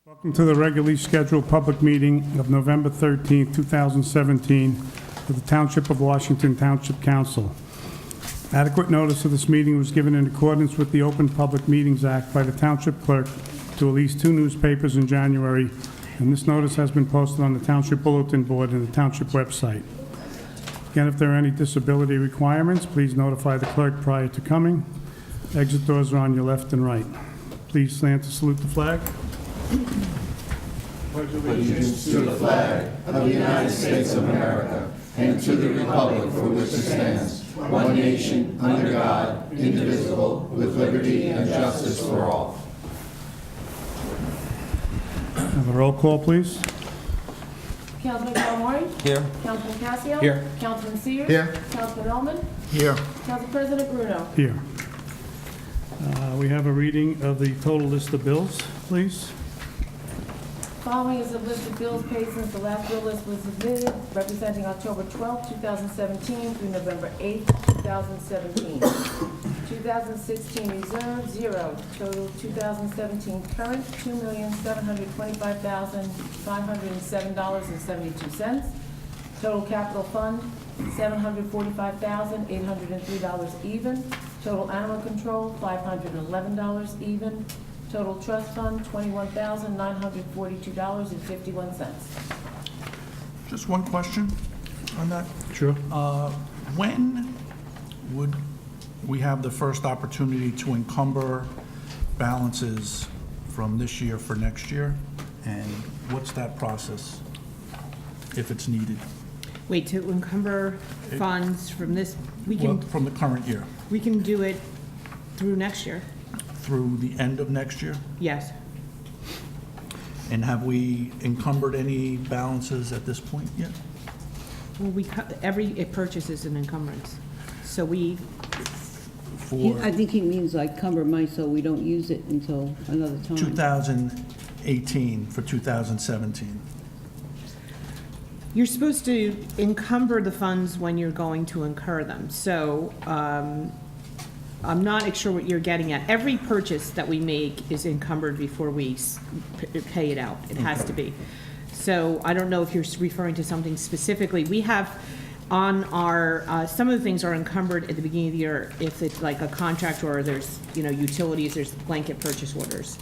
Welcome to the regularly scheduled public meeting of November 13th, 2017, for the Township of Washington Township Council. Adequate notice of this meeting was given in accordance with the Open Public Meetings Act by the Township Clerk to at least 2 newspapers in January, and this notice has been posted on the Township Bulletin Board and the Township website. Again, if there are any disability requirements, please notify the clerk prior to coming. Exit doors are on your left and right. Please stand to salute the flag. Allegiance to the flag of the United States of America and to the republic for which it stands, one nation, under God, indivisible, with liberty and justice for all. Have a roll call, please. Councilman Calhoun. Here. Councilman Casio. Here. Councilman Sears. Here. Councilman Ullman. Here. Council President Bruno. Here. We have a reading of the total list of bills, please. Following is a list of bills paid since the last bill list was submitted, representing October 12, 2017 through November 8, 2017. 2016 reserve, 0. Total 2017 current, $2,725,507.72. Total capital fund, $745,803 even. Total animal control, $511 even. Total trust fund, $21,942.51. Just one question on that. Sure. When would we have the first opportunity to encumber balances from this year for next year? And what's that process, if it's needed? Wait, to encumber funds from this, Well, from the current year we can do it through next year, through the end of next year? yes. And have we encumbered any balances at this point yet? Well, every purchase is an encumbrance, so we, For I think he means like cumber money, so we don't use it until another time. 2018 for 2017? you're supposed to encumber the funds when you're going to incur them, so I'm not sure what you're getting at. Every purchase that we make is encumbered before we pay it out. It has to be. So I don't know if you're referring to something specifically. We have on our, some of the things are encumbered at the beginning of the year if it's like a contract or there's, utilities, there's blanket purchase orders.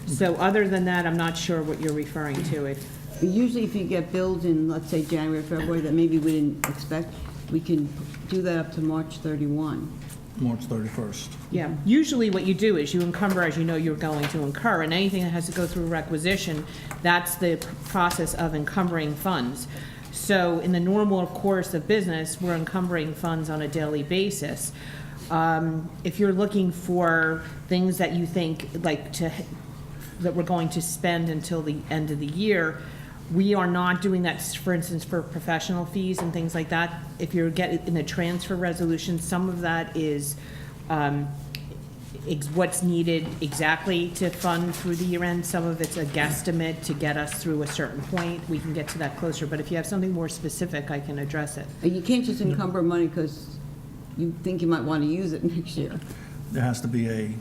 So other than that, I'm not sure what you're referring to. Usually if you get bills in, let's say, January, February, that maybe we didn't expect, we can do that up to March 31. March 31st. Yeah, usually what you do is you encumber as you know you're going to incur, and anything that has to go through requisition, that's the process of encumbering funds. So in the normal course of business, we're encumbering funds on a daily basis. If you're looking for things that you think that we're going to spend until the end of the year, we are not doing that, for instance, for professional fees and things like that. If you're getting in the transfer resolution, some of that is what's needed exactly to fund through the year end. Some of it's a guesstimate to get us through a certain point. We can get to that closer, but if you have something more specific, I can address it. And you can't just encumber money because you think you might want to use it next year. There has to be a,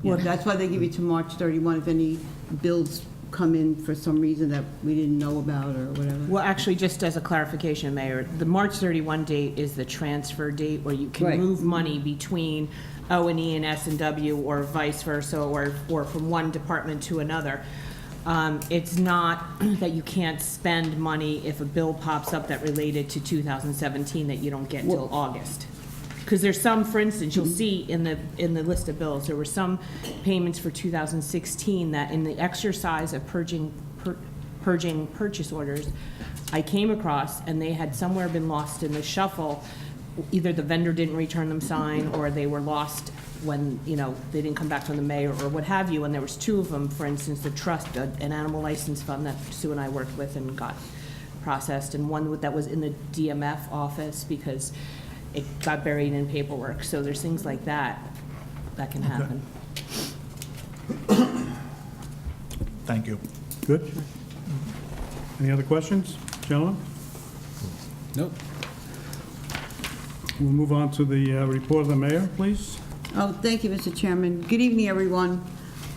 Well, that's why they give you to March 31 if any bills come in for some reason that we didn't know about or whatever. Well, actually, just as a clarification, Mayor, the March 31 date is the transfer date where you can Right. move money between O&E and S&W or vice versa, or from one department to another. It's not that you can't spend money if a bill pops up that related to 2017 that you don't get until August. Because there's some, for instance, you'll see in the list of bills, there were some payments for 2016 that in the exercise of purging purchase orders, I came across, and they had somewhere been lost in the shuffle. Either the vendor didn't return them signed, or they were lost when, they didn't come back from the mayor or what have you. And there was 2 of them, for instance, the trust, an animal license fund that Sue and I worked with and got processed, and one that was in the DMF office because it got buried in paperwork. So there's things like that can happen. thank you. Good. Any other questions, gentlemen? Nope. We'll move on to the report of the mayor, please. Oh, thank you, Mr. Chairman. Good evening, everyone.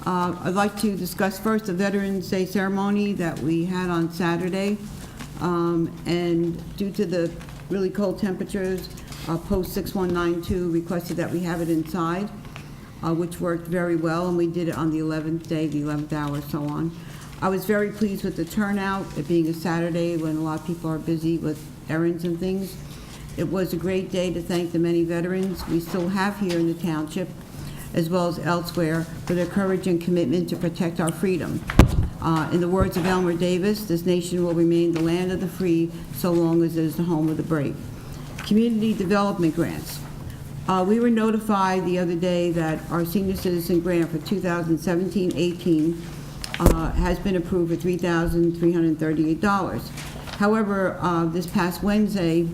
I'd like to discuss first the Veterans Day ceremony that we had on Saturday. And due to the really cold temperatures, Post 6192 requested that we have it inside, which worked very well, and we did it on the 11th day, the 11th hour, so on. I was very pleased with the turnout, it being a Saturday when a lot of people are busy with errands and things. It was a great day to thank the many veterans we still have here in the township, as well as elsewhere, for their courage and commitment to protect our freedom. In the words of Elmer Davis, this nation will remain the land of the free so long as it is the home of the brave. Community development grants. We were notified the other day that our senior citizen grant for 2017-18 has been approved for $3,338. However, this past Wednesday,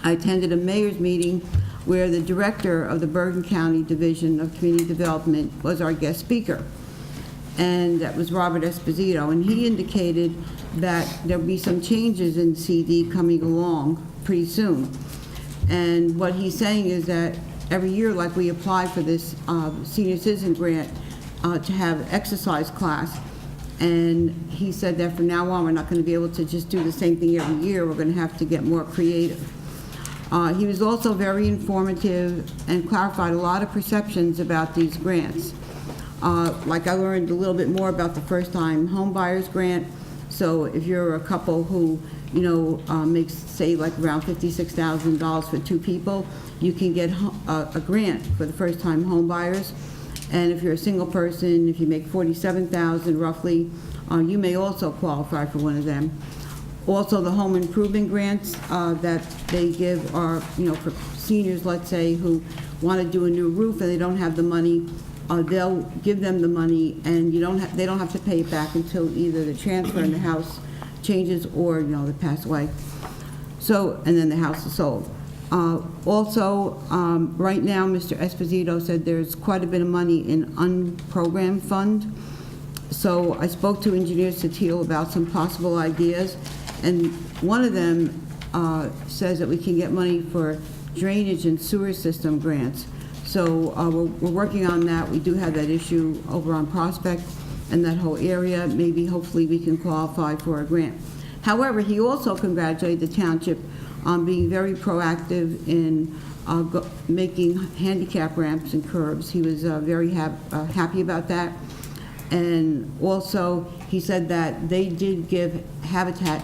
I attended a mayor's meeting where the director of the Bergen County Division of Community Development was our guest speaker, and that was Robert Esposito, and he indicated that there'll be some changes in CD coming along pretty soon. And what he's saying is that every year, like we apply for this senior citizen grant to have exercise class, and he said that from now on, we're not going to be able to just do the same thing every year. We're going to have to get more creative. He was also very informative and clarified a lot of perceptions about these grants. Like I learned a little bit more about the first-time home buyers grant. So if you're a couple who, makes, say, like around $56,000 for two people, you can get a grant for the first-time home buyers. And if you're a single person, if you make $47,000 roughly, you may also qualify for one of them. Also, the home improvement grants that they give are, for seniors, let's say, who want to do a new roof and they don't have the money, they'll give them the money, and they don't have to pay it back until either the transfer in the house changes or, they pass away. So, and then the house is sold. Also, right now, Mr. Esposito said there's quite a bit of money in unprogrammed fund. So I spoke to Engineer Satil about some possible ideas, and one of them says that we can get money for drainage and sewer system grants. So we're working on that. We do have that issue over on Prospect and that whole area. Maybe, hopefully, we can qualify for a grant. However, he also congratulated the township on being very proactive in making handicap ramps and curbs. He was very happy about that. And also, he said that they did give Habitat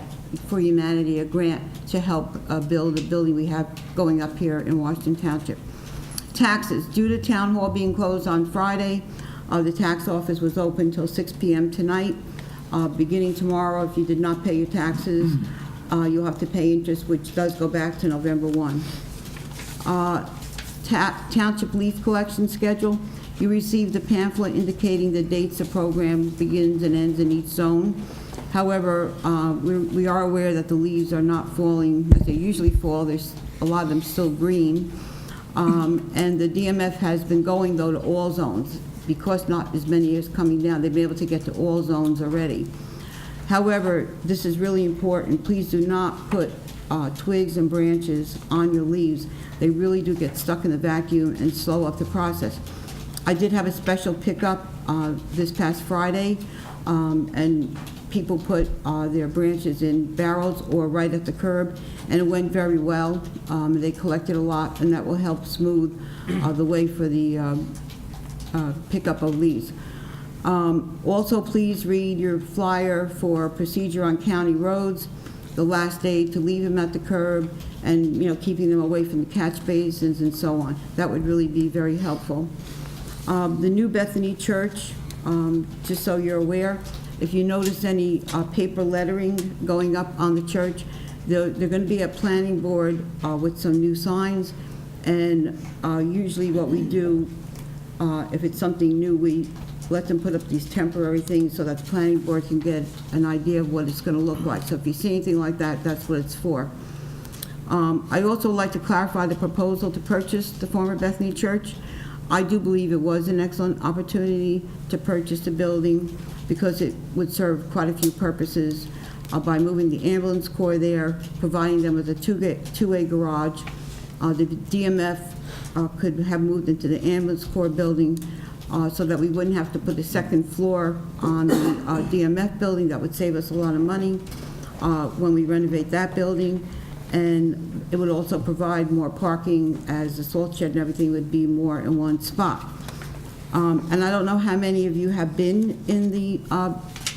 for Humanity a grant to help build a building we have going up here in Washington Township. Taxes. Due to Town Hall being closed on Friday, the tax office was open till 6 p.m. tonight. Beginning tomorrow, if you did not pay your taxes, you'll have to pay interest, which does go back to November 1. Township leaf collection schedule. You received a pamphlet indicating the dates the program begins and ends in each zone. However, we are aware that the leaves are not falling as they usually fall. There's a lot of them still green. And the DMF has been going, though, to all zones. Because not as many is coming down, they've been able to get to all zones already. However, this is really important. Please do not put twigs and branches on your leaves. They really do get stuck in the vacuum and slow up the process. I did have a special pickup this past Friday, and people put their branches in barrels or right at the curb, and it went very well. They collected a lot, and that will help smooth the way for the pickup of leaves. Also, please read your flyer for procedure on county roads, the last day to leave them at the curb, and keeping them away from the catch basins and so on. That would really be very helpful. The New Bethany Church, just so you're aware, if you notice any paper lettering going up on the church, they're going to be a planning board with some new signs, and usually what we do, if it's something new, we let them put up these temporary things so that the planning board can get an idea of what it's going to look like. So if you see anything like that, that's what it's for. I'd also like to clarify the proposal to purchase the former Bethany Church. I do believe it was an excellent opportunity to purchase the building because it would serve quite a few purposes by moving the ambulance corps there, providing them with a two-way garage. The DMF could have moved into the ambulance corps building so that we wouldn't have to put a second floor on the DMF building. That would save us a lot of money when we renovate that building. And it would also provide more parking, as the salt shed and everything would be more in one spot. And I don't know how many of you have been in the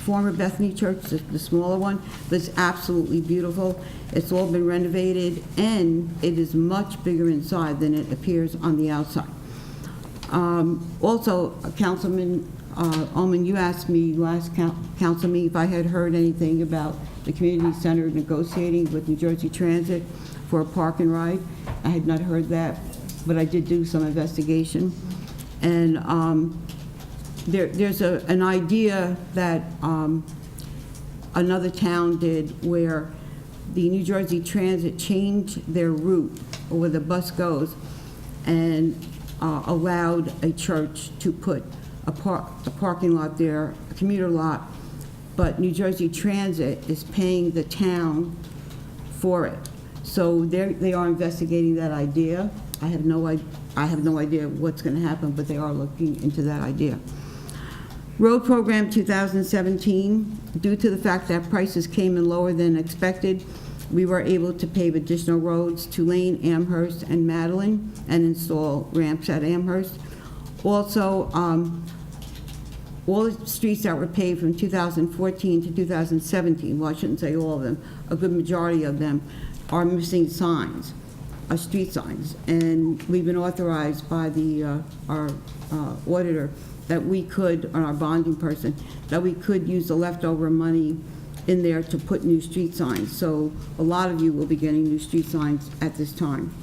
former Bethany Church, the smaller one, but it's absolutely beautiful. It's all been renovated, and it is much bigger inside than it appears on the outside. Also, Councilman Ullman, you asked me last council meeting if I had heard anything about the community center negotiating with New Jersey Transit for a park and ride. I had not heard that, but I did do some investigation. And there's an idea that another town did where the New Jersey Transit changed their route or where the bus goes and allowed a church to put a parking lot there, a commuter lot, but New Jersey Transit is paying the town for it. So they are investigating that idea. I have no idea what's going to happen, but they are looking into that idea. Road Program 2017, due to the fact that prices came in lower than expected, we were able to pave additional roads to Lane, Amherst, and Madeline, and install ramps at Amherst. Also, all the streets that were paved from 2014 to 2017, well, I shouldn't say all of them, a good majority of them are missing signs, street signs. And we've been authorized by our auditor that we could, or our bonding person, that we could use the leftover money in there to put new street signs. So a lot of you will be getting new street signs at this time.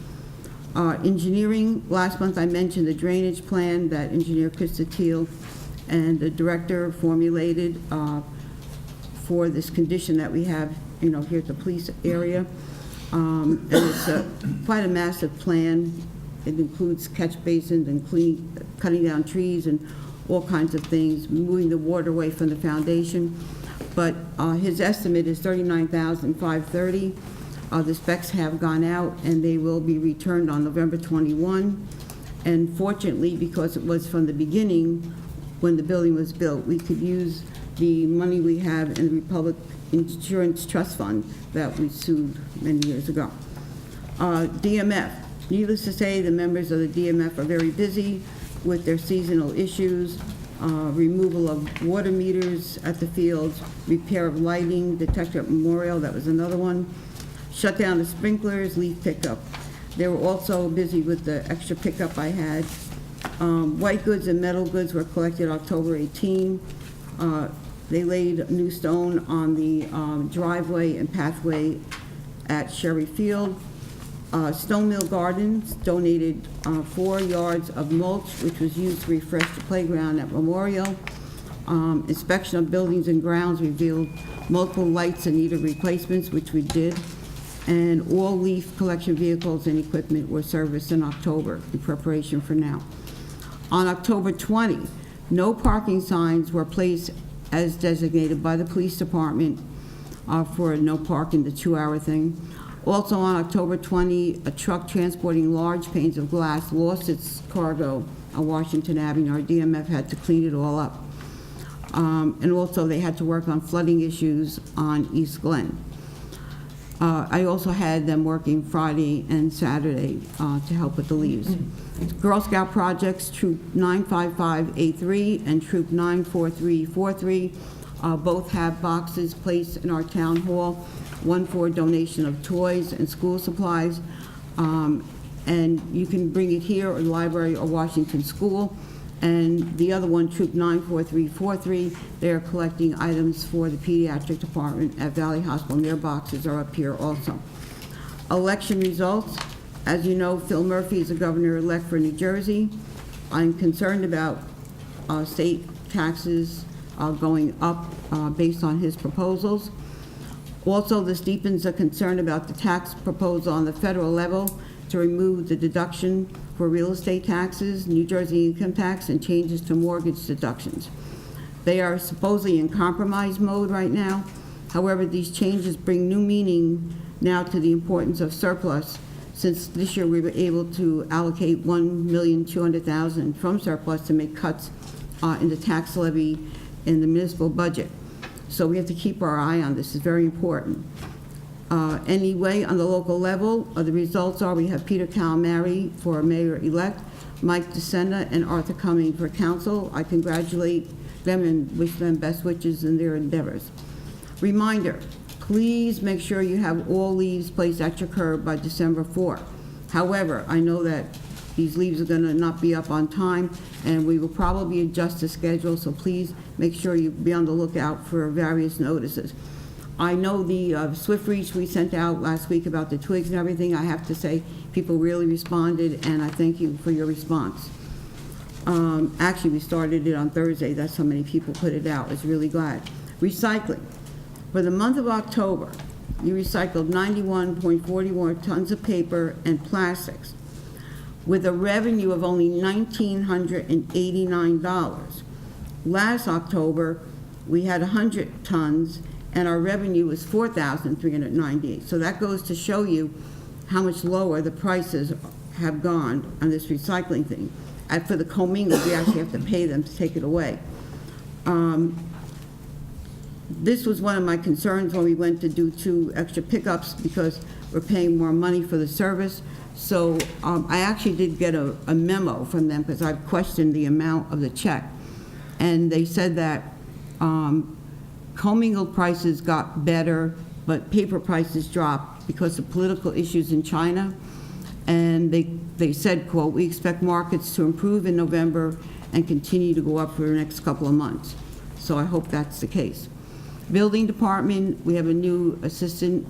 Engineering, last month I mentioned the drainage plan that Engineer Krista Teal and the director formulated for this condition that we have, here at the police area. And it's quite a massive plan. It includes catch basins and cutting down trees and all kinds of things, moving the water away from the foundation. But his estimate is $39,530. The specs have gone out, and they will be returned on November 21. And fortunately, because it was from the beginning, when the building was built, we could use the money we have in the Republic Insurance Trust Fund that we sued many years ago. DMF. Needless to say, the members of the DMF are very busy with their seasonal issues, removal of water meters at the fields, repair of lighting, detector at Memorial, that was another one, shut down the sprinklers, leaf pickup. They were also busy with the extra pickup I had. White goods and metal goods were collected October 18. They laid new stone on the driveway and pathway at Sherry Field. Stone Mill Gardens donated 4 yards of mulch, which was used to refresh the playground at Memorial. Inspection of buildings and grounds revealed multiple lights that needed replacements, which we did. And all leaf collection vehicles and equipment were serviced in October in preparation for now. On October 20, no parking signs were placed as designated by the police department for no parking, the 2-hour thing. Also on October 20, a truck transporting large panes of glass lost its cargo on Washington Avenue. Our DMF had to clean it all up. And also they had to work on flooding issues on East Glen. I also had them working Friday and Saturday to help with the leaves. Girl Scout projects, Troop 955A3 and Troop 94343, both have boxes placed in our town hall, one for donation of toys and school supplies, and you can bring it here or the library or Washington School. And the other one, Troop 94343, they're collecting items for the pediatric department at Valley Hospital, and their boxes are up here also. Election results. As you know, Phil Murphy is the governor-elect for New Jersey. I'm concerned about state taxes going up based on his proposals. Also, this deepens a concern about the tax proposal on the federal level to remove the deduction for real estate taxes, New Jersey income tax, and changes to mortgage deductions. They are supposedly in compromise mode right now. However, these changes bring new meaning now to the importance of surplus, since this year we were able to allocate $1,200,000 from surplus to make cuts in the tax levy in the municipal budget. So we have to keep our eye on this. It's very important. Anyway, on the local level, the results are we have Peter Calamari for mayor-elect, Mike DeSena and Arthur Cumming for council. I congratulate them and wish them best wishes in their endeavors. Reminder, please make sure you have all leaves placed at your curb by December 4th. However, I know that these leaves are going to not be up on time, and we will probably adjust the schedule, so please make sure you be on the lookout for various notices. I know the Swift Reach we sent out last week about the twigs and everything, I have to say, people really responded, and I thank you for your response. Actually, we started it on Thursday, that's how many people put it out, I was really glad. Recycling. For the month of October, you recycled 91.41 tons of paper and plastics with a revenue of only $1,989. Last October, we had 100 tons and our revenue was $4,398. So that goes to show you how much lower the prices have gone on this recycling thing. And for the commingles, we actually have to pay them to take it away. This was one of my concerns when we went to do 2 extra pickups because we're paying more money for the service. So I actually did get a memo from them because I've questioned the amount of the check. And they said that commingled prices got better, but paper prices dropped because of political issues in China. And they said, quote, "We expect markets to improve in November and continue to go up for the next couple of months." So I hope that's the case. Building department, we have a new assistant,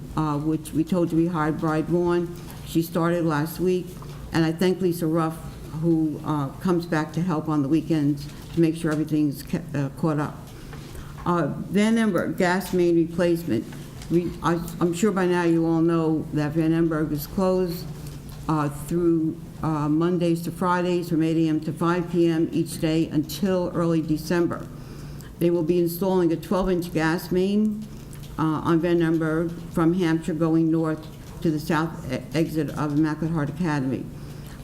which we told you we hired Bride Vaughn. She started last week, and I thank Lisa Ruff, who comes back to help on the weekends to make sure everything's caught up. Van Emberg, gas main replacement. I'm sure by now you all know that Van Emberg is closed through Mondays to Fridays from 8 a.m. to 5 p.m. each day until early December. They will be installing a 12-inch gas main on Van Emberg from Hampshire going north to the south exit of Immaculate Heart Academy.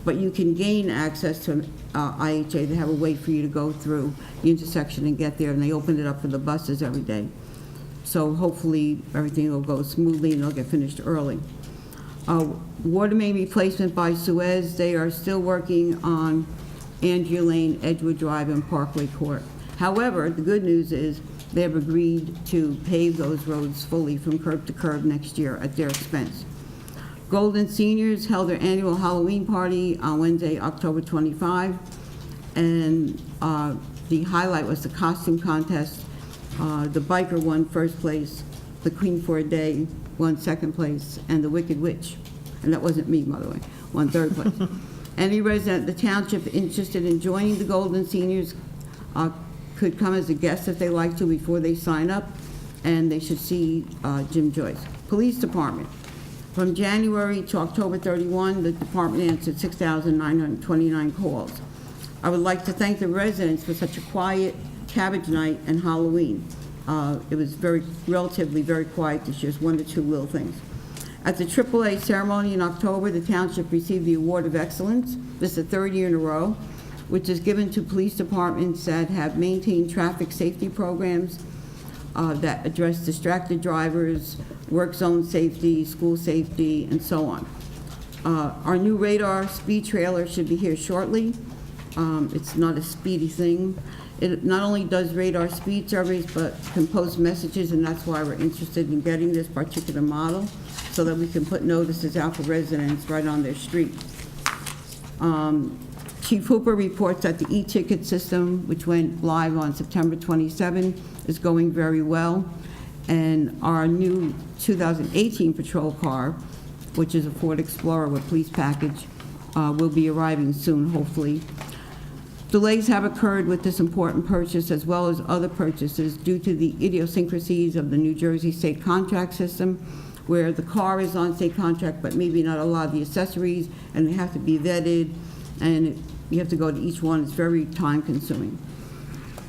But you can gain access to IHA. They have a way for you to go through the intersection and get there, and they open it up for the buses every day. So hopefully everything will go smoothly and they'll get finished early. Water main replacement by Suez. They are still working on Andrea Lane, Edgewood Drive, and Parkway Court. However, the good news is they have agreed to pave those roads fully from curb to curb next year at their expense. Golden Seniors held their annual Halloween party on Wednesday, October 25, and the highlight was the costume contest. The biker won first place, the Queen for a Day won second place, and the Wicked Witch, and that wasn't me, by the way, won third place. Any resident of the township interested in joining the Golden Seniors could come as a guest if they like to before they sign up, and they should see Jim Joyce. Police Department. From January to October 31, the department answered 6,929 calls. I would like to thank the residents for such a quiet Cabbage Night and Halloween. It was relatively very quiet this year, just 1 to 2 little things. At the AAA ceremony in October, the township received the Award of Excellence. This is the 3rd year in a row, which is given to police departments that have maintained traffic safety programs that address distracted drivers, work zone safety, school safety, and so on. Our new radar speed trailer should be here shortly. It's not a speedy thing. It not only does radar speed surveys, but can post messages, and that's why we're interested in getting this particular model, so that we can put notices out for residents right on their street. Chief Hooper reports that the e-ticket system, which went live on September 27, is going very well. And our new 2018 patrol car, which is a Ford Explorer with police package, will be arriving soon, hopefully. Delays have occurred with this important purchase as well as other purchases due to the idiosyncrasies of the New Jersey state contract system, where the car is on state contract, but maybe not a lot of the accessories, and they have to be vetted, and you have to go to each one. It's very time consuming.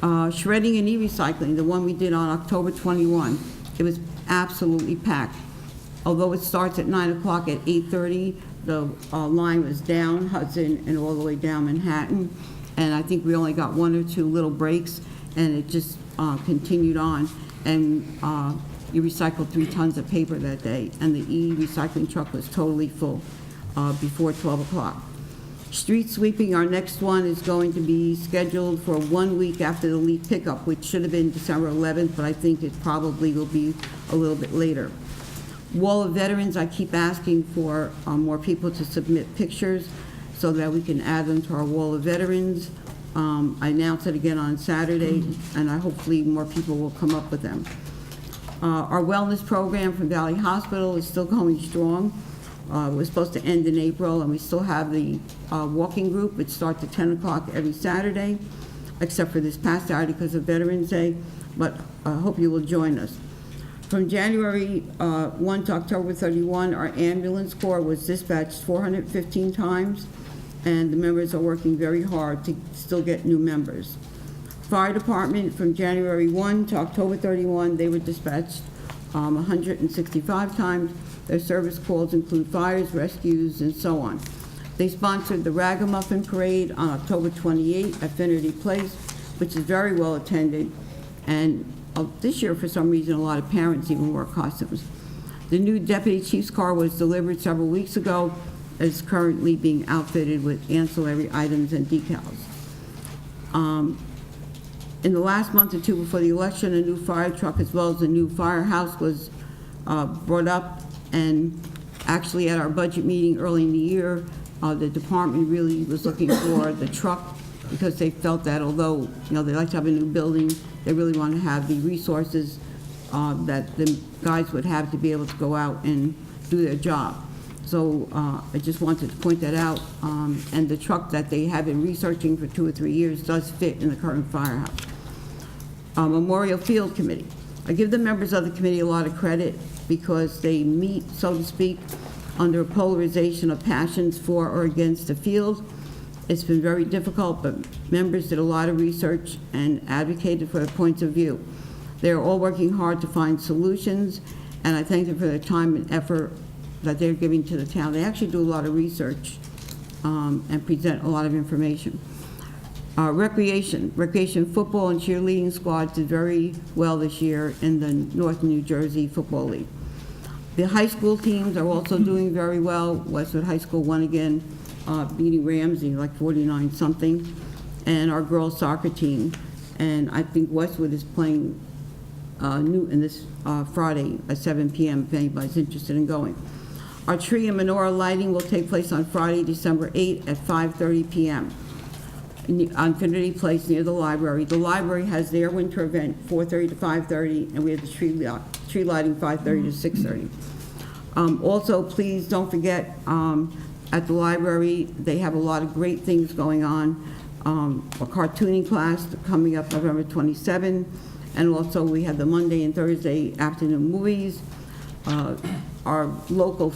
Shredding and e-recycling, the one we did on October 21, it was absolutely packed. Although it starts at 9 o'clock, at 8:30, the line was down Hudson and all the way down Manhattan. and I think we only got 1 or 2 little breaks, and it just continued on. And you recycled 3 tons of paper that day, and the e-recycling truck was totally full before 12 o'clock. Street sweeping, our next one is going to be scheduled for 1 week after the leaf pickup, which should have been December 11th, but I think it probably will be a little bit later. Wall of Veterans, I keep asking for more people to submit pictures so that we can add them to our Wall of Veterans. I announced it again on Saturday, and hopefully more people will come up with them. Our wellness program from Valley Hospital is still going strong. It was supposed to end in April, and we still have the walking group, which starts at 10 o'clock every Saturday, except for this past Saturday because of Veterans Day, but I hope you will join us. From January 1 to October 31, our ambulance corps was dispatched 415 times, and the members are working very hard to still get new members. Fire department, from January 1 to October 31, they were dispatched 165 times. Their service calls include fires, rescues, and so on. They sponsored the Ragamuffin Parade on October 28 at Finnerty Place, which is very well attended. And this year, for some reason, a lot of parents even wore costumes. The new deputy chief's car was delivered several weeks ago. It's currently being outfitted with ancillary items and decals. In the last month or two before the election, a new fire truck as well as a new firehouse was brought up, and actually at our budget meeting early in the year, the department really was looking for the truck because they felt that although they like to have a new building, they really want to have the resources that the guys would have to be able to go out and do their job. So I just wanted to point that out, and the truck that they have been researching for 2 or 3 years does fit in the current firehouse. Memorial Field Committee. I give the members of the committee a lot of credit because they meet, so to speak, under a polarization of passions for or against the field. It's been very difficult, but members did a lot of research and advocated for their points of view. They're all working hard to find solutions, and I thank them for their time and effort that they're giving to the town. They actually do a lot of research and present a lot of information. Recreation football and cheerleading squads did very well this year in the North New Jersey Football League. The high school teams are also doing very well. Westwood High School won again, beating Ramsey like 49-something, and our girls soccer team. And I think Westwood is playing Newton this Friday at 7 p.m. if anybody's interested in going. Our tree and menorah lighting will take place on Friday, December 8 at 5:30 p.m. on Finnerty Place near the library. The library has their winter event, 4:30 to 5:30, and we have the tree lighting 5:30 to 6:30. Also, please don't forget, at the library, they have a lot of great things going on. A cartooning class coming up November 27, and also we have the Monday and Thursday afternoon movies. Our local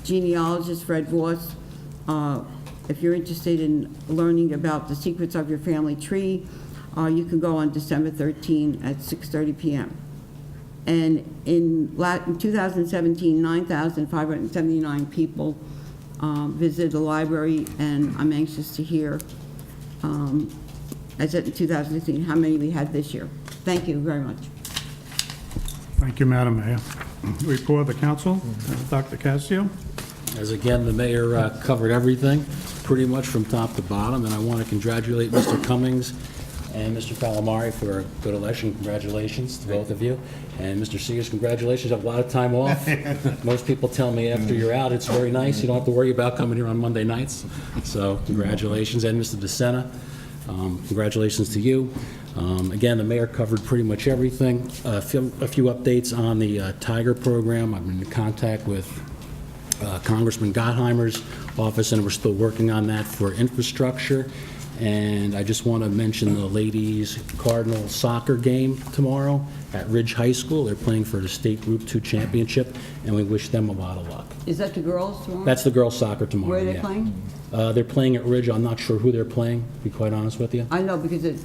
genealogist, Fred Voss, if you're interested in learning about the secrets of your family tree, you can go on December 13 at 6:30 p.m. And in 2017, 9,579 people visited the library, and I'm anxious to hear, as in 2016, how many we had this year. Thank you very much. Thank you, Madam Mayor. Report of the council, Dr. Cascio. As again, the mayor covered everything, pretty much from top to bottom, and I want to congratulate Mr. Cummings and Mr. Calamari for a good election. Congratulations to both of you. And Mr. Sears, congratulations. You have a lot of time off. Most people tell me after you're out, it's very nice. You don't have to worry about coming here on Monday nights. So congratulations. And Mr. DeSena, congratulations to you. Again, the mayor covered pretty much everything. A few updates on the Tiger program. I've been in contact with Congressman Gottheimer's office, and we're still working on that for infrastructure. And I just want to mention the ladies' Cardinal soccer game tomorrow at Ridge High School. They're playing for the state Group 2 championship, and we wish them a lot of luck. Is that the girls tomorrow? That's the girls' soccer tomorrow. Where are they yeah. playing? They're playing at Ridge. I'm not sure who they're playing, to be quite honest with you. I know because it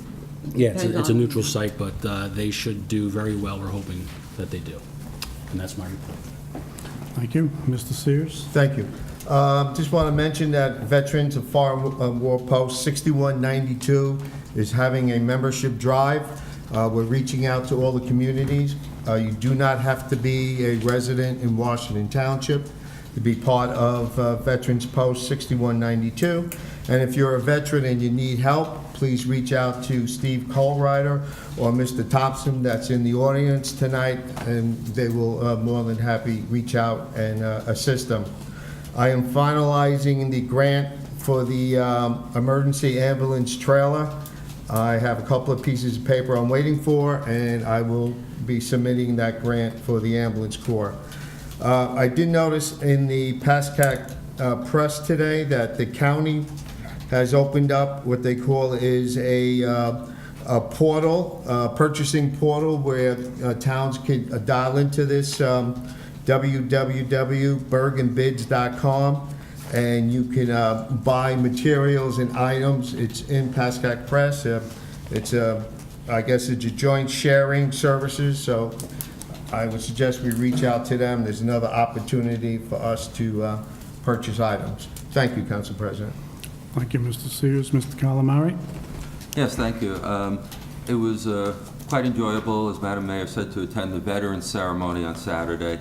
Yeah, depends it's a on- neutral site, but they should do very well. We're hoping that they do. And that's my report. Thank you. Mr. Sears. Thank you. Just want to mention that Veterans of Foreign War Post 6192 is having a membership drive. We're reaching out to all the communities. You do not have to be a resident in Washington Township to be part of Veterans Post 6192. And if you're a veteran and you need help, please reach out to Steve Colrider or Mr. Thompson that's in the audience tonight, and they will more than happy reach out and assist them. I am finalizing the grant for the emergency ambulance trailer. I have a couple of pieces of paper I'm waiting for, and I will be submitting that grant for the ambulance corps. I did notice in the Pascack Press today that the county has opened up what they call is a portal, purchasing portal, where towns can dial into this www.bergenbids.com, and you can buy materials and items. It's in Pascack Press. It's I guess it's a joint sharing services, so I would suggest we reach out to them. There's another opportunity for us to purchase items. Thank you, Council President. Thank you, Mr. Sears. Mr. Calamari? Yes, thank you. It was quite enjoyable, as Madam Mayor said, to attend the Veterans Ceremony on Saturday.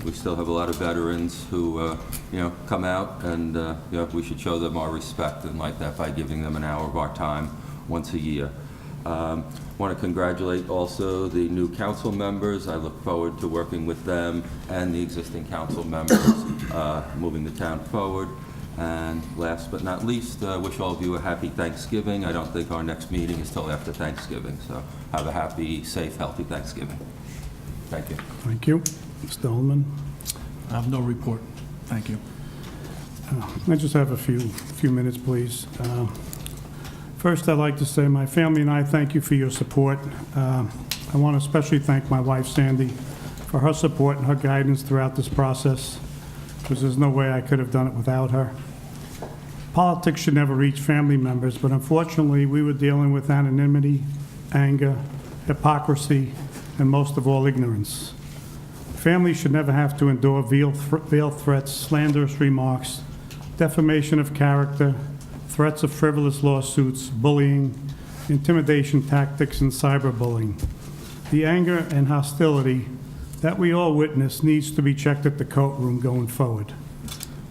We still have a lot of veterans who, come out, and we should show them our respect and like that by giving them an hour of our time once a year. Want to congratulate also the new council members. I look forward to working with them and the existing council members, moving the town forward. And last but not least, wish all of you a happy Thanksgiving. I don't think our next meeting is till after Thanksgiving, so have a happy, safe, healthy Thanksgiving. Thank you. Thank you. Mr. Ullman? I have no report. Thank you. I just have a few minutes, please. First, I'd like to say my family and I thank you for your support. I want to especially thank my wife, Sandy, for her support and her guidance throughout this process, because there's no way I could have done it without her. Politics should never reach family members, but unfortunately, we were dealing with anonymity, anger, hypocrisy, and most of all, ignorance. Families should never have to endure veiled threats, slanderous remarks, defamation of character, threats of frivolous lawsuits, bullying, intimidation tactics, and cyberbullying. The anger and hostility that we all witness needs to be checked at the courtroom going forward.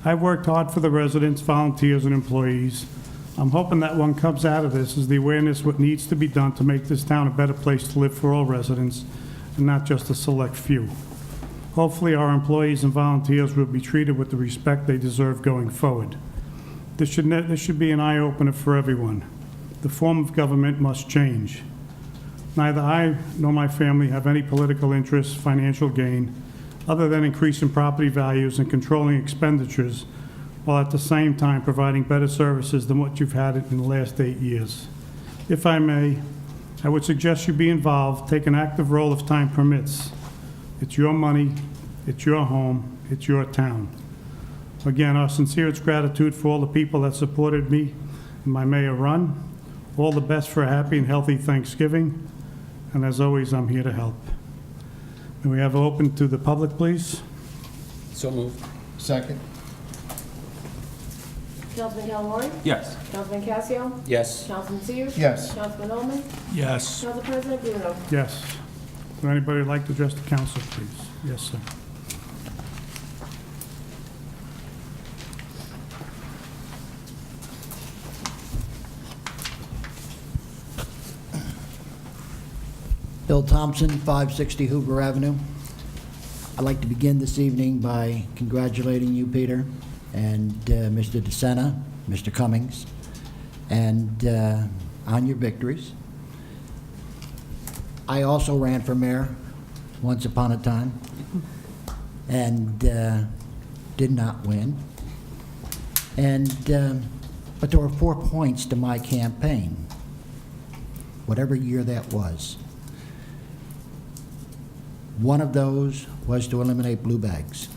I've worked hard for the residents, volunteers, and employees. I'm hoping that what comes out of this is the awareness what needs to be done to make this town a better place to live for all residents, and not just a select few. Hopefully, our employees and volunteers will be treated with the respect they deserve going forward. This should be an eye-opener for everyone. The form of government must change. Neither I nor my family have any political interest, financial gain, other than increasing property values and controlling expenditures, while at the same time providing better services than what you've had in the last 8 years. If I may, I would suggest you be involved, take an active role if time permits. It's your money, it's your home, it's your town. Again, our sincerest gratitude for all the people that supported me in my mayor run. All the best for a happy and healthy Thanksgiving. And as always, I'm here to help. May we have it open to the public, please? So moved. Second. Councilman Calamari? Yes. Councilman Casio? Yes. Councilman Sears? Yes. Councilman Ullman? Yes. Council President Bruno? Yes. Would anybody like to address the council, please? Yes, sir. Bill Thompson, 560 Hoover Avenue. I'd like to begin this evening by congratulating you, Peter, and Mr. DeSena, Mr. Cummings, and on your victories. I also ran for mayor once upon a time and did not win. But there were 4 points to my campaign, whatever year that was. One of those was to eliminate blue bags,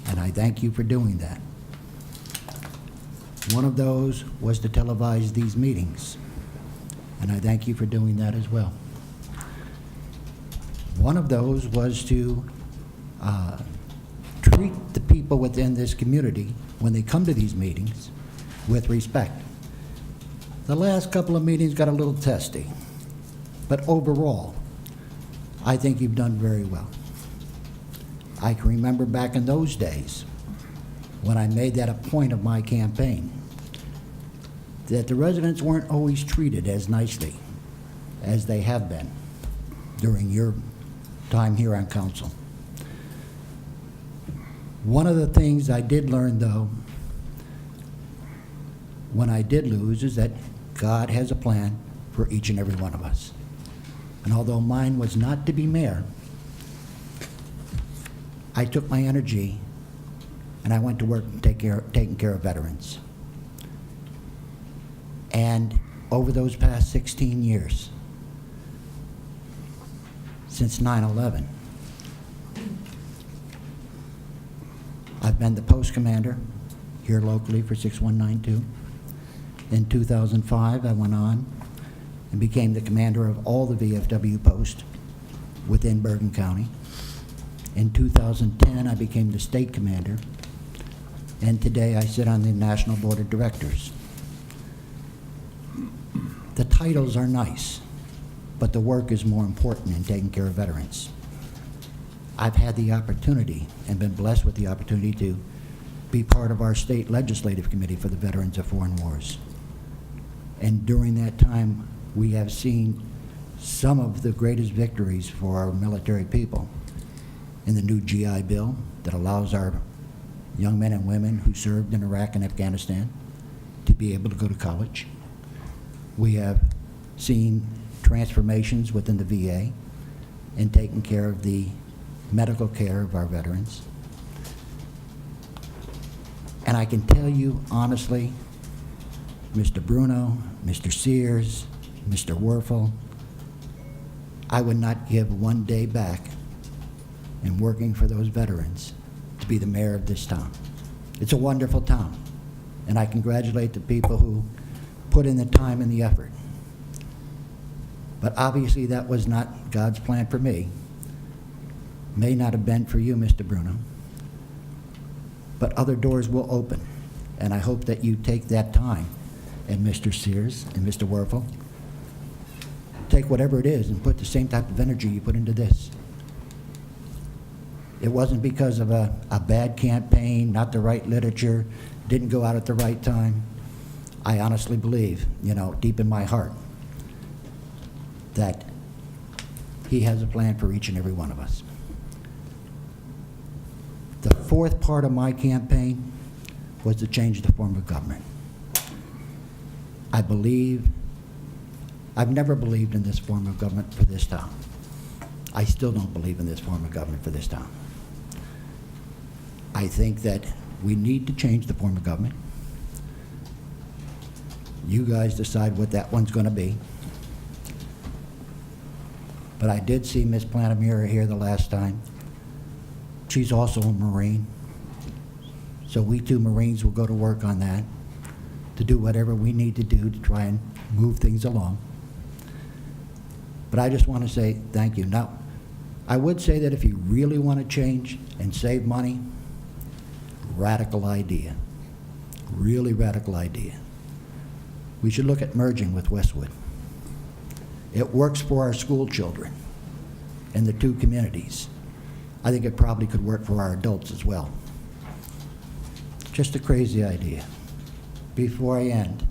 and I thank you for doing that. One of those was to televise these meetings, and I thank you for doing that as well. One of those was to treat the people within this community, when they come to these meetings, with respect. The last couple of meetings got a little testy, but overall, I think you've done very well. I can remember back in those days, when I made that a point of my campaign, that the residents weren't always treated as nicely as they have been during your time here on council. One of the things I did learn, though, when I did lose, is that God has a plan for each and every one of us. And although mine was not to be mayor, I took my energy and I went to work taking care of veterans. And over those past 16 years, since 9/11, I've been the post commander here locally for 6192. In 2005, I went on and became the commander of all the VFW posts within Bergen County. In 2010, I became the state commander, and today I sit on the National Board of Directors. The titles are nice, but the work is more important in taking care of veterans. I've had the opportunity and been blessed with the opportunity to be part of our state legislative committee for the Veterans of Foreign Wars. And during that time, we have seen some of the greatest victories for our military people in the new GI Bill that allows our young men and women who served in Iraq and Afghanistan to be able to go to college. We have seen transformations within the VA in taking care of the medical care of our veterans. And I can tell you honestly, Mr. Bruno, Mr. Sears, Mr. Werfel, I would not give one day back in working for those veterans to be the mayor of this town. It's a wonderful town, and I congratulate the people who put in the time and the effort. But obviously that was not God's plan for me. May not have been for you, Mr. Bruno. But other doors will open, and I hope that you take that time, and Mr. Sears and Mr. Werfel, take whatever it is and put the same type of energy you put into this. It wasn't because of a bad campaign, not the right literature, didn't go out at the right time. I honestly believe, deep in my heart, that he has a plan for each and every one of us. The fourth part of my campaign was to change the form of government. I've never believed in this form of government for this town. I still don't believe in this form of government for this town. I think that we need to change the form of government. You guys decide what that one's going to be. But I did see Miss Plantamura here the last time. She's also a Marine. So we two Marines will go to work on that to do whatever we need to do to try and move things along. But I just want to say thank you. Now, I would say that if you really want to change and save money, radical idea, really radical idea. We should look at merging with Westwood. It works for our school children in the two communities. I think it probably could work for our adults as well. Just a crazy idea. Before I end,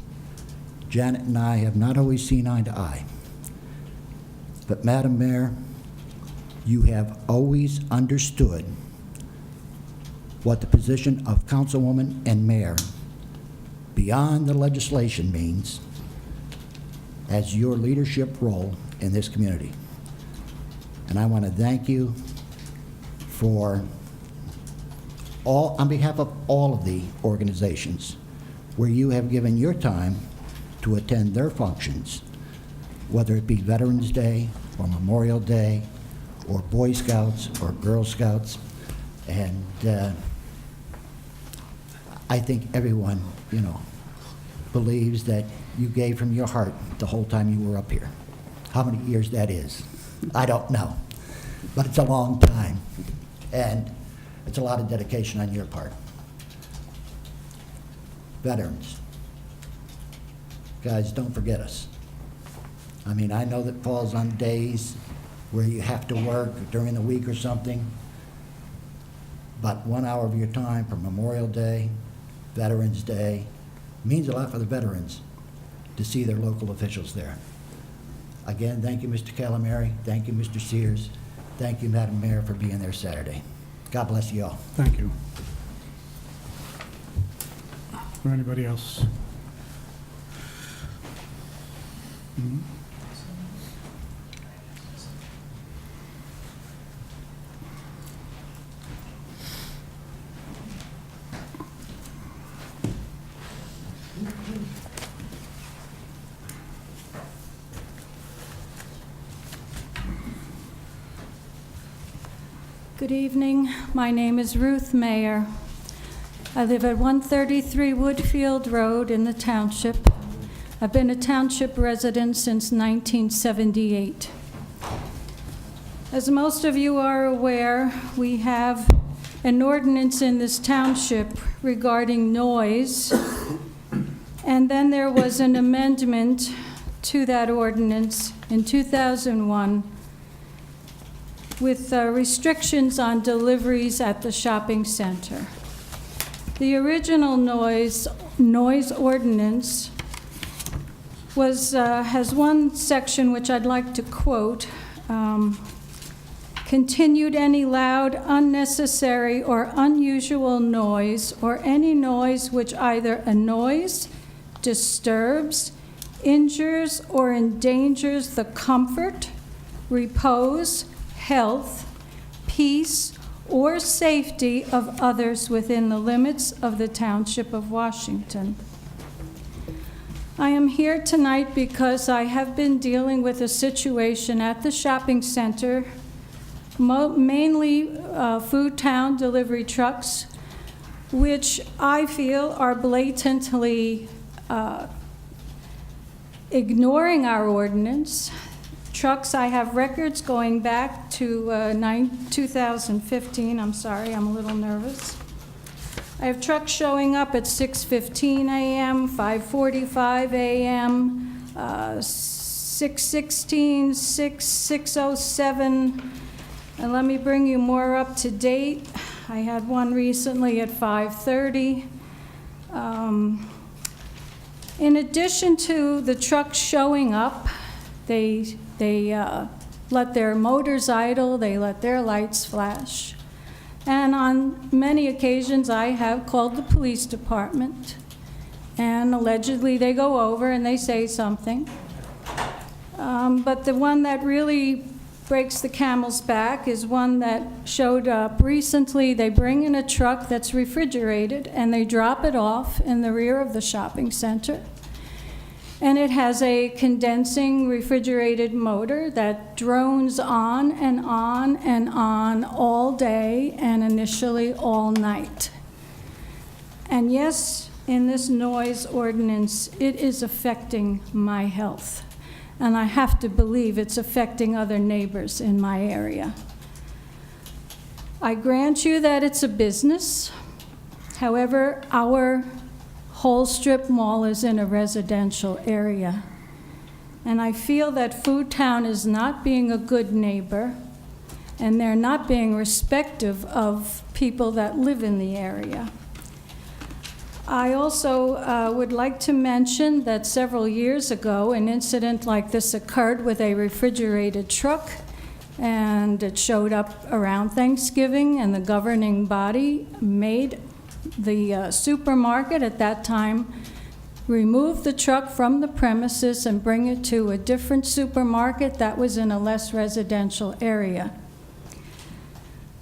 Janet and I have not always seen eye to eye. But Madam Mayor, you have always understood what the position of councilwoman and mayor beyond the legislation means as your leadership role in this community. And I want to thank you for on behalf of all of the organizations where you have given your time to attend their functions, whether it be Veterans Day or Memorial Day or Boy Scouts or Girl Scouts. And I think everyone, believes that you gave from your heart the whole time you were up here. How many years that is, I don't know, but it's a long time. And It's a lot of dedication on your part. Veterans. Guys, don't forget us. I mean, I know that falls on days where you have to work during the week or something, but 1 hour of your time for Memorial Day, Veterans Day, means a lot for the veterans to see their local officials there. Again, thank you, Mr. Calamari. Thank you, Mr. Sears. Thank you, Madam Mayor, for being there Saturday. God bless you all. Thank you. For anybody else? Mhm. Good evening. My name is Ruth Mayer. I live at 133 Woodfield Road in the Township. I've been a Township resident since 1978. As most of you are aware, we have an ordinance in this township regarding noise, and then there was an amendment to that ordinance in 2001 with restrictions on deliveries at the shopping center. The original noise ordinance has one section which I'd like to quote. Continued any loud, unnecessary, or unusual noise, or any noise which either annoys, disturbs, injures, or endangers the comfort, repose, health, peace, or safety of others within the limits of the Township of Washington. I am here tonight because I have been dealing with a situation at the shopping center, mainly Food Town delivery trucks, which I feel are blatantly ignoring our ordinance. Trucks, I have records going back to 2015. I'm sorry, I'm a little nervous. I have trucks showing up at 6:15 a.m., 5:45 a.m., 6:16, 6:07, and let me bring you more up to date. I had one recently at 5:30. In addition to the trucks showing up, they let their motors idle, they let their lights flash. And on many occasions, I have called the police department, and allegedly they go over and they say something. But the one that really breaks the camel's back is one that showed up recently. They bring in a truck that's refrigerated, and they drop it off in the rear of the shopping center. And it has a condensing refrigerated motor that drones on and on and on all day and initially all night. And yes, in this noise ordinance, it is affecting my health. And I have to believe it's affecting other neighbors in my area. I grant you that it's a business. However, our whole strip mall is in a residential area. And I feel that Food Town is not being a good neighbor, and they're not being respectful of people that live in the area. I also would like to mention that several years ago, an incident like this occurred with a refrigerated truck, and it showed up around Thanksgiving, and the governing body made the supermarket at that time remove the truck from the premises and bring it to a different supermarket that was in a less residential area.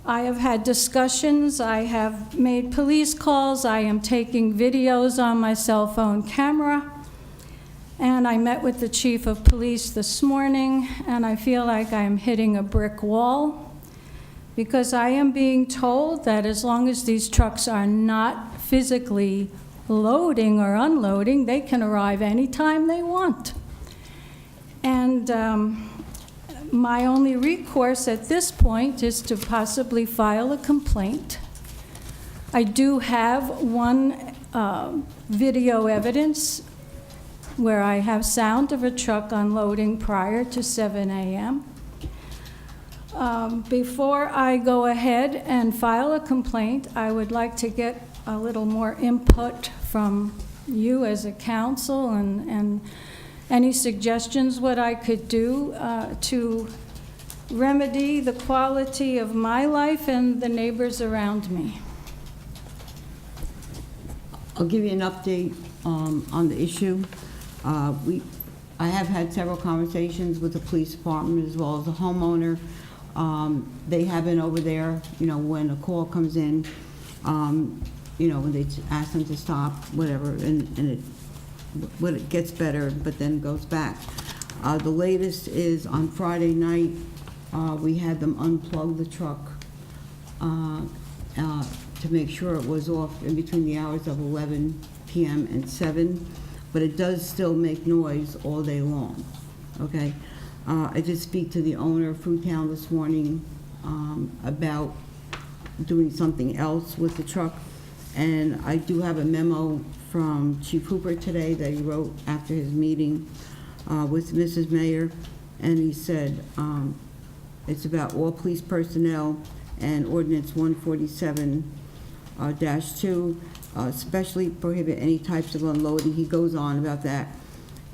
I have had discussions, I have made police calls, I am taking videos on my cell phone camera, and I met with the chief of police this morning, and I feel like I am hitting a brick wall, because I am being told that as long as these trucks are not physically loading or unloading, they can arrive anytime they want. And my only recourse at this point is to possibly file a complaint I do have one video evidence where I have sound of a truck unloading prior to 7 a.m. Before I go ahead and file a complaint, I would like to get a little more input from you as a council and any suggestions what I could do to remedy the quality of my life and the neighbors around me. I'll give you an update on the issue. I have had several conversations with the police department as well as the homeowner. They have been over there, when a call comes in, when they ask them to stop, whatever, and it gets better, but then goes back. The latest is on Friday night, we had them unplug the truck to make sure it was off in between the hours of 11 p.m. and 7, but it does still make noise all day long, okay? I did speak to the owner of Food Town this morning about doing something else with the truck, and I do have a memo from Chief Hooper today that he wrote after his meeting with Mrs. Mayor, and he said it's about all police personnel and ordinance 147-2, especially prohibit any types of unloading. He goes on about that.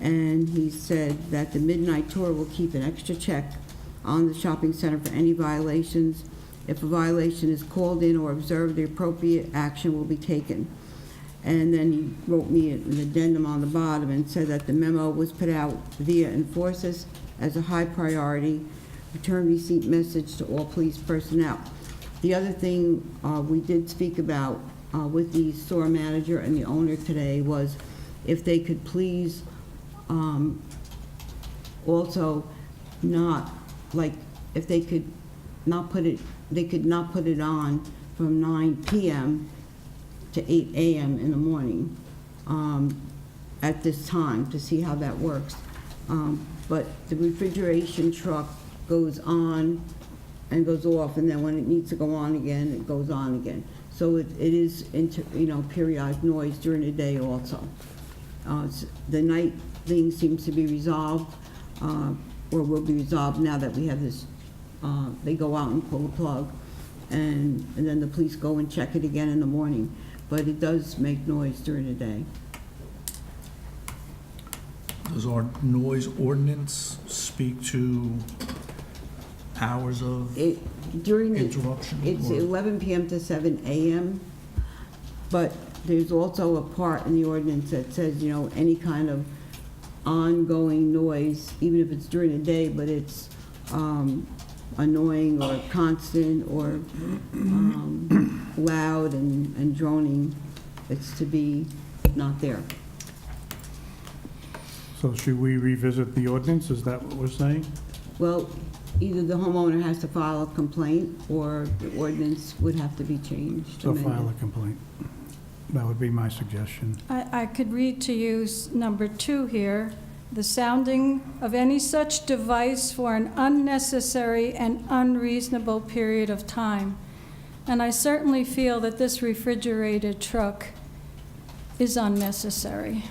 And he said that the midnight tour will keep an extra check on the shopping center for any violations. If a violation is called in or observed, the appropriate action will be taken. And then he wrote me an addendum on the bottom and said that the memo was put out via Enforces as a high priority, return receipt message to all police personnel. The other thing we did speak about with the store manager and the owner today was if they could please also not, like, if they could not put it, they could not put it on from 9 p.m. to 8 a.m. in the morning at this time to see how that works. But the refrigeration truck goes on and goes off, and then when it needs to go on again, it goes on again. So it is periodic noise during the day also. The night thing seems to be resolved, or will be resolved now that we have this, they go out and pull the plug, and then the police go and check it again in the morning. But it does make noise during the day. Does our noise ordinance speak to hours of interruption? It's or- 11 p.m. to 7 a.m., but there's also a part in the ordinance that says, any kind of ongoing noise, even if it's during the day, but it's annoying or constant or loud and droning, it's to be not there. So should we revisit the ordinance? Is that what we're saying? Well, either the homeowner has to file a complaint or the ordinance would have to be changed. So amended. file a complaint. That would be my suggestion. I could read to you number 2 here. The sounding of any such device for an unnecessary and unreasonable period of time. And I certainly feel that this refrigerated truck is unnecessary.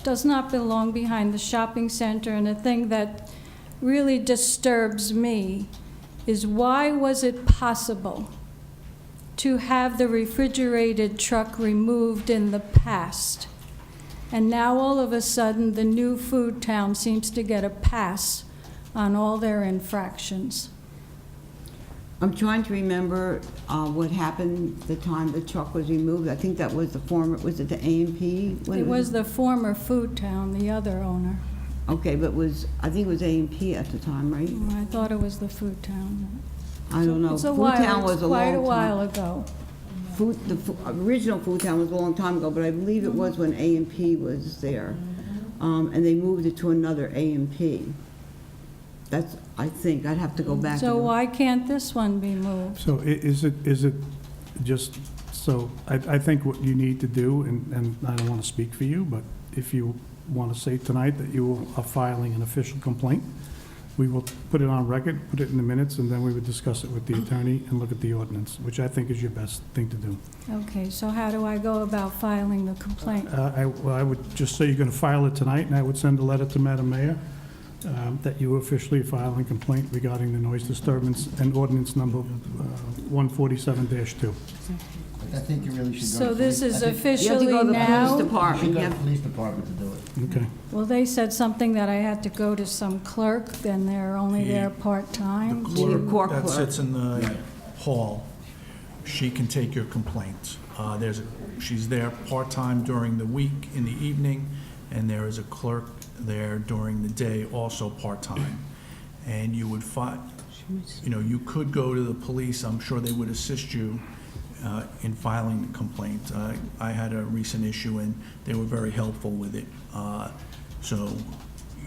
Does not belong behind the shopping center, and the thing that really disturbs me is why was it possible to have the refrigerated truck removed in the past? And now all of a sudden, the new Food Town seems to get a pass on all their infractions. I'm trying to remember what happened the time the truck was removed. I think that was the former, was it the A&P? It was the former Food Town, the other owner. Okay, but I think it was A&P at the time, right? I thought it was the Food Town. I don't know. It's a Food Town while, was it's a quite a long while time. ago. The original Food Town was a long time ago, but I believe it was when A&P was there. And they moved it to another A&P. That's, I think, I'd have to go back. So and- why can't this one be moved? So is it just, so I think what you need to do, and I don't want to speak for you, but if you want to say tonight that you are filing an official complaint, we will put it on record, put it in the minutes, and then we would discuss it with the attorney and look at the ordinance, which I think is your best thing to do. Okay, so how do I go about filing the complaint? Well, I would just say you're going to file it tonight, and I would send a letter to Madam Mayor that you officially file a complaint regarding the noise disturbance and ordinance number 147-2. I think you really should go. So this is You have to officially go to the police now? You should department. go You to the have- police department to do it. Okay. Well, they said something that I had to go to some clerk, then they're only there The part-time. Your court That clerk. sits in the hall, she can take your complaints. She's there part-time during the week in the evening, and there is a clerk there during the day, also part-time. And you would you could go to the police, I'm sure they would assist you in filing the complaint. I had a recent issue, and they were very helpful with it. So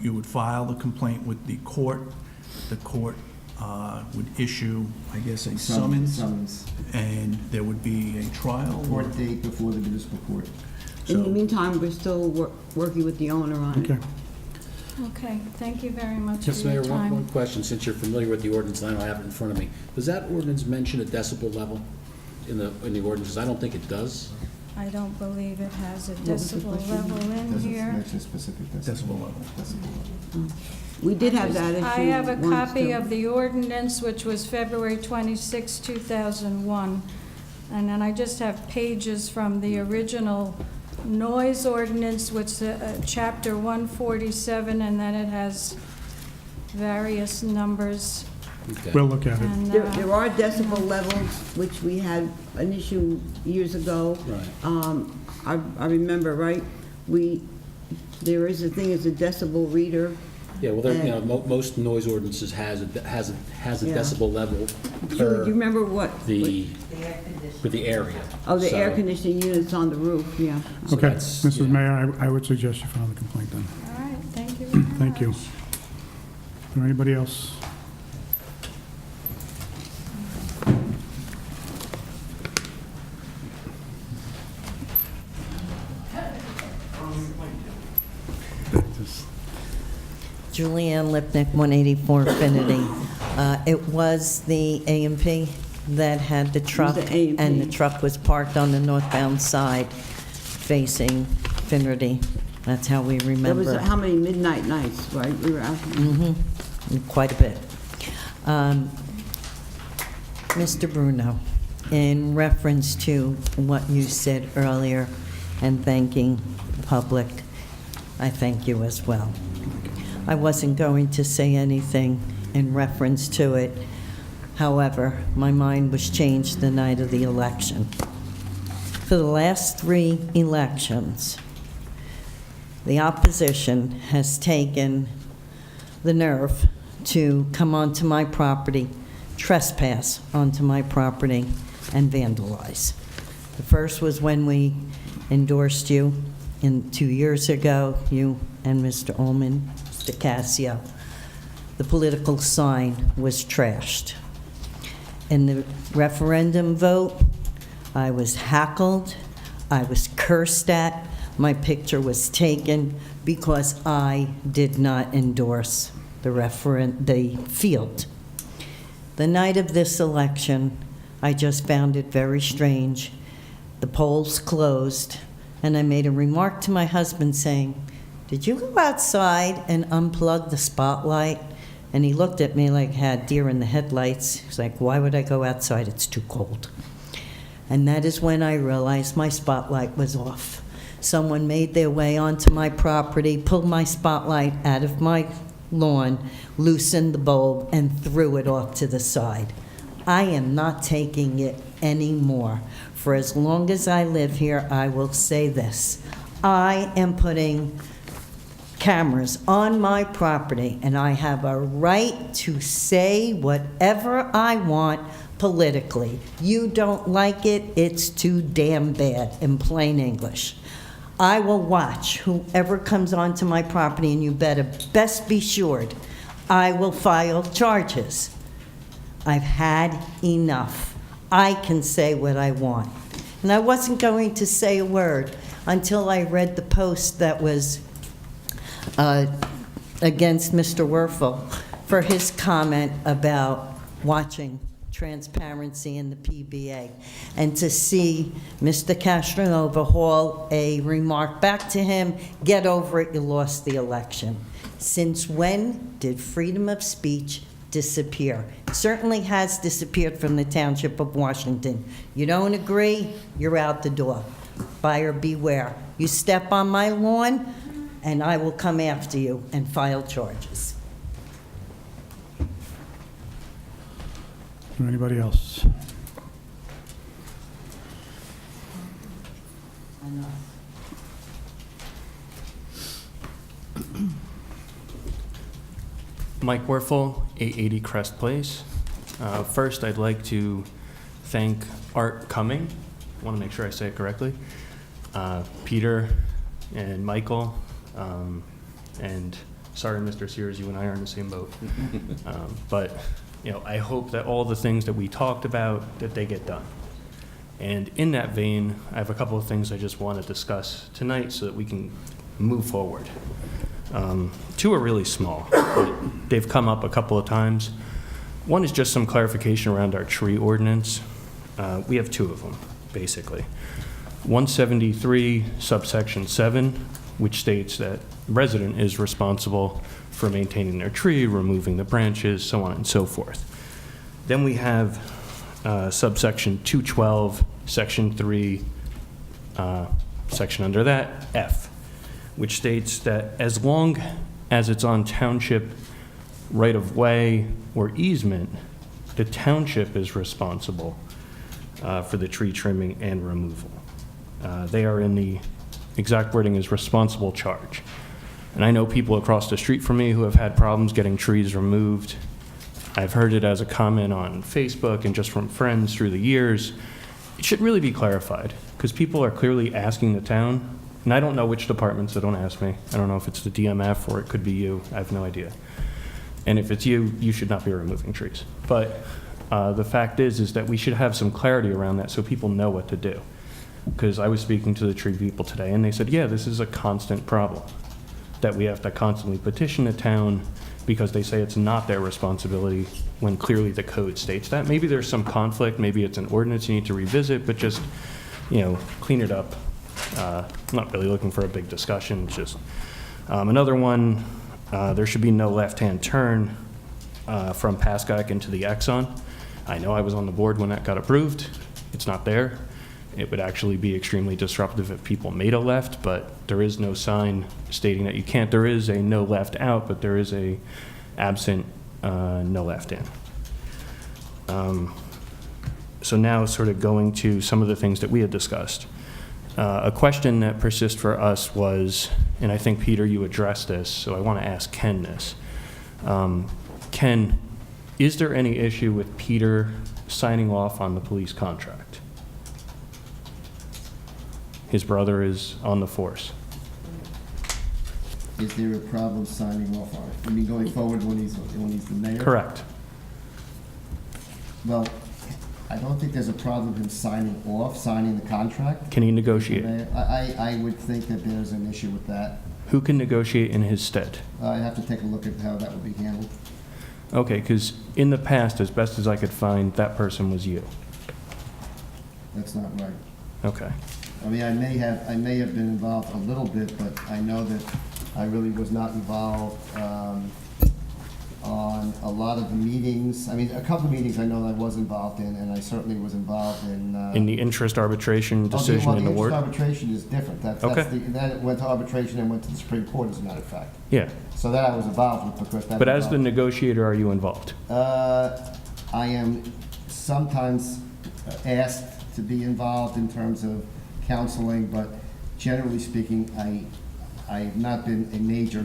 you would file the complaint with the court. The court would issue, I guess, a summons, and there would be a trial. Court date before the municipal court. In the So, meantime, we're still working with the owner on it. Okay. Okay, thank you very much for Yes, your Mayor, one time. question, since you're familiar with the ordinance, and I don't have it in front of me. Does that ordinance mention a decibel level in the ordinances? I don't think it does. I don't believe it has a was the decibel question? level in Doesn't here. mention specific decibel level. Decibel level. We did have that issue. I have a once, copy too. of the ordinance, which was February 26, 2001. And then I just have pages from the original noise ordinance, which chapter 147, and then it has various numbers. Okay. We'll look at it. And There are decibel levels, which we had an issue years ago. Right. I remember, right? There is a thing as a decibel reader. Yeah, well, most noise ordinances has a Yeah. decibel level Do you per remember what? with the area. Oh, the air So- conditioning units on the roof, yeah. so Okay, that's- Mrs. yeah. Mayor, I would suggest you file the complaint then. All right, thank you very much. Thank you. Is there anybody else? Julianne Lipnick, 184 Affinity. It was the A&P that had the truck, the A&P. and the truck was parked on the northbound side facing Finnerty. That's how we There was remember. how many midnight nights, right? We were out. Quite a bit. Mr. Bruno, in reference to what you said earlier and thanking the public, I thank you as well. I wasn't going to say anything in reference to it. However, my mind was changed the night of the election. For the last 3 elections, the opposition has taken the nerve to come onto my property, trespass onto my property, and vandalize. The first was when we endorsed you 2 years ago, you and Mr. Ullman, Mr. Cassio. The political sign was trashed. In the referendum vote, I was heckled, I was cursed at, my picture was taken because I did not endorse the field. The night of this election, I just found it very strange. The polls closed, and I made a remark to my husband saying, "Did you go outside and unplug the spotlight?" And he looked at me like I had deer in the headlights. He's like, "Why would I go outside? It's too cold." And that is when I realized my spotlight was off. Someone made their way onto my property, pulled my spotlight out of my lawn, loosened the bulb, and threw it off to the side. I am not taking it anymore. For as long as I live here, I will say this. I am putting cameras on my property, and I have a right to say whatever I want politically. You don't like it, it's too damn bad, in plain English. I will watch whoever comes onto my property, and you better best be assured I will file charges. I've had enough. I can say what I want. And I wasn't going to say a word until I read the post that was against Mr. Werfel for his comment about watching transparency in the PBA, and to see Mr. Castronova haul a remark back to him, get over it, you lost the election. Since when did freedom of speech disappear? It certainly has disappeared from the Township of Washington. You don't agree, you're out the door. Buyer beware. You step on my lawn, and I will come after you and file charges. Anybody else? Mike Werfel, 880 Crest Place. First, I'd like to thank Art Cumming, I want to make sure I say it correctly, Peter and Michael, and sorry, Mr. Sears, you and I are in the same boat. But, you know, I hope that all the things that we talked about, that they get done. And in that vein, I have a couple of things I just want to discuss tonight so that we can move forward. Two are really small, but they've come up a couple of times. One is just some clarification around our tree ordinance. We have two of them, basically. 173 subsection 7, which states that resident is responsible for maintaining their tree, removing the branches, so on and so forth. Then we have subsection 212, section 3, section under that, F, which states that as long as it's on township right-of-way or easement, the township is responsible for the tree trimming and removal. They are in the exact wording is responsible charge. And I know people across the street from me who have had problems getting trees removed. I've heard it as a comment on Facebook and just from friends through the years. It should really be clarified, because people are clearly asking the town, and I don't know which department, so don't ask me. I don't know if it's the DMF or it could be you. I have no idea. And if it's you, you should not be removing trees. But the fact is that we should have some clarity around that so people know what to do. Because I was speaking to the tree people today, and they said, yeah, this is a constant problem, that we have to constantly petition the town because they say it's not their responsibility when clearly the code states that. Maybe there's some conflict, maybe it's an ordinance you need to revisit, but just, you know, clean it up. I'm not really looking for a big discussion, it's just another one, there should be no left-hand turn from Pascack into the Exxon. I know I was on the board when that got approved. It's not there. It would actually be extremely disruptive if people made a left, but there is no sign stating that you can't. There is a no left out, but there is a absent no left in. So now sort of going to some of the things that we had discussed. A question that persists for us was, and I think, Peter, you addressed this, so I want to ask Ken this. Ken, is there any issue with Peter signing off on the police contract? His brother is on the force. Is there a problem signing off on it? I mean, going forward when he's the mayor? Correct. Well, I don't think there's a problem him signing the contract. Can he negotiate? I would think that there's an issue with that. Who can negotiate in his stead? I have to take a look at how that would be handled. Okay, because in the past, as best as I could find, that person was you. That's not right. Okay. I mean, I may have been involved a little bit, but I know that I really was not involved on a lot of the meetings. I mean, a couple of meetings I know that I was involved in, and I certainly was involved in. In the interest arbitration decision and award? The interest arbitration is different. Okay. That went to arbitration and went to the Supreme Court, as a matter of fact. Yeah. So that I was involved with, because that. But as the negotiator, are you involved? I am sometimes asked to be involved in terms of counseling, but generally speaking, I have not been a major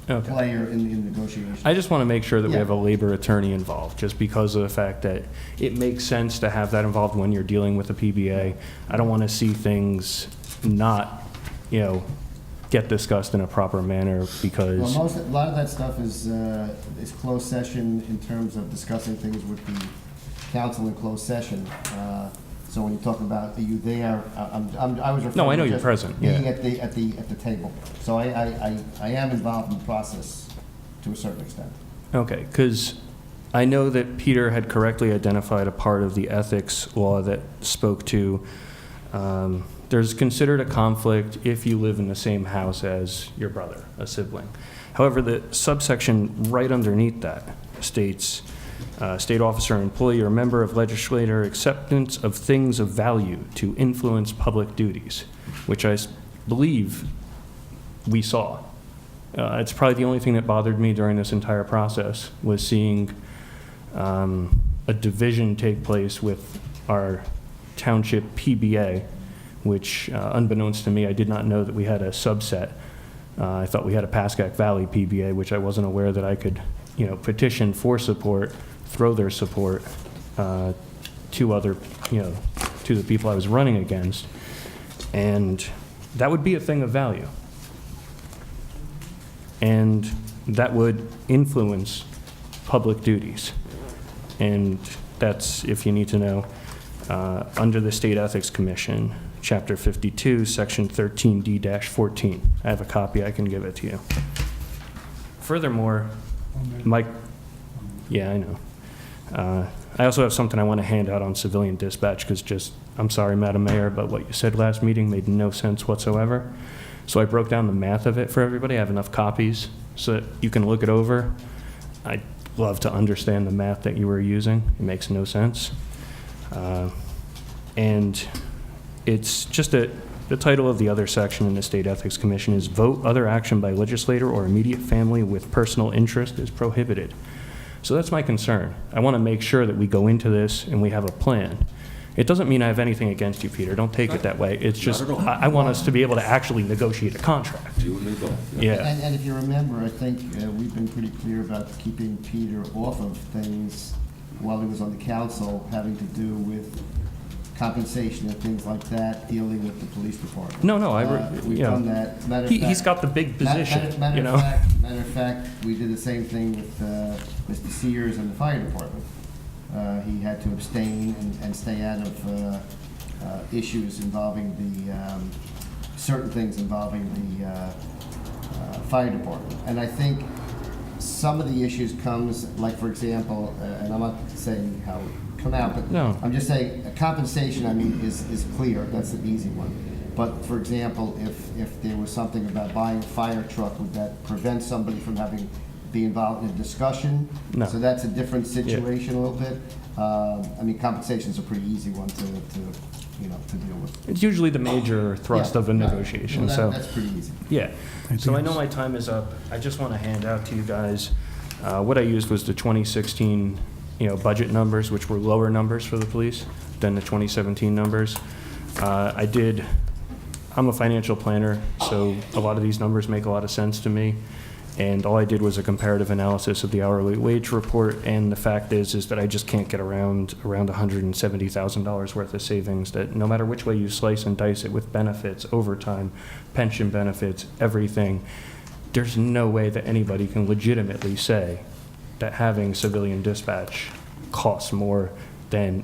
player in negotiations. I just want to make sure that we Yeah. have a labor attorney involved, just because of the fact that it makes sense to have that involved when you're dealing with a PBA. I don't want to see things not, you know, get discussed in a proper manner because. Well, a lot of that stuff is closed session in terms of discussing things with the council in closed session. So when you talk about, are you there? I was referring. No, I know to you're just present, being yeah. at the table. So I am involved in the process. to a certain extent. Okay, because I know that Peter had correctly identified a part of the ethics law that spoke to, there's considered a conflict if you live in the same house as your brother, a sibling. However, the subsection right underneath that states, state officer, employee, or member of legislator acceptance of things of value to influence public duties, which I believe we saw. It's probably the only thing that bothered me during this entire process was seeing a division take place with our township PBA, which unbeknownst to me, I did not know that we had a subset. I thought we had a Pascack Valley PBA, which I wasn't aware that I could, petition for support, throw their support to other, to the people I was running against. And that would be a thing of value. And that would influence public duties. And that's, if you need to know, under the State Ethics Commission, Chapter 52, Section 13D-14. I have a copy, I can give it to you. Furthermore, yeah, I know. I also have something I want to hand out on civilian dispatch because I'm sorry, Madam Mayor, but what you said last meeting made no sense whatsoever. So I broke down the math of it for everybody. I have enough copies so that you can look it over. I'd love to understand the math that you were using. It makes no sense. And it's just the title of the other section in the State Ethics Commission is vote other action by legislator or immediate family with personal interest is prohibited. So that's my concern. I want to make sure that we go into this and we have a plan. It doesn't mean I have anything against you, Peter. Don't take it that way. It's just, I want us to be able to actually negotiate a contract. You and me both. Yeah. And if you remember, I think we've been pretty clear about keeping Peter off of things while he was on the council having to do with compensation and things like that, dealing with the police department. No, We've done that. Matter of fact, he's got the big position, Matter of fact, we did the same thing with Mr. Sears and the fire department. He had to abstain and stay out of issues involving the, certain things involving the fire department. And I think some of the issues comes, like for example, and I'm not saying how it come out, but No. I'm just saying compensation, I mean, is clear. That's an easy one. But for example, if there was something about buying a fire truck, would that prevent somebody from be involved in a discussion? No. So that's a different situation a little bit. I mean, compensation is a pretty easy one to deal with. It's usually the major thrust Yeah, of a right. negotiation, Well, so. that's pretty easy. Yeah, Anything so I know else? my time is up. I just want to hand out to you guys, what I used was the 2016, budget numbers, which were lower numbers for the police than the 2017 numbers. I'm a financial planner, so a lot of these numbers make a lot of sense to me. And all I did was a comparative analysis of the hourly wage report, and the fact is that I just can't get around $170,000 worth of savings, that no matter which way you slice and dice it with benefits, overtime, pension benefits, everything, there's no way that anybody can legitimately say that having civilian dispatch costs more than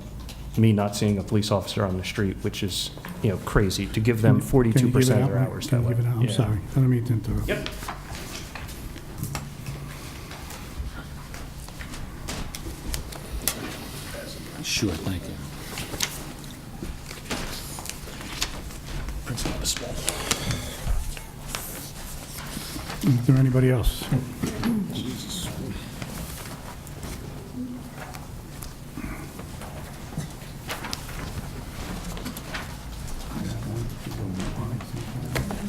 me not seeing a police officer on the street, which is, crazy, to give them 42% of their hours that way. Can you give it out? I'm Yeah. sorry. I don't mean to interrupt. Yep. Sure, thank you. Principal display. Is there anybody else?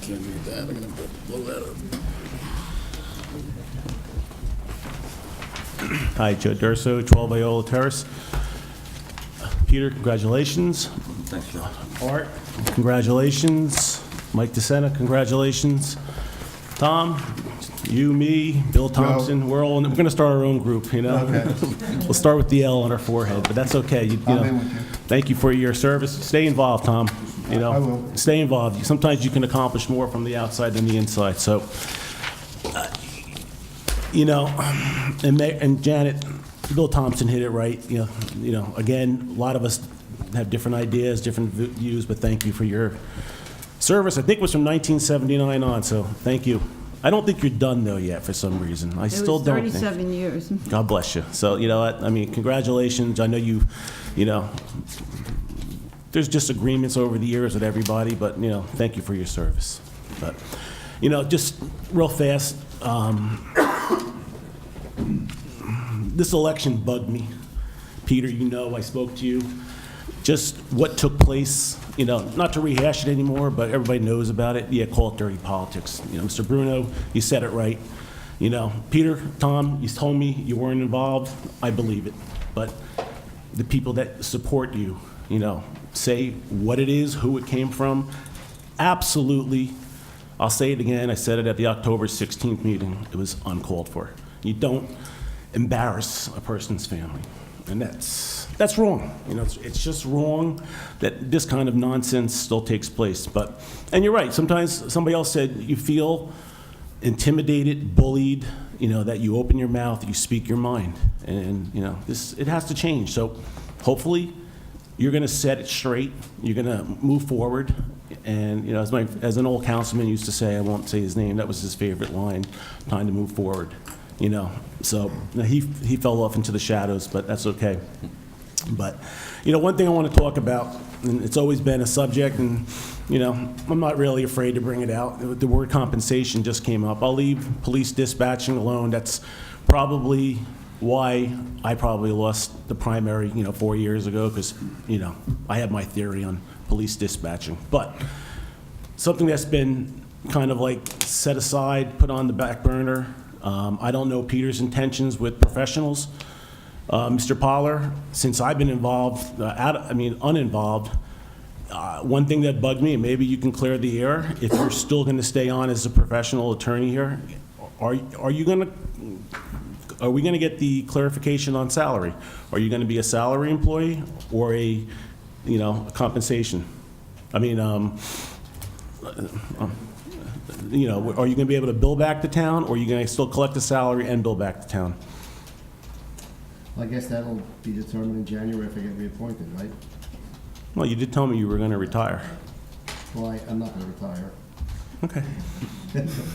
Can't read that, I'm gonna blow that up. Hi, Joe Durso, 12 Viola Terrace. Peter, congratulations. Thanks, Joe. Art, congratulations. Mike DeSena, congratulations. Tom, you, me, Bill Thompson, we're going to start our own group, Okay. We'll start with the L on our forehead, but that's okay. I'm in with you. Thank you for your service. Stay involved, Tom. I will. Stay involved. Sometimes you can accomplish more from the outside than the inside, so. And Janet, Bill Thompson hit it right. Again, a lot of us have different ideas, different views, but thank you for your service. I think it was from 1979 on, so thank you. I don't think you're done, though, yet, for some reason. I It still was don't think. 37 years. God bless you. So, you know what, I mean, congratulations. I know you know, there's disagreements over the years with everybody, but, you know, thank you for your service. But, you know, just real fast, this election bugged me. Peter, you know, I spoke to you. Just what took place, you know, not to rehash it anymore, but everybody knows about it. Yeah, call it dirty politics. You know, Mr. Bruno, you said it right. You know, Peter, Tom, you told me you weren't involved. I believe it. But the people that support you, you know, say what it is, who it came from. Absolutely, I'll say it again, I said it at the October 16th meeting, it was uncalled for. You don't embarrass a person's family, and that's wrong. You know, it's just wrong that this kind of nonsense still takes place. But, and you're right, sometimes somebody else said you feel intimidated, bullied, you know, that you open your mouth, you speak your mind, and you know, it has to change. So hopefully you're going to set it straight, you're going to move forward, and you know, as an old councilman used to say, I won't say his name, that was his favorite line, time to move forward, you know. So you know, he fell off into the shadows, but that's okay. But you know, one thing I want to talk about, and it's always been a subject, and you know, I'm not really afraid to bring it out. The word compensation just came up. I'll leave police dispatching alone. That's probably why I probably lost the primary, you know, 4 years ago, because, you know, I have my theory on police dispatching. But something that's been kind of like set aside, put on the back burner. I don't know Peter's intentions with professionals. Mr. Poller, since I've been involved, uninvolved, one thing that bugged me, and maybe you can clear the air, if you're still going to stay on as a professional attorney here, are we going to get the clarification on salary? Are you going to be a salary employee or a compensation? I mean, you know, are you going to be able to bill back to town, or are you going to still collect the salary and bill back to town? I guess that'll be determined in January if I get reappointed, right? Well, you did tell me you were going to retire. Well, I'm not going to retire. Okay.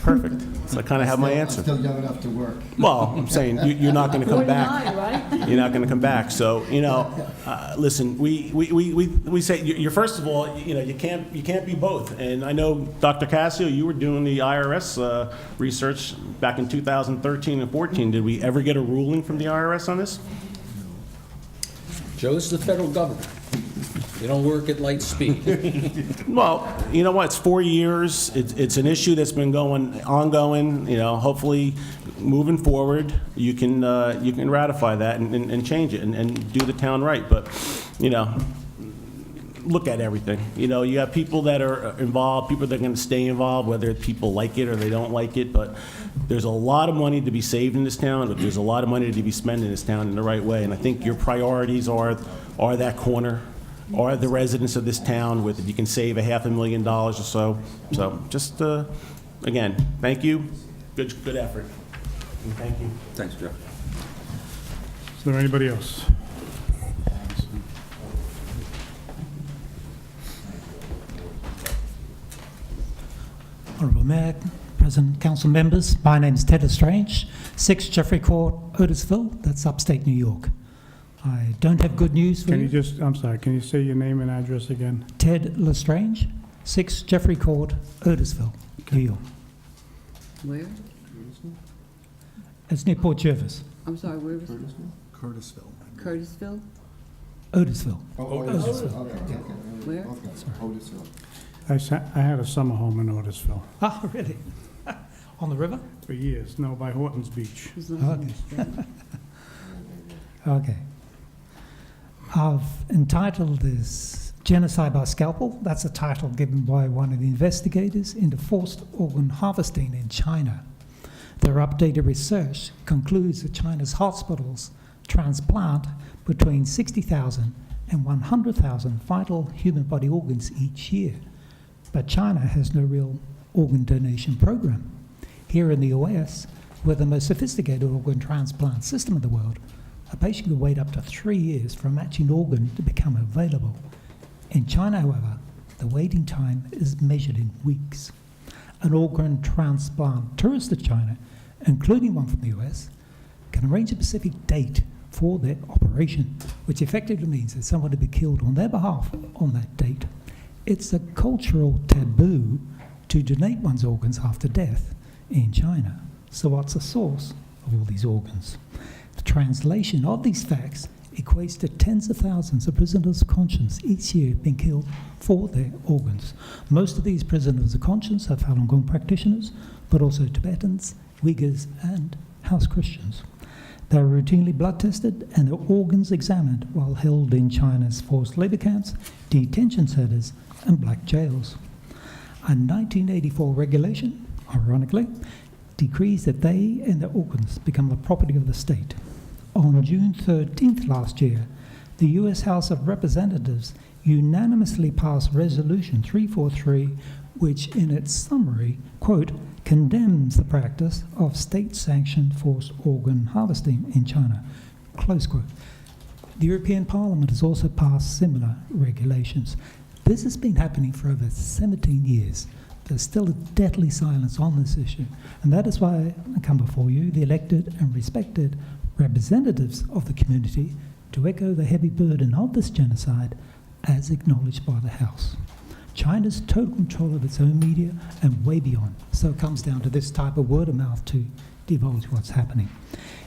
Perfect. So I kind of have my answer. I'm still young enough to work. Well, I'm saying you're not going to come back. 49, right? You're not going to come back. So, you know, listen, we say, you're first of all, you know, you can't be both. And I know, Dr. Cassio, you were doing the IRS research back in 2013 and 14. Did we ever get a ruling from the IRS on this? Joe, this is the federal government. You don't work at light speed. Well, you know what, it's 4 years, it's an issue that's been ongoing, you know, hopefully, moving forward, you can ratify that and change it and do the town right, but, you know, look at everything. You know, you have people that are involved, people that are gonna stay involved, whether people like it or they don't like it, but there's a lot of money to be saved in this town, but there's a lot of money to be spent in this town in the right way, and I think your priorities are that corner, or the residents of this town, with, if you can save $500,000 or so. So just, again, thank you, good effort, and thank you. Thanks, Joe. Is there anybody else? Honourable Mayor, President, Council members, my name is Ted Lestrange, 6 Jeffrey Court, Otisville, that's upstate New York. I don't have good news for you. I'm sorry, can you say your name and address again? Ted Lestrange, 6 Jeffrey Court, Otisville, New York. Where? It's near Port Jervis. I'm sorry, where was it? Curtisville. Curtisville? Otisville. Otisville. Where? I had a summer home in Otisville Ah, really? On the river? for years, no, by Horton's Beach. Okay. Okay. I've entitled this Genocide by Scalpel. That's a title given by one of the investigators into forced organ harvesting in China. Their updated research concludes that China's hospitals transplant between 60,000 and 100,000 vital human body organs each year. But China has no real organ donation program. Here in the US, we're the most sophisticated organ transplant system in the world. A patient could wait up to 3 years for a matching organ to become available. In China, however, the waiting time is measured in weeks. an organ transplant tourist to China, including one from the US, can arrange a specific date for their operation, which effectively means that someone will be killed on their behalf on that date. It's a cultural taboo to donate one's organs after death in China. So what's the source of all these organs? The translation of these facts equates to tens of thousands of prisoners of conscience each year being killed for their organs. Most of these prisoners of conscience are Falun Gong practitioners, but also Tibetans, Uyghurs, and house Christians. They are routinely blood tested and their organs examined while held in China's forced labor camps, detention centers, and black jails. A 1984 regulation, ironically, decrees that they and their organs become the property of the state. On June 13th last year, the U.S. House of Representatives unanimously passed Resolution 343, which in its summary, quote, condemns the practice of state-sanctioned forced organ harvesting in China, close quote. The European Parliament has also passed similar regulations. This has been happening for over 17 years. There's still a deadly silence on this issue, and that is why I come before you, the elected and respected representatives of the community, to echo the heavy burden of this genocide as acknowledged by the House. China's total control of its own media and way beyond. So it comes down to this type of word of mouth to divulge what's happening.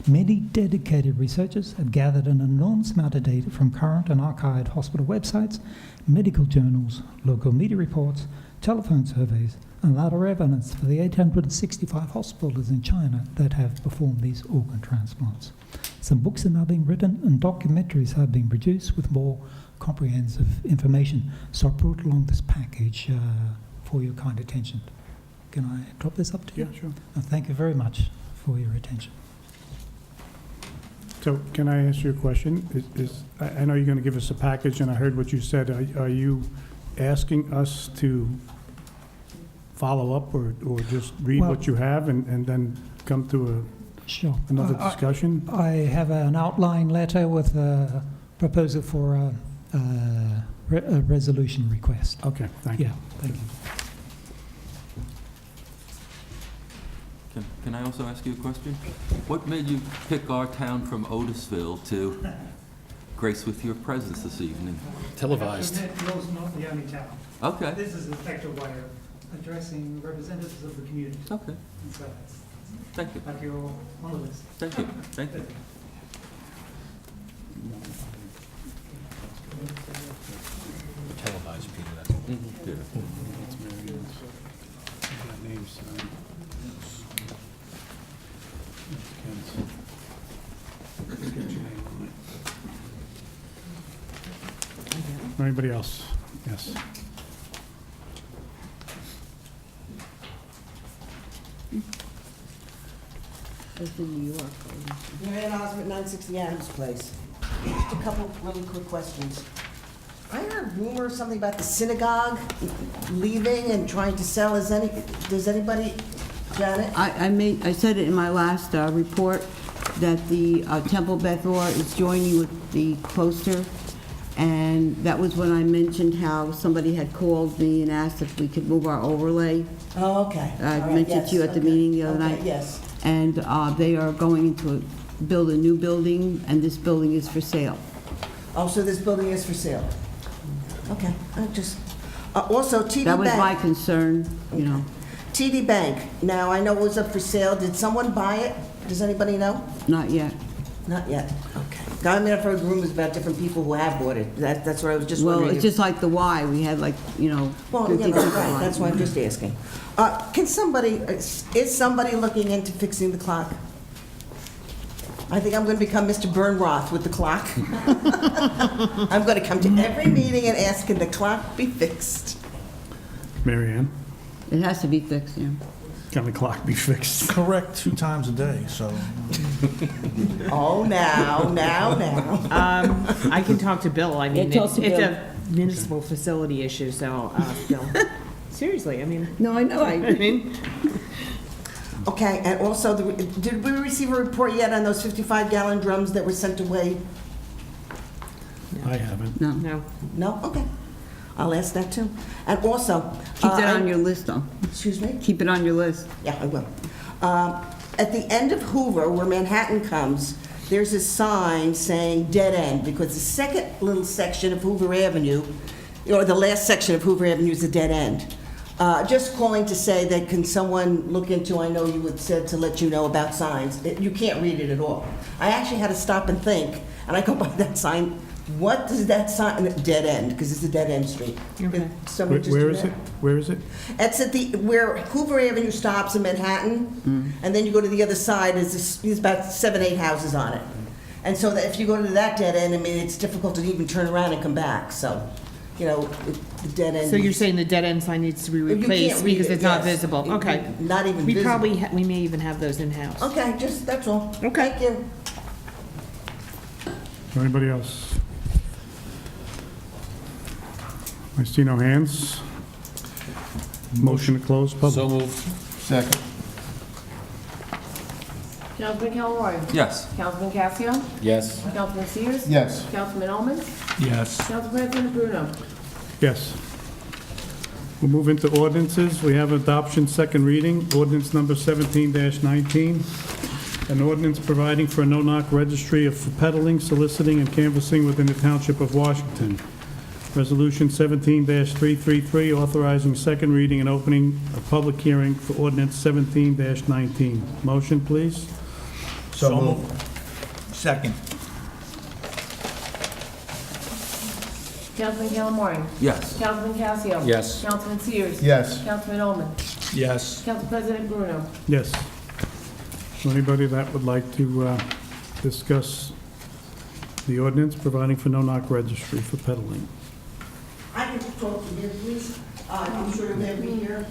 Many dedicated researchers have gathered an enormous amount of data from current and archived hospital websites, medical journals, local media reports, telephone surveys, and other evidence for the 865 hospitals in China that have performed these organ transplants. Some books are now being written and documentaries have been produced with more comprehensive information. So I brought along this package for your kind attention. Can I drop this up to you? Yeah, sure. Thank you very much for your attention. So can I ask you a question? I know you're going to give us a package, and I heard what you said. Are you asking us to follow up or just read what you have and then come to another discussion? I have an outline letter with a proposal for a resolution request. Okay, thank you. Yeah, thank you. Can I also ask you a question? What made you pick our town from Otisville to grace with your presence this evening? It's Televised. not the only town. Okay. This is an effective way of addressing representatives of the community. Okay. And so that's, Thank you. but you're on the list. Thank you. Thank you. Televised, Peter, that's all. Yeah. Anybody else? Yes. It's in New York. Mary Ann Osmond, 960 Adams Place. Just a couple really quick questions. I heard rumors, something about the synagogue leaving and trying to sell. Does anybody, Janet? I said it in my last report that the Temple Beth Or is joining with the Cloister, and that was when I mentioned how somebody had called me and asked if we could move our overlay. Oh, okay. I All right, mentioned to you yes, at the okay. meeting the other Okay, night. yes. And they are going to build a new building, and this building is for sale. Oh, so this building is for sale? Okay, I just, also TD Bank. That was my concern, you know. TD Bank, now I know it was up for sale. Did someone buy it? Does anybody know? Not yet. Not yet, okay. I mean, I've heard rumors about different people who have bought it. That's what I was just Well, wondering. it's just like the Y. We had like, you know, Well, 50 yeah, people right, on. that's why I'm just asking. Is somebody looking into fixing the clock? I think I'm going to become Mr. Bernroth with the clock. I'm going to come to every meeting and ask, can the clock be fixed? Mary Ann, It has to be fixed, yeah. can the clock be fixed? Correct 2 times a day, so. Oh, now. I can talk to Bill. I mean, Yeah, talk it's to Bill. a municipal facility issue, so, Bill. Seriously, I mean. No, I know. I mean, Okay, and also, did we receive a report yet on those 55-gallon drums that were sent away? I haven't. No. no. No? Okay. I'll ask that too. And also... Keep that on your list, though. Excuse me? Keep it on your list. Yeah, I will. At the end of Hoover, where Manhattan comes, there's a sign saying dead end, because the second little section of Hoover Avenue, or the last section of Hoover Avenue is a dead end. Just calling to say that can someone look into, I know you had said to let you know about signs. You can't read it at all. I actually had to stop and think, and I go by that sign, what does that sign, dead end, because it's a dead end street. Okay. Someone just Where do is that. it? Where is it? It's at where Hoover Avenue stops in Manhattan, and then you go to the other side, there's about 7, 8 houses on it. And so that if you go to that dead end, I mean, it's difficult to even turn around and come back, so, you know, the dead end. So you're saying the dead end sign needs to be You can't replaced read because it, it's not yes. visible? Okay. Not even We visible. probably, we may even have those in-house. Okay, just, that's all. Okay. Thank you. Anybody else? I see no hands. Motion to close public. So moved. Second. Councilman Calroy. Yes. Councilman Casio. Yes. Councilman Sears. Yes. Councilman Omen. Yes. Council President Bruno. Yes. We'll move into ordinances. We have adoption, second reading, ordinance number 17-19, an ordinance providing for a no-knock registry for peddling, soliciting, and canvassing within the Township of Washington. Resolution 17-333, authorizing second reading and opening a public hearing for ordinance 17-19. Motion, please. So moved. Second. Councilman Calroy. Yes. Councilman Casio. Yes. Councilman Sears. Yes. Councilman Omen. Yes. Council President Bruno. Yes. So anybody that would like to discuss the ordinance providing for no-knock registry for peddling? I can talk to you, please. I'm sure they'll be here.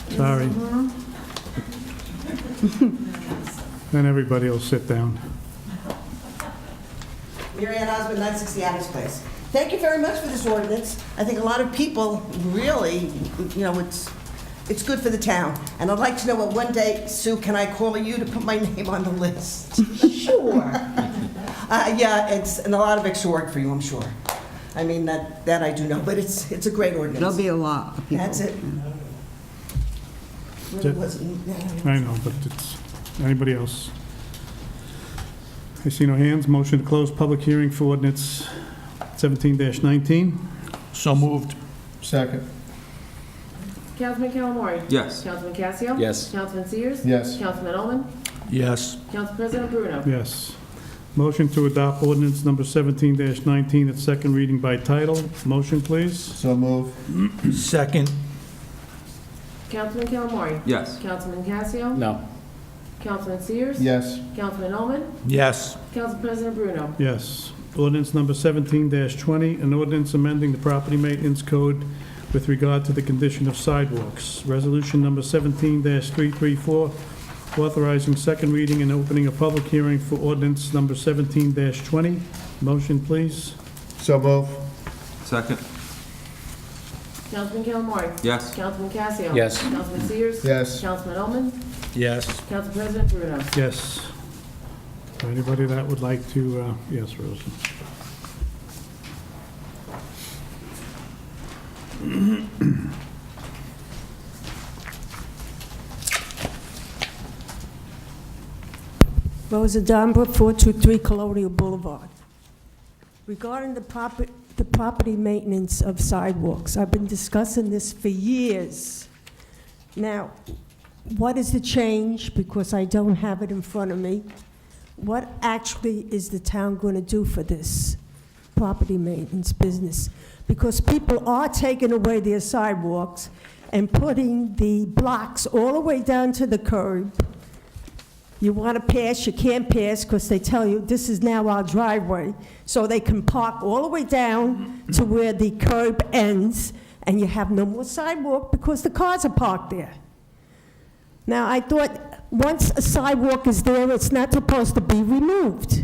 Sorry. Then everybody will sit down. Mary Ann Osmond, 960 Adams Place. Thank you very much for this ordinance. I think a lot of people really, you know, it's good for the town. And I'd like to know what one day, Sue, can I call you to put my name on the list? Sure. Yeah, it's and a lot of extra work for you, I'm sure. I mean, that I do know, but it's a great ordinance. There'll be a lot of people. That's it. Really wasn't- I know, but it's, anybody else? I see no hands. Motion to close public hearing for ordinance 17-19. So moved. Second. Councilman Calroy. Yes. Councilman Casio. Yes. Councilman Sears. Yes. Councilman Omen. Yes. Council President Bruno. Yes. Motion to adopt ordinance number 17-19 at second reading by title. Motion, please. So move. Second. Councilman Calroy. Yes. Councilman Casio. No. Councilman Sears. Yes. Councilman Omen. Yes. Council President Bruno. Yes. Ordinance number 17-20, an ordinance amending the property maintenance code with regard to the condition of sidewalks. Resolution number 17-334, authorizing second reading and opening a public hearing for ordinance number 17-20. Motion, please. So move. Second. Councilman Calroy. Yes. Councilman Casio. Yes. Councilman Sears. Yes. Councilman Omen. Yes. Council President Bruno. Yes. Anybody that would like to, yes, Rosa. Rosa Dunbar, 423 Colonial Boulevard. Regarding the property maintenance of sidewalks, I've been discussing this for years. Now, what is the change? Because I don't have it in front of me. What actually is the town going to do for this property maintenance business? Because people are taking away their sidewalks and putting the blocks all the way down to the curb. You want to pass, you can't pass because they tell you this is now our driveway. So they can park all the way down to where the curb ends and you have no more sidewalk because the cars are parked there. Now, I thought once a sidewalk is there, it's not supposed to be removed.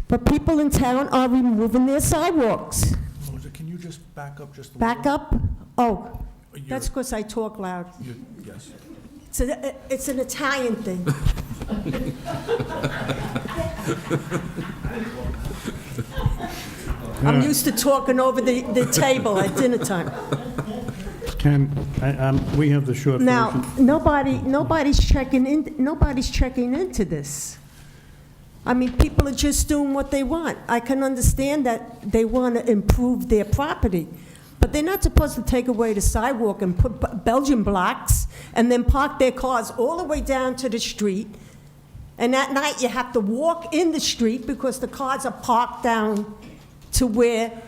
But people in town are removing their sidewalks. Rosa, can you just back up just a little? Back up? Oh, You're- that's because I talk loud. Yes. It's an Italian thing. I'm used to talking over the table at dinner time. Ken, we have the short version. Now, nobody's checking into this. I mean, people are just doing what they want. I can understand that they want to improve their property, but they're not supposed to take away the sidewalk and put Belgian blocks and then park their cars all the way down to the street. And at night, you have to walk in the street because the cars are parked down to where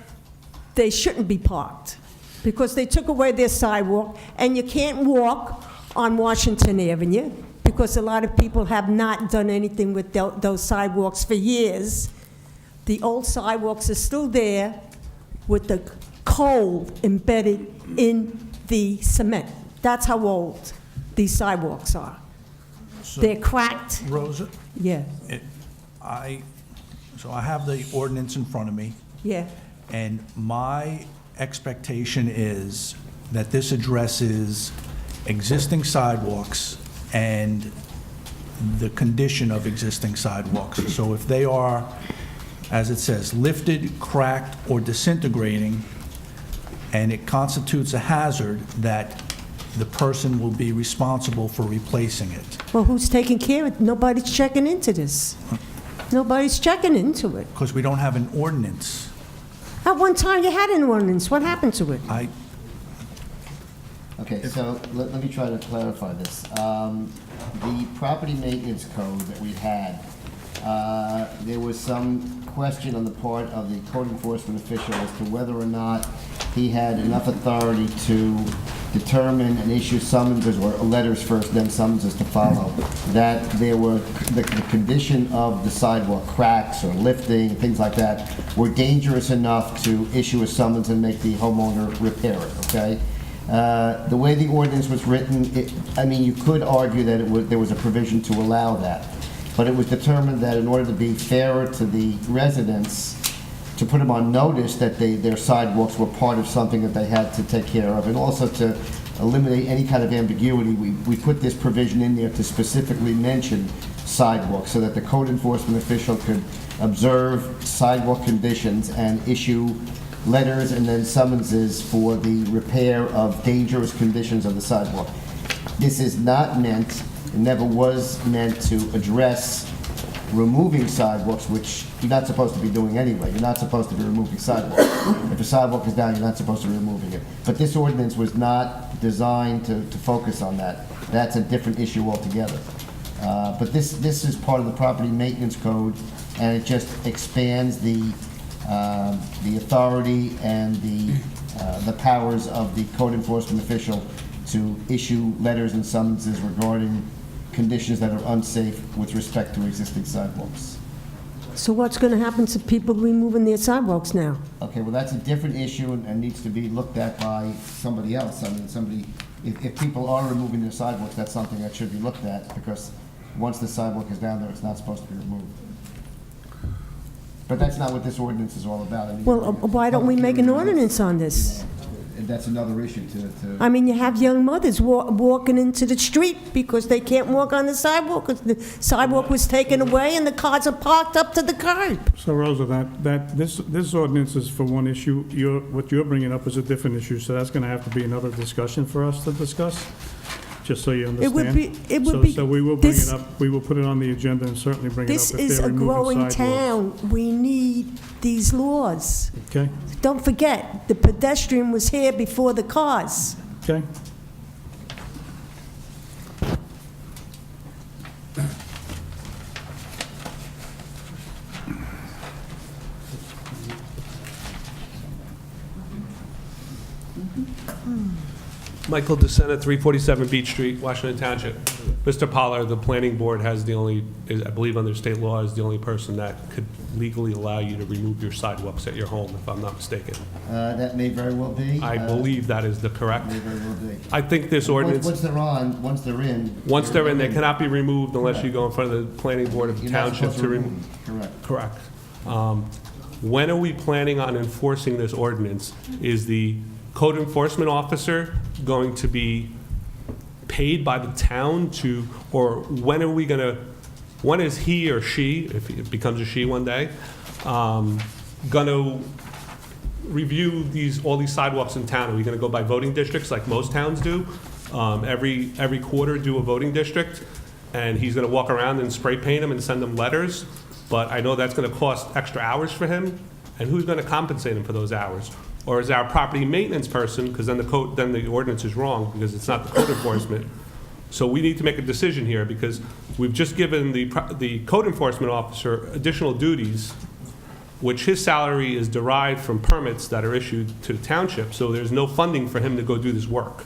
they shouldn't be parked, because they took away their sidewalk, and you can't walk on Washington Avenue because a lot of people have not done anything with those sidewalks for years. The old sidewalks are still there with the coal embedded in the cement. That's how old these sidewalks are. So, They're cracked. Rosa? Yeah, So I have the ordinance in front of me, yeah. and my expectation is that this addresses existing sidewalks and the condition of existing sidewalks. So if they are, as it says, lifted, cracked, or disintegrating, and it constitutes a hazard, that the person will be responsible for replacing it. Well, who's taking care of it? Nobody's checking into this. Nobody's checking into it. Because we don't have an ordinance. At one time, you had an ordinance. What happened to it? Okay, so let me try to clarify this. The property maintenance code that we had, there was some question on the part of the code enforcement official as to whether or not he had enough authority to determine and issue summonses, or letters first, then summonses to follow, that there were, the condition of the sidewalk, cracks or lifting, things like that, were dangerous enough to issue a summons and make the homeowner repair it, okay? The way the ordinance was written, I mean, you could argue that there was a provision to allow that, but it was determined that in order to be fairer to the residents, to put them on notice that their sidewalks were part of something that they had to take care of, and also to eliminate any kind of ambiguity, we put this provision in there to specifically mention sidewalks, so that the code enforcement official could observe sidewalk conditions and issue letters and then summonses for the repair of dangerous conditions of the sidewalk. This is not meant, it never was meant to address removing sidewalks, which you're not supposed to be doing anyway. You're not supposed to be removing sidewalks. If a sidewalk is down, you're not supposed to be removing it. But this ordinance was not designed to focus on that. That's a different issue altogether. But this is part of the property maintenance code, and it just expands the authority and the powers of the code enforcement official to issue letters and summonses regarding conditions that are unsafe with respect to existing sidewalks. So what's going to happen to people removing their sidewalks now? Okay, well, that's a different issue and needs to be looked at by somebody else. I mean, if people are removing their sidewalks, that's something that should be looked at, because once the sidewalk is down there, it's not supposed to be removed. But that's not what this ordinance is all about. I mean, Well, why don't we make an ordinance on this? And that's another issue to I mean, you have young mothers walking into the street because they can't walk on the sidewalk, because the sidewalk was taken away and the cars are parked up to the curb. So Rosa, this ordinance is for one issue. What you're bringing up is a different issue, so that's going to have to be another discussion for us to discuss, just so you understand. It would be. So we will bring it up, we will put it on the agenda and certainly bring it up This if is they're a growing removing sidewalks. town. We need these laws. Okay, Don't forget, the pedestrian was here before the cars. okay. Michael DeSena, 347 Beach Street, Washington Township. Mr. Pollard, the planning board has the only, I believe under state law, is the only person that could legally allow you to remove your sidewalks at your home, if I'm not mistaken. That may very well be. I believe that is the correct. May very well be. I think this ordinance, Once they're on, once they're in. once they're in, they cannot be removed unless you go in front of the planning board of the You're not township supposed to remove. Correct. Correct. When are we planning on enforcing this ordinance? Is the code enforcement officer going to be paid by the town to, or when are we going to, when is he or she, if it becomes a she one day, going to review all these sidewalks in town? Are we gonna go by voting districts like most towns do? Every quarter do a voting district, and he's gonna walk around and spray paint them and send them letters, but I know that's gonna cost extra hours for him, and who's gonna compensate him for those hours? Or is our property maintenance person, because then the ordinance is wrong, because it's not the code enforcement. So we need to make a decision here, because we've just given the code enforcement officer additional duties, which his salary is derived from permits that are issued to the township, so there's no funding for him to go do this work.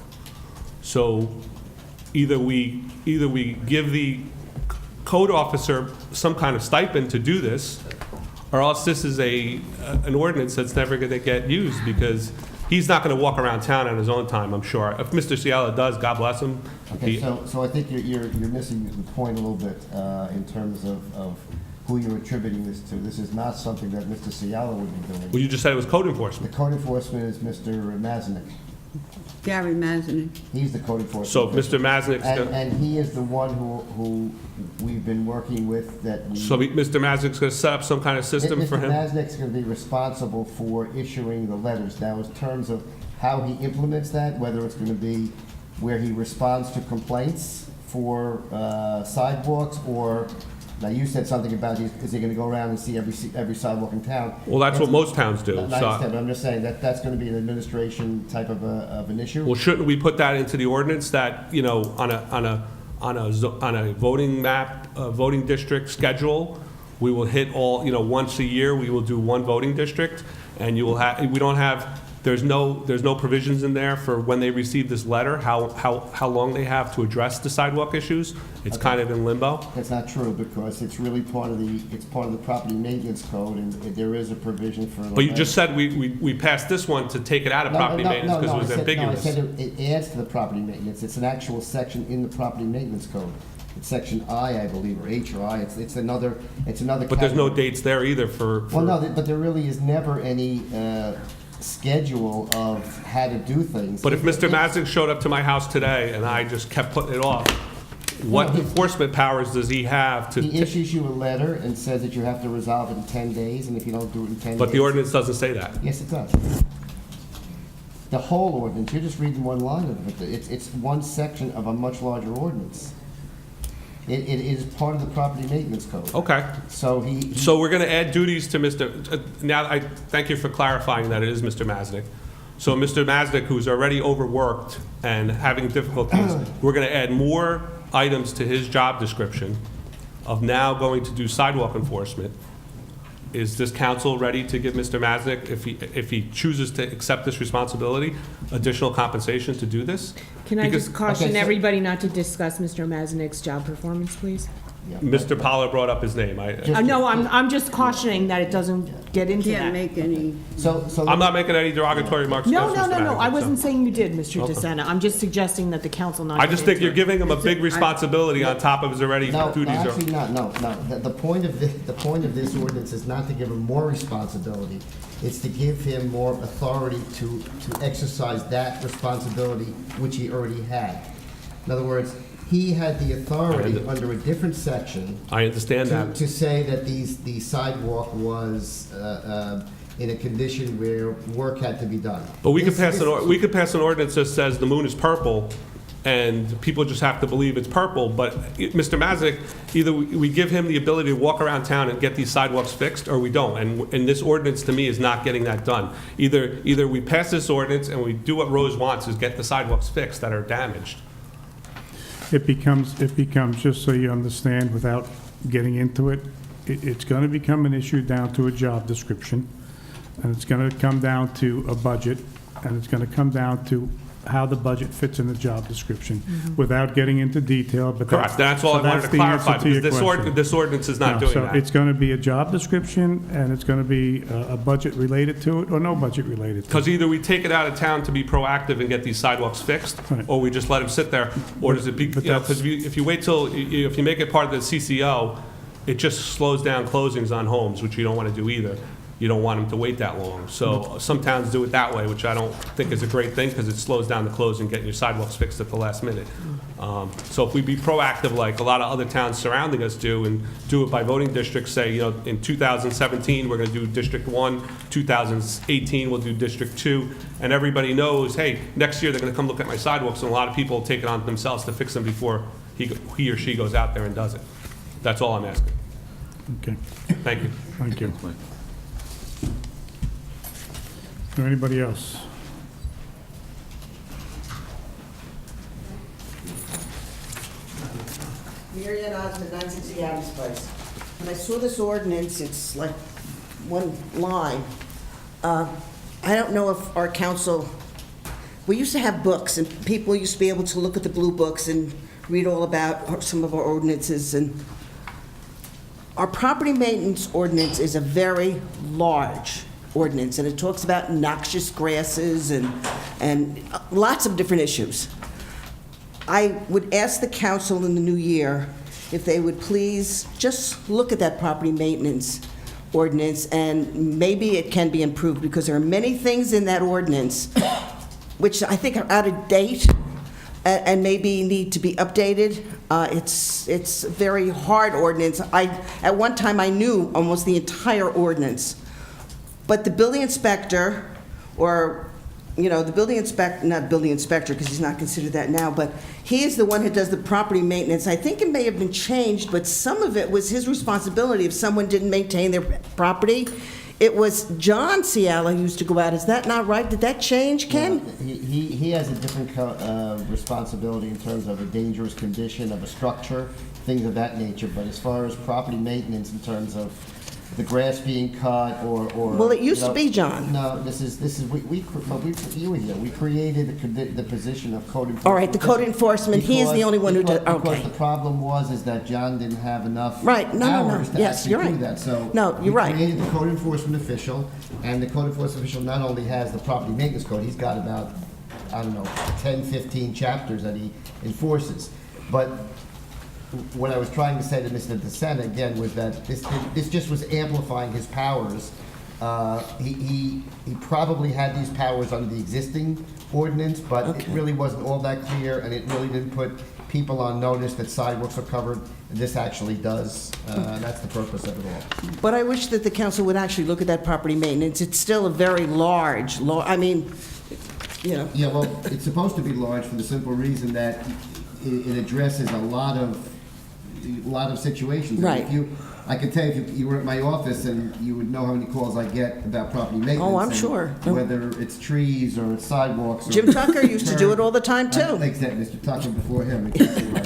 So either we give the code officer some kind of stipend to do this, or else this is an ordinance that's never gonna get used, because he's not gonna walk around town on his own time, I'm sure. If Mr. Ciala does, God bless him. Okay, so I think you're missing the point a little bit in terms of who you're attributing this to. This is not something that Mr. Ciala would be doing. Well, you just said it was code enforcement. The code enforcement is Mr. Mazanick. Gary Mazany. He's the code enforcement. So if Mr. Maznick's And he is the one who we've been working with that we... So Mr. Maznick's gonna set up some kind of system for him? Mr. Maznick's gonna be responsible for issuing the letters. Now, in terms of how he implements that, whether it's gonna be where he responds to complaints for sidewalks, or, now you said something about, is he gonna go around and see every sidewalk in town? Well, that's what most towns do. I understand, but I'm just saying that's gonna be an administration type of an issue. Well, shouldn't we put that into the ordinance that, you know, on a voting map, voting district schedule, we will hit all, you know, once a year, we will do one voting district, and you will have, we don't have, there's no provisions in there for when they receive this letter, how long they have to address the sidewalk issues. It's kind of in limbo. That's not true, because it's really part of the property maintenance code, and there is a provision for... But you just said we passed this one to take it out of property maintenance because it was ambiguous. No, I said it adds to the property maintenance. It's an actual section in the property maintenance code. It's section I believe, or H or I. It's another But there's no dates there either for... Well, no, but there really is never any schedule of how to do things. But if Mr. Maznick showed up to my house today and I just kept putting it off, what enforcement powers does he have to... He issues you a letter and says that you have to resolve it in 10 days, and if you don't do it in 10 days... But the ordinance doesn't say that. Yes, it does. The whole ordinance, you're just reading one line of it. It's one section of a much larger ordinance. It is part of the property maintenance code. Okay. So So we're going to add duties to Mr. Now, I thank you for clarifying that it is Mr. Maznick. So Mr. Maznick, who's already overworked and having difficulties, we're going to add more items to his job description of now going to do sidewalk enforcement. Is this council ready to give Mr. Maznick, if he chooses to accept this responsibility, additional compensation to do this? Can I Because- just caution Okay, so- everybody not to discuss Mr. Maznick's job performance, please? Mr. Pollard brought up his name. No, I'm just cautioning that it doesn't get into Can't that. make any... So I'm not making any derogatory remarks No, against no, Mr. no, no, Maznick, I so- wasn't saying you did, Mr. Okay. DeSena. I'm just suggesting that the council not I get just think into you're it. giving him a big responsibility on top of his already No, duties. actually not, no. The point of this ordinance is not to give him more responsibility. It's to give him more authority to exercise that responsibility which he already had. In other words, he had the authority under a different section. I understand that. To say that the sidewalk was in a condition where work had to be done. But we could pass an ordinance that says the moon is purple, and people just have to believe it's purple. But Mr. Maznick, either we give him the ability to walk around town and get these sidewalks fixed, or we don't. And this ordinance, to me, is not getting that done. Either we pass this ordinance and we do what Rose wants, is get the sidewalks fixed that are damaged. It becomes, just so you understand, without getting into it, it's going to become an issue down to a job description, and it's going to come down to a budget, and it's going to come down to how the budget fits in the job description, without getting into detail, but Correct. That's all I wanted to clarify, because this ordinance is not doing So that. it's going to be a job description, and it's going to be a budget related to it, or no budget related to it. Because either we take it out of town to be proactive and get these sidewalks fixed, Right. or we just let them sit there, or does it be, But because if you wait till, if you make it part of the CCO, it just slows down closings on homes, which you don't want to do either. you don't want them to wait that long. So some towns do it that way, which I don't think is a great thing, because it slows down the closing, getting your sidewalks fixed at the last minute. So if we be proactive, like a lot of other towns surrounding us do, and do it by voting districts, say, in 2017, we're gonna do District 1, 2018, we'll do District 2, and everybody knows, hey, next year they're gonna come look at my sidewalks, and a lot of people take it on themselves to fix them before he or she goes out there and does it. That's all I'm asking. Okay, Thank you. thank you. Is there anybody else? Mary Ann Osmond, 960 Adams Place. When I saw this ordinance, it's like one line. I don't know if our council, we used to have books, and people used to be able to look at the blue books and read all about some of our ordinances. And our property maintenance ordinance is a very large ordinance, and it talks about noxious grasses and lots of different issues. I would ask the council in the new year if they would please just look at that property maintenance ordinance, and maybe it can be improved, because there are many things in that ordinance which I think are out of date and maybe need to be updated. It's a very hard ordinance. At one time, I knew almost the entire ordinance. But the building inspector, or, the building inspector, not building inspector, because he's not considered that now, but he is the one who does the property maintenance. I think it may have been changed, but some of it was his responsibility if someone didn't maintain their property. It was John Ciala who used to go out. Is that not right? Did that change, Ken? He has a different responsibility in terms of a dangerous condition of a structure, things of that nature. But as far as property maintenance in terms of the grass being cut or Well, it used to be John. No, this is you were here. We created the position of code enforcement. All right, the code enforcement, he is the only one who does, Because okay. the problem was that John didn't have enough Right, no, hours to yes, actually you're do right. that. So No, you're right. we created the code enforcement official, and the code enforcement official not only has the property maintenance code, he's got about, 10, 15 chapters that he enforces. But what I was trying to say to Mr. DeSena, again, was that this just was amplifying his powers. He probably had these powers under the existing ordinance, but it really wasn't all that clear, and it really didn't put people on notice that sidewalks are covered. This actually does. That's the purpose of it all. But I wish that the council would actually look at that property maintenance. It's still a very large, Yeah, well, it's supposed to be large for the simple reason that it addresses a lot of situations. Right. I can tell you, if you were at my office, and you would know how many calls I get about property maintenance. Oh, I'm and sure. Whether it's trees or it's sidewalks. Jim Tucker used to do it all the time, too. Exactly, Mr. Tucker before him.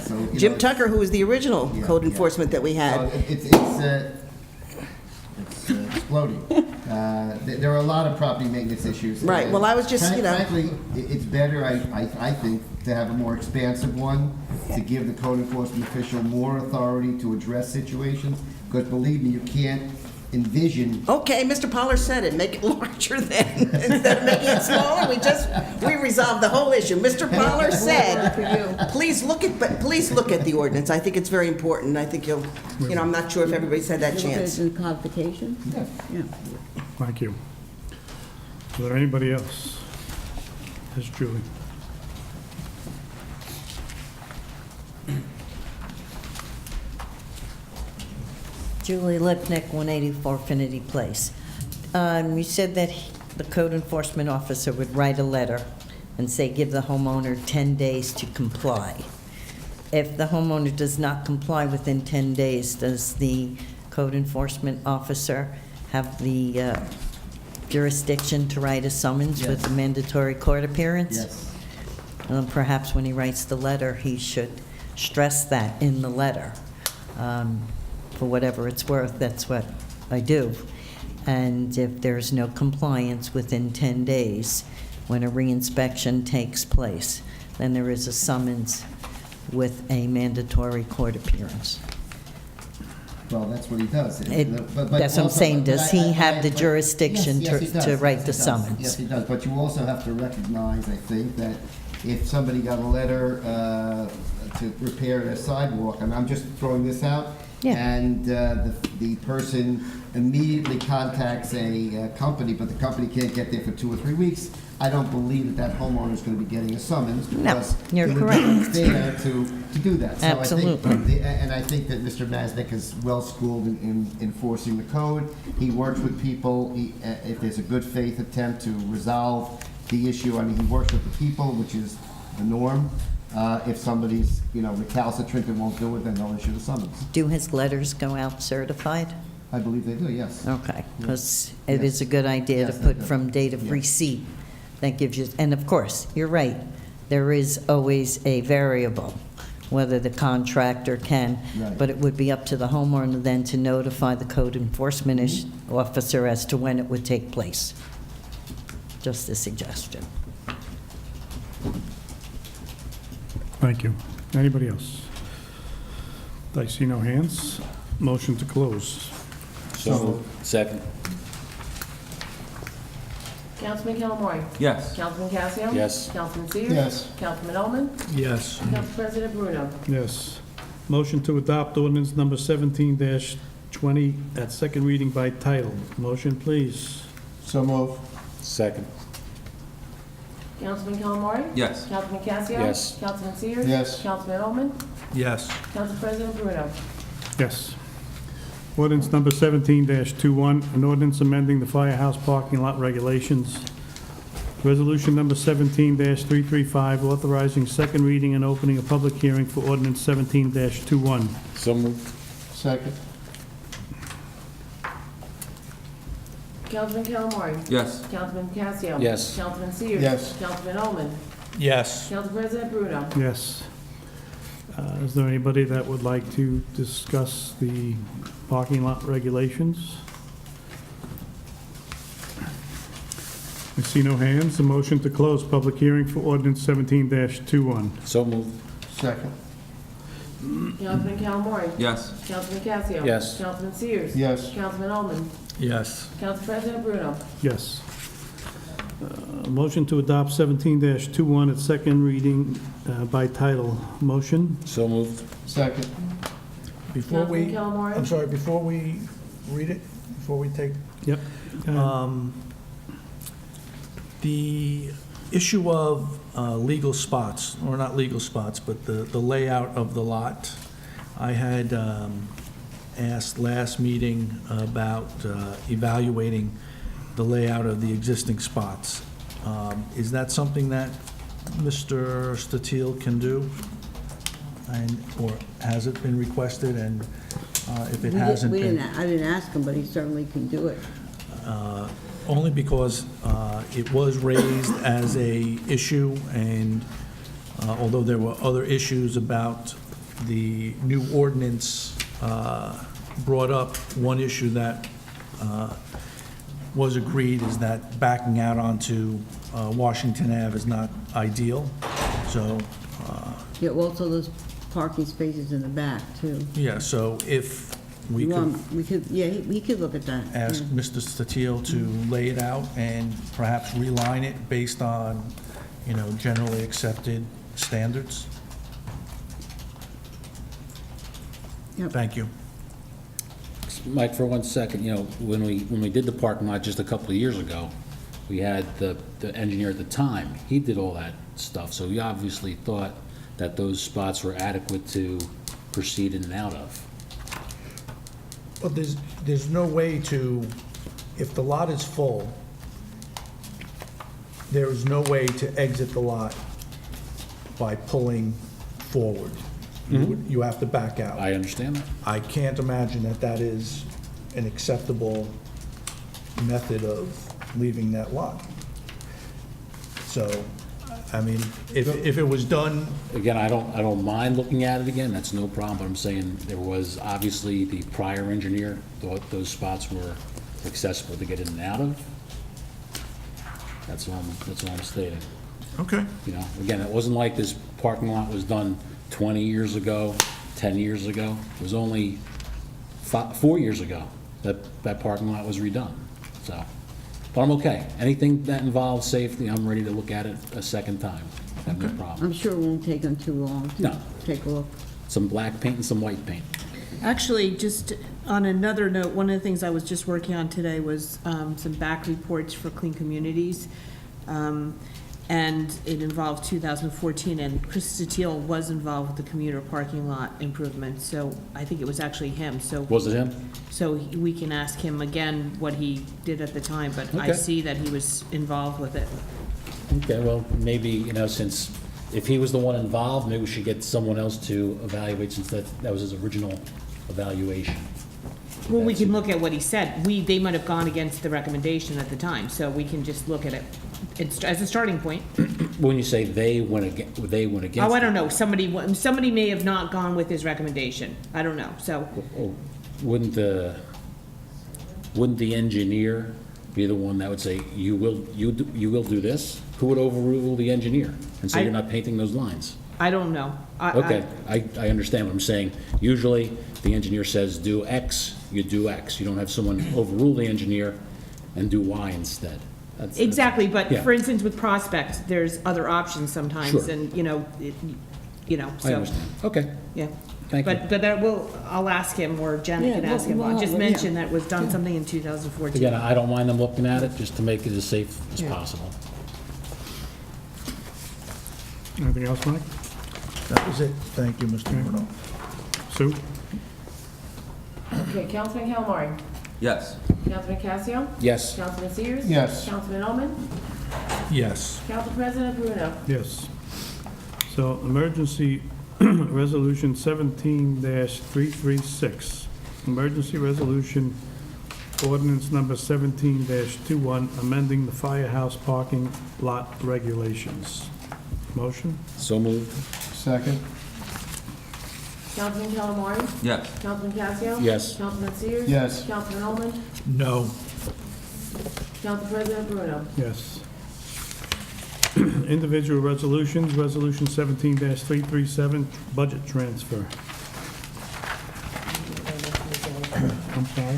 So, Jim Tucker, who was the original code enforcement that we had. It's exploding. There are a lot of property maintenance issues. Right, well, I was just, Frankly, it's better, I think, to have a more expansive one, to give the code enforcement official more authority to address situations, because believe me, you can't envision. Okay, Mr. Pollard said it, make it larger then. Instead of making it smaller, we resolved the whole issue. Mr. Pollard said, please look at the ordinance. I think it's very important. I think I'm not sure if everybody's had that chance. In codification? Yeah. Thank you. Is there anybody else? Yes, Julie. Julie Lipnick, 184 Finity Place. You said that the code enforcement officer would write a letter and say, give the homeowner 10 days to comply. If the homeowner does not comply within 10 days, does the code enforcement officer have the jurisdiction to write a summons with a mandatory court appearance? Yes. Perhaps when he writes the letter, he should stress that in the letter. For whatever it's worth, that's what I do. And if there's no compliance within 10 days, when a reinspection takes place, then there is a summons with a mandatory court appearance. Well, that's what he does. That's what I'm saying. Does he have the jurisdiction to write the summons? Yes, he does. But you also have to recognize, I think, that if somebody got a letter to repair a sidewalk, and I'm just throwing this out, Yeah. and the person immediately contacts a company, but the company can't get there for 2 or 3 weeks, I don't believe that homeowner is going to be getting a summons. No, because you're it would be correct. unfair to do that. So I think- Absolutely. And I think that Mr. Masnick is well-schooled in enforcing the code. He works with people, if there's a good faith attempt to resolve the issue, I mean, he works with the people, which is the norm. If somebody's, recalcitrant and won't do it, then they'll issue the summons. Do his letters go out certified? I believe they do, yes. Okay, because Yes. it is a good idea to Yes, they put do. from date of Yeah. receipt. That gives you, and of course, you're right, there is always a variable, whether the contractor can, Right. but it would be up to the homeowner then to notify the code enforcement officer as to when it would take place. Just a suggestion. Thank you. Anybody else? I see no hands. Motion to close. So moved. Second. Councilman Calamari? Yes. Councilman Casio? Yes. Councilman Sears? Yes. Councilman Oman? Yes. Council President Bruno? Yes. Motion to adopt ordinance number 17-20 at second reading by title. Motion, please. So move. Second. Councilman Calamari? Yes. Councilman Casio? Yes. Councilman Sears? Yes. Councilman Oman? Yes. Council President Bruno? Yes. Ordinance number 17-21, an ordinance amending the firehouse parking lot regulations. Resolution number 17-335, authorizing second reading and opening a public hearing for ordinance 17-21. So moved. Second. Councilman Calamari? Yes. Councilman Casio? Yes. Councilman Sears? Yes. Councilman Oman? Yes. Council President Bruno? Yes. Is there anybody that would like to discuss the parking lot regulations? I see no hands. A motion to close public hearing for ordinance 17-21. So moved. Second. Councilman Calamari? Yes. Councilman Casio? Yes. Councilman Sears? Yes. Councilman Oman? Yes. Council President Bruno? Yes. Motion to adopt 17-21 at second reading by title. Motion? So moved. Second. Before we, Councilman Calamari? I'm sorry, before we read it, before we take Yep. Go ahead. the issue of legal spots, or not legal spots, but the layout of the lot, I had asked last meeting about evaluating the layout of the existing spots. Is that something that Mr. Statiel can do? Or has it been requested, and if it hasn't been? I didn't ask him, but he certainly can do it. Only because it was raised as a issue, and although there were other issues about the new ordinance brought up, one issue that was agreed is that backing out onto Washington Ave is not ideal. So, Yeah, also those parking spaces in the back, too. yeah, so if we You could want- We could, yeah, he could look at that. ask yeah. Mr. Statiel to lay it out and perhaps reline it based on, generally accepted standards. Yep. Thank you. Mike, for 1 second, when we did the parking lot just a couple of years ago, we had the engineer at the time, he did all that stuff, so he obviously thought that those spots were adequate to proceed in and out of. But there's no way to, if the lot is full, there is no way to exit the lot by pulling forward. You have to back out. I understand that. I can't imagine that that is an acceptable method of leaving that lot. So, I mean, if it was done, Again, I don't mind looking at it again, that's no problem, but I'm saying there was, obviously, the prior engineer thought those spots were accessible to get in and out of. That's all I'm stating. okay. Again, it wasn't like this parking lot was done 20 years ago, 10 years ago. It was only 4 years ago that parking lot was redone, so. But I'm okay. Anything that involves safety, I'm ready to look at it a second time. I have no problem. I'm sure it won't take him too long No. to take a look. Some black paint and some white paint. Actually, just on another note, one of the things I was just working on today was some back reports for Clean Communities. And it involved 2014, and Chris Steele was involved with the commuter parking lot improvement, so I think it was actually him, so. Was it him? So we can ask him again what he did at the time, but I Okay. see that he was involved with it. Okay, well, maybe, since, if he was the one involved, maybe we should get someone else to evaluate, since that was his original evaluation. Well, we can look at what he said. They might have gone against the recommendation at the time, so we can just look at it as a starting point. When you say they went against. Oh, I don't know. Somebody may have not gone with his recommendation. I don't know, so. Oh, wouldn't the engineer be the one that would say, you will do this? Who would overrule the engineer and say you're not painting those lines? I don't know. Okay, I understand what I'm saying. Usually, the engineer says do X, you do X. You don't have someone overrule the engineer and do Y instead. Exactly, but yeah. for instance, with Prospect, there's other options sometimes, Sure. and, so. I understand. Okay. Yeah. Thank you. But I'll ask him, or Janet can ask him. Just mention that was done something in 2014. Again, I don't mind them looking at it, just to make it as safe as possible. Anything else, Mike? That was it. Thank you, Mr. Bruno. Sue? Okay, Councilman Calamari. Yes. Councilman Casio. Yes. Councilman Sears. Yes. Councilman Oman. Yes. Council President Bruno. Yes. So, emergency resolution 17-336. Emergency resolution ordinance number 17-21, amending the firehouse parking lot regulations. Motion? So moved. Second? Councilman Calamari. Yes. Councilman Casio. Yes. Councilman Sears. Yes. Councilman Oman. No. Council President Bruno. Yes. Individual resolutions, resolution 17-337, budget transfer. I'm sorry.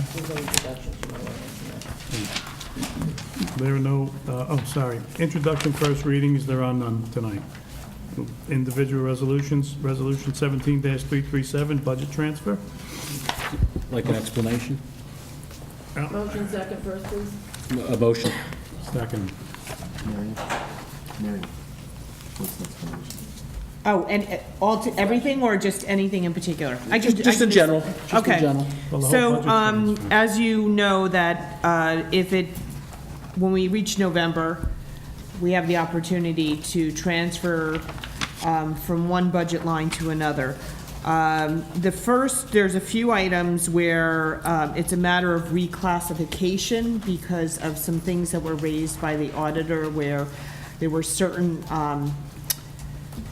There are no, introduction, first readings, there are none tonight. Individual resolutions, resolution 17-337, budget transfer. Like an explanation? Motion second first, please. A motion. Second. Mary, what's the explanation? Oh, and everything, or just anything in particular? Just in general. Just in Okay. general. Well, the whole So, budget transfer. as you know, that when we reach November, we have the opportunity to transfer from one budget line to another. There's a few items where it's a matter of reclassification because of some things that were raised by the auditor, where there were certain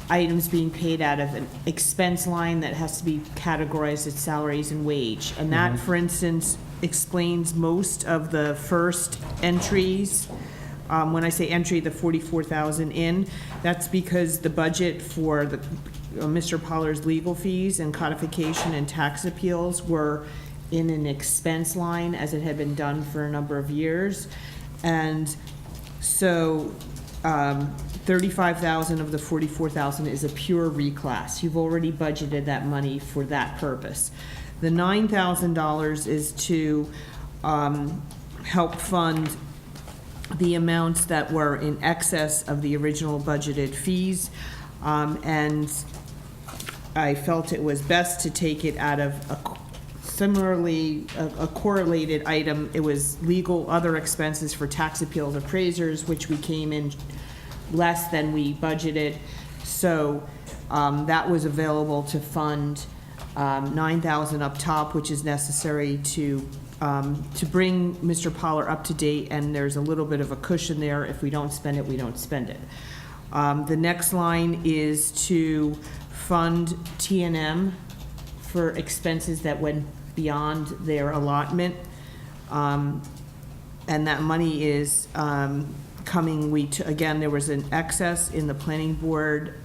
items being paid out of an expense line that has to be categorized as salaries and wage. And that, for instance, explains most of the first entries. When I say entry, the 44,000 in, that's because the budget for the Mr. Pollard's legal fees and codification and tax appeals were in an expense line, as it had been done for a number of years. And so 35,000 of the 44,000 is a pure reclass. You've already budgeted that money for that purpose. The $9,000 is to help fund the amounts that were in excess of the original budgeted fees. And I felt it was best to take it out of a correlated item. It was legal other expenses for tax appeals appraisers, which we came in less than we budgeted. So that was available to fund $9,000 up top, which is necessary to bring Mr. Pollard up to date, and there's a little bit of a cushion there. If we don't spend it, we don't spend it. The next line is to fund T&M for expenses that went beyond their allotment. And that money is coming, again, there was an excess in the planning board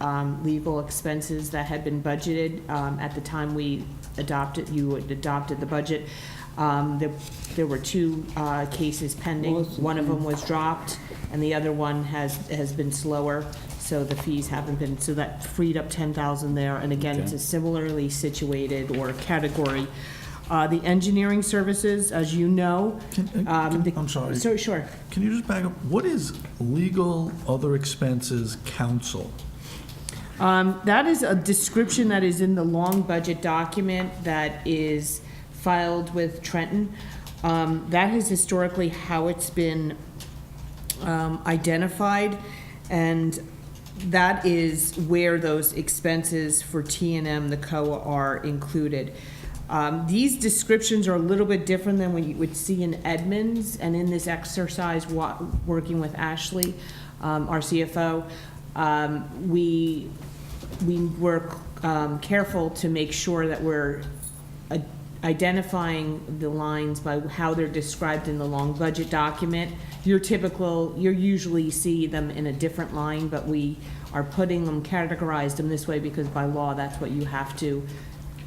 legal expenses that had been budgeted at the time you adopted the budget. There were two cases pending. One of them was dropped, and the other one has been slower. So the fees haven't been, so that freed up 10,000 there. And again, it's a similarly situated or category. The engineering services, as you know. I'm sorry. So, sure. Can you just back up? What is legal other expenses counsel? That is a description that is in the long budget document that is filed with Trenton. That is historically how it's been identified, and that is where those expenses for T&M, the COA, are included. These descriptions are a little bit different than what you would see in Edmonds, and in this exercise, working with Ashley, our CFO, we were careful to make sure that we're identifying the lines by how they're described in the long budget document. You usually see them in a different line, but we are putting them, categorized them this way because by law, that's what you have to,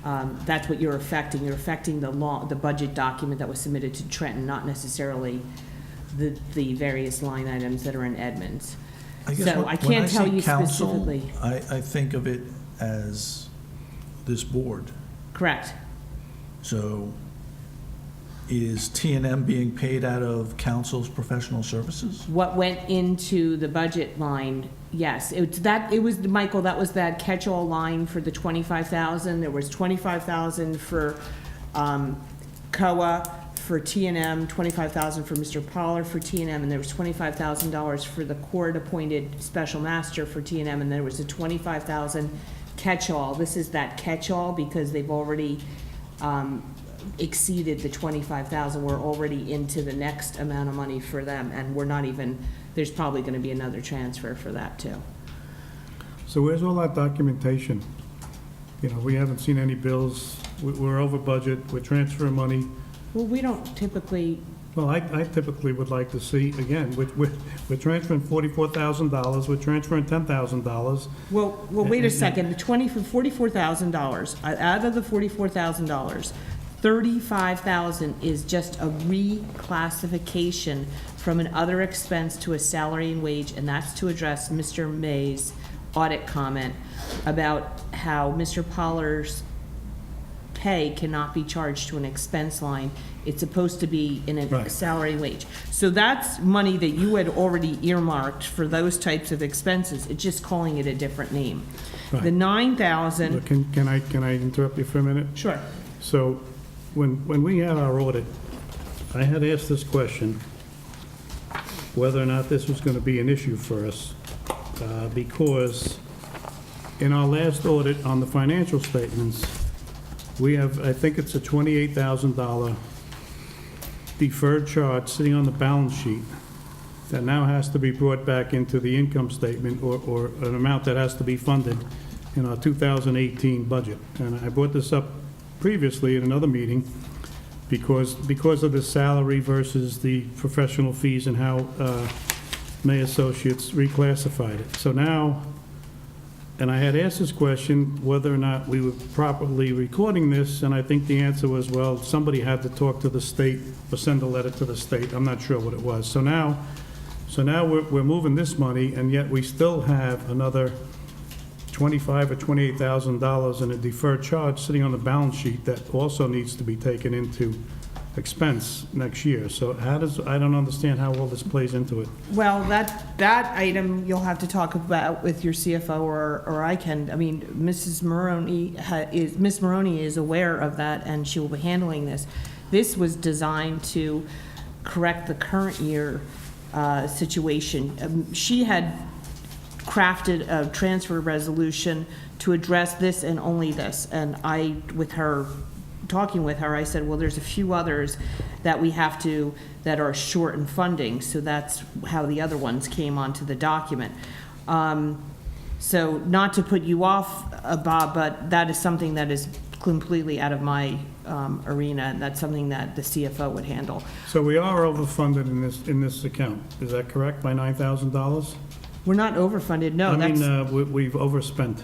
that's what you're affecting. You're affecting the budget document that was submitted to Trenton, not necessarily the various line items that are in Edmonds. So I can't tell you specifically. I think of it as this board. Correct. So is T&M being paid out of council's professional services? What went into the budget line, yes. It was, Michael, that was that catch-all line for the 25,000. There was 25,000 for COA, for T&M, 25,000 for Mr. Pollard for T&M, and there was $25,000 for the court-appointed special master for T&M, and there was a 25,000 catch-all. This is that catch-all because they've already exceeded the 25,000. We're already into the next amount of money for them, and we're not even, there's probably gonna be another transfer for that too. So where's all that documentation? You know, we haven't seen any bills, we're over budget, we're transferring money. Well, we don't typically. Well, I typically would like to see, again, we're transferring $44,000, we're transferring $10,000. Well, wait a second, the $44,000, out of the $44,000, $35,000 is just a reclassification from an other expense to a salary and wage, and that's to address Mr. May's audit comment about how Mr. Pollard's pay cannot be charged to an expense line. It's supposed to be in a salary and wage. So that's money that you had already earmarked for those types of expenses. It's just calling it a different name. Right. The 9,000. Can I interrupt you for a minute? Sure. So when we had our audit, I had asked this question, whether or not this was going to be an issue for us, because in our last audit on the financial statements, we have, I think it's a $28,000 deferred charge sitting on the balance sheet that now has to be brought back into the income statement, or an amount that has to be funded in our 2018 budget. And I brought this up previously in another meeting because of the salary versus the professional fees and how May Associates reclassified it. So now, and I had asked this question, whether or not we were properly recording this, and I think the answer was, well, somebody had to talk to the state or send a letter to the state. I'm not sure what it was. So now we're moving this money, and yet we still have another $25,000 or $28,000 in a deferred charge sitting on the balance sheet that also needs to be taken into expense next year. So I don't understand how all this plays into it. Well, that item you'll have to talk about with your CFO, or I can. I mean, Ms. Maroney is aware of that, and she will be handling this. This was designed to correct the current year situation. She had crafted a transfer resolution to address this and only this, and talking with her, I said, well, there's a few others that we have to, that are short in funding, so that's how the other ones came onto the document. So not to put you off, Bob, but that is something that is completely out of my arena, and that's something that the CFO would handle. So we are overfunded in this account, is that correct, by $9,000? We're not overfunded, no. I mean, we've overspent.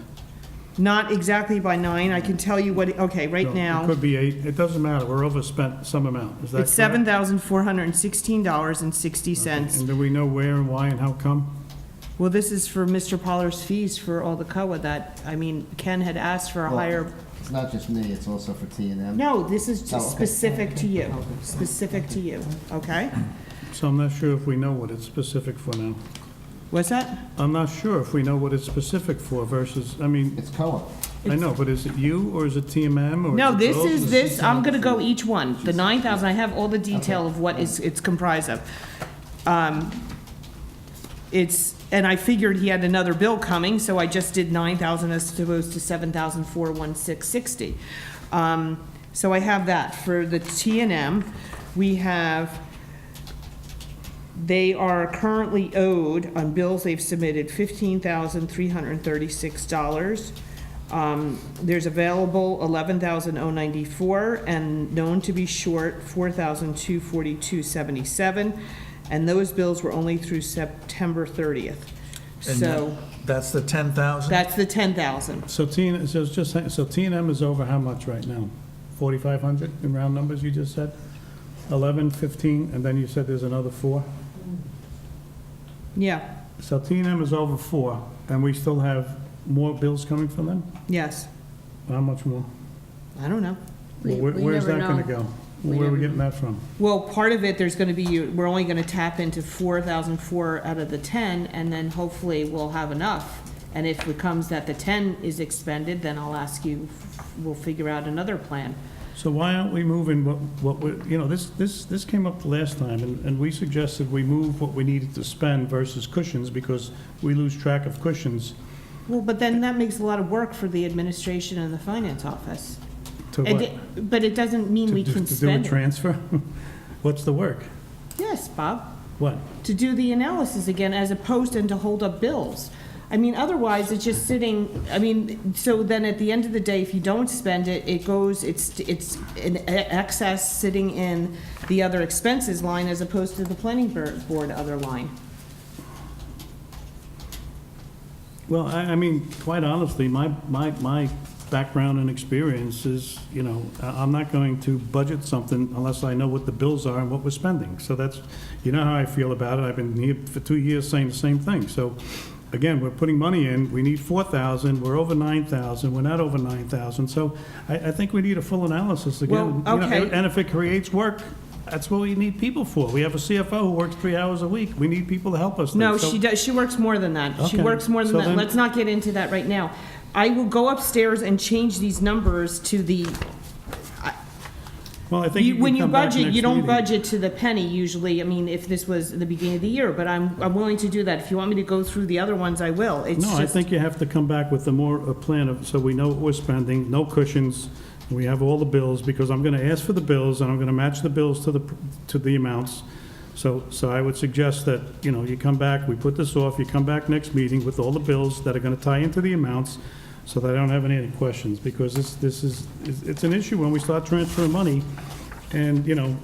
Not exactly by 9. I can tell you what, okay, right now. It could be 8. It doesn't matter. We're overspent some amount. Is that It's correct? $7,416.60. And do we know where and why and how come? Well, this is for Mr. Pollard's fees for all the COA that, I mean, Ken had asked for a Well, higher, It's not just me, it's also for T&M. no, this is Oh, okay. specific to you, specific to you, okay? So I'm not sure if we know what it's specific for now. What's that? I'm not sure if we know what it's specific for versus, I mean, It's COA. I know, but is it you, or is it TMM, or? No, is it this both? is this, I'm gonna go each one. The 9,000, I have all the detail of what it's comprised of. It's, and I figured he had another bill coming, so I just did 9,000 as opposed to 7,416.60. So I have that. For the T&M, we have, they are currently owed on bills they've submitted $15,336. There's available $11,094 and known to be short $4,242.77. And those bills were only through September 30th. And So that's the 10,000? that's the 10,000. So T, so it's just, so T&M is over how much right now? 4,500 in round numbers, you just said? 11, 15, and then you said there's another 4? Yeah, So T&M is over 4, and we still have more bills coming from them? yes. How much more? I don't know. Well, where's that gonna go? Where are we getting that from? Well, part of it, there's gonna be, we're only gonna tap into 4,004 out of the 10, and then hopefully we'll have enough. And if it comes that the 10 is expended, then I'll ask you, we'll figure out another plan. So why aren't we moving what we, you know, this came up the last time, and we suggested we move what we needed to spend versus cushions, because we lose track of cushions. Well, but then that makes a lot of work for the administration and the finance office. To And what? But it doesn't mean we can To do a spend it. transfer? What's the work? Yes, Bob. What? To do the analysis again, as opposed to hold up bills. I mean, otherwise, it's just sitting, I mean, so then at the end of the day, if you don't spend it, it goes, it's in excess sitting in the other expenses line as opposed to the planning board other line. Well, I mean, quite honestly, my background and experience is, you know, I'm not going to budget something unless I know what the bills are and what we're spending. So that's, you know how I feel about it. I've been here for 2 years saying the same thing. So, again, we're putting money in, we need 4,000, we're over 9,000, we're not over 9,000. So I think we need a full analysis again. Well, You know, okay. and if it creates work, that's what we need people for. We have a CFO who works 3 hours a week. We need people to help us. No, So- she does, she works more than that. She Okay. works more than So that. then- Let's not get into that right now. I will go upstairs and change these numbers to the, Well, I think you when can you come back budget, next you don't meeting. budget to the penny usually. I mean, if this was the beginning of the year, but I'm willing to do that. If you want me to go through the other ones, I will. It's No, I just, think you have to come back with a plan of, so we know what we're spending, no cushions, we have all the bills, because I'm gonna ask for the bills, and I'm gonna match the bills to the amounts. So I would suggest that, you know, you come back, we put this off, you come back next meeting with all the bills that are gonna tie into the amounts, so that I don't have any questions, because it's an issue when we start transferring money, and, you know,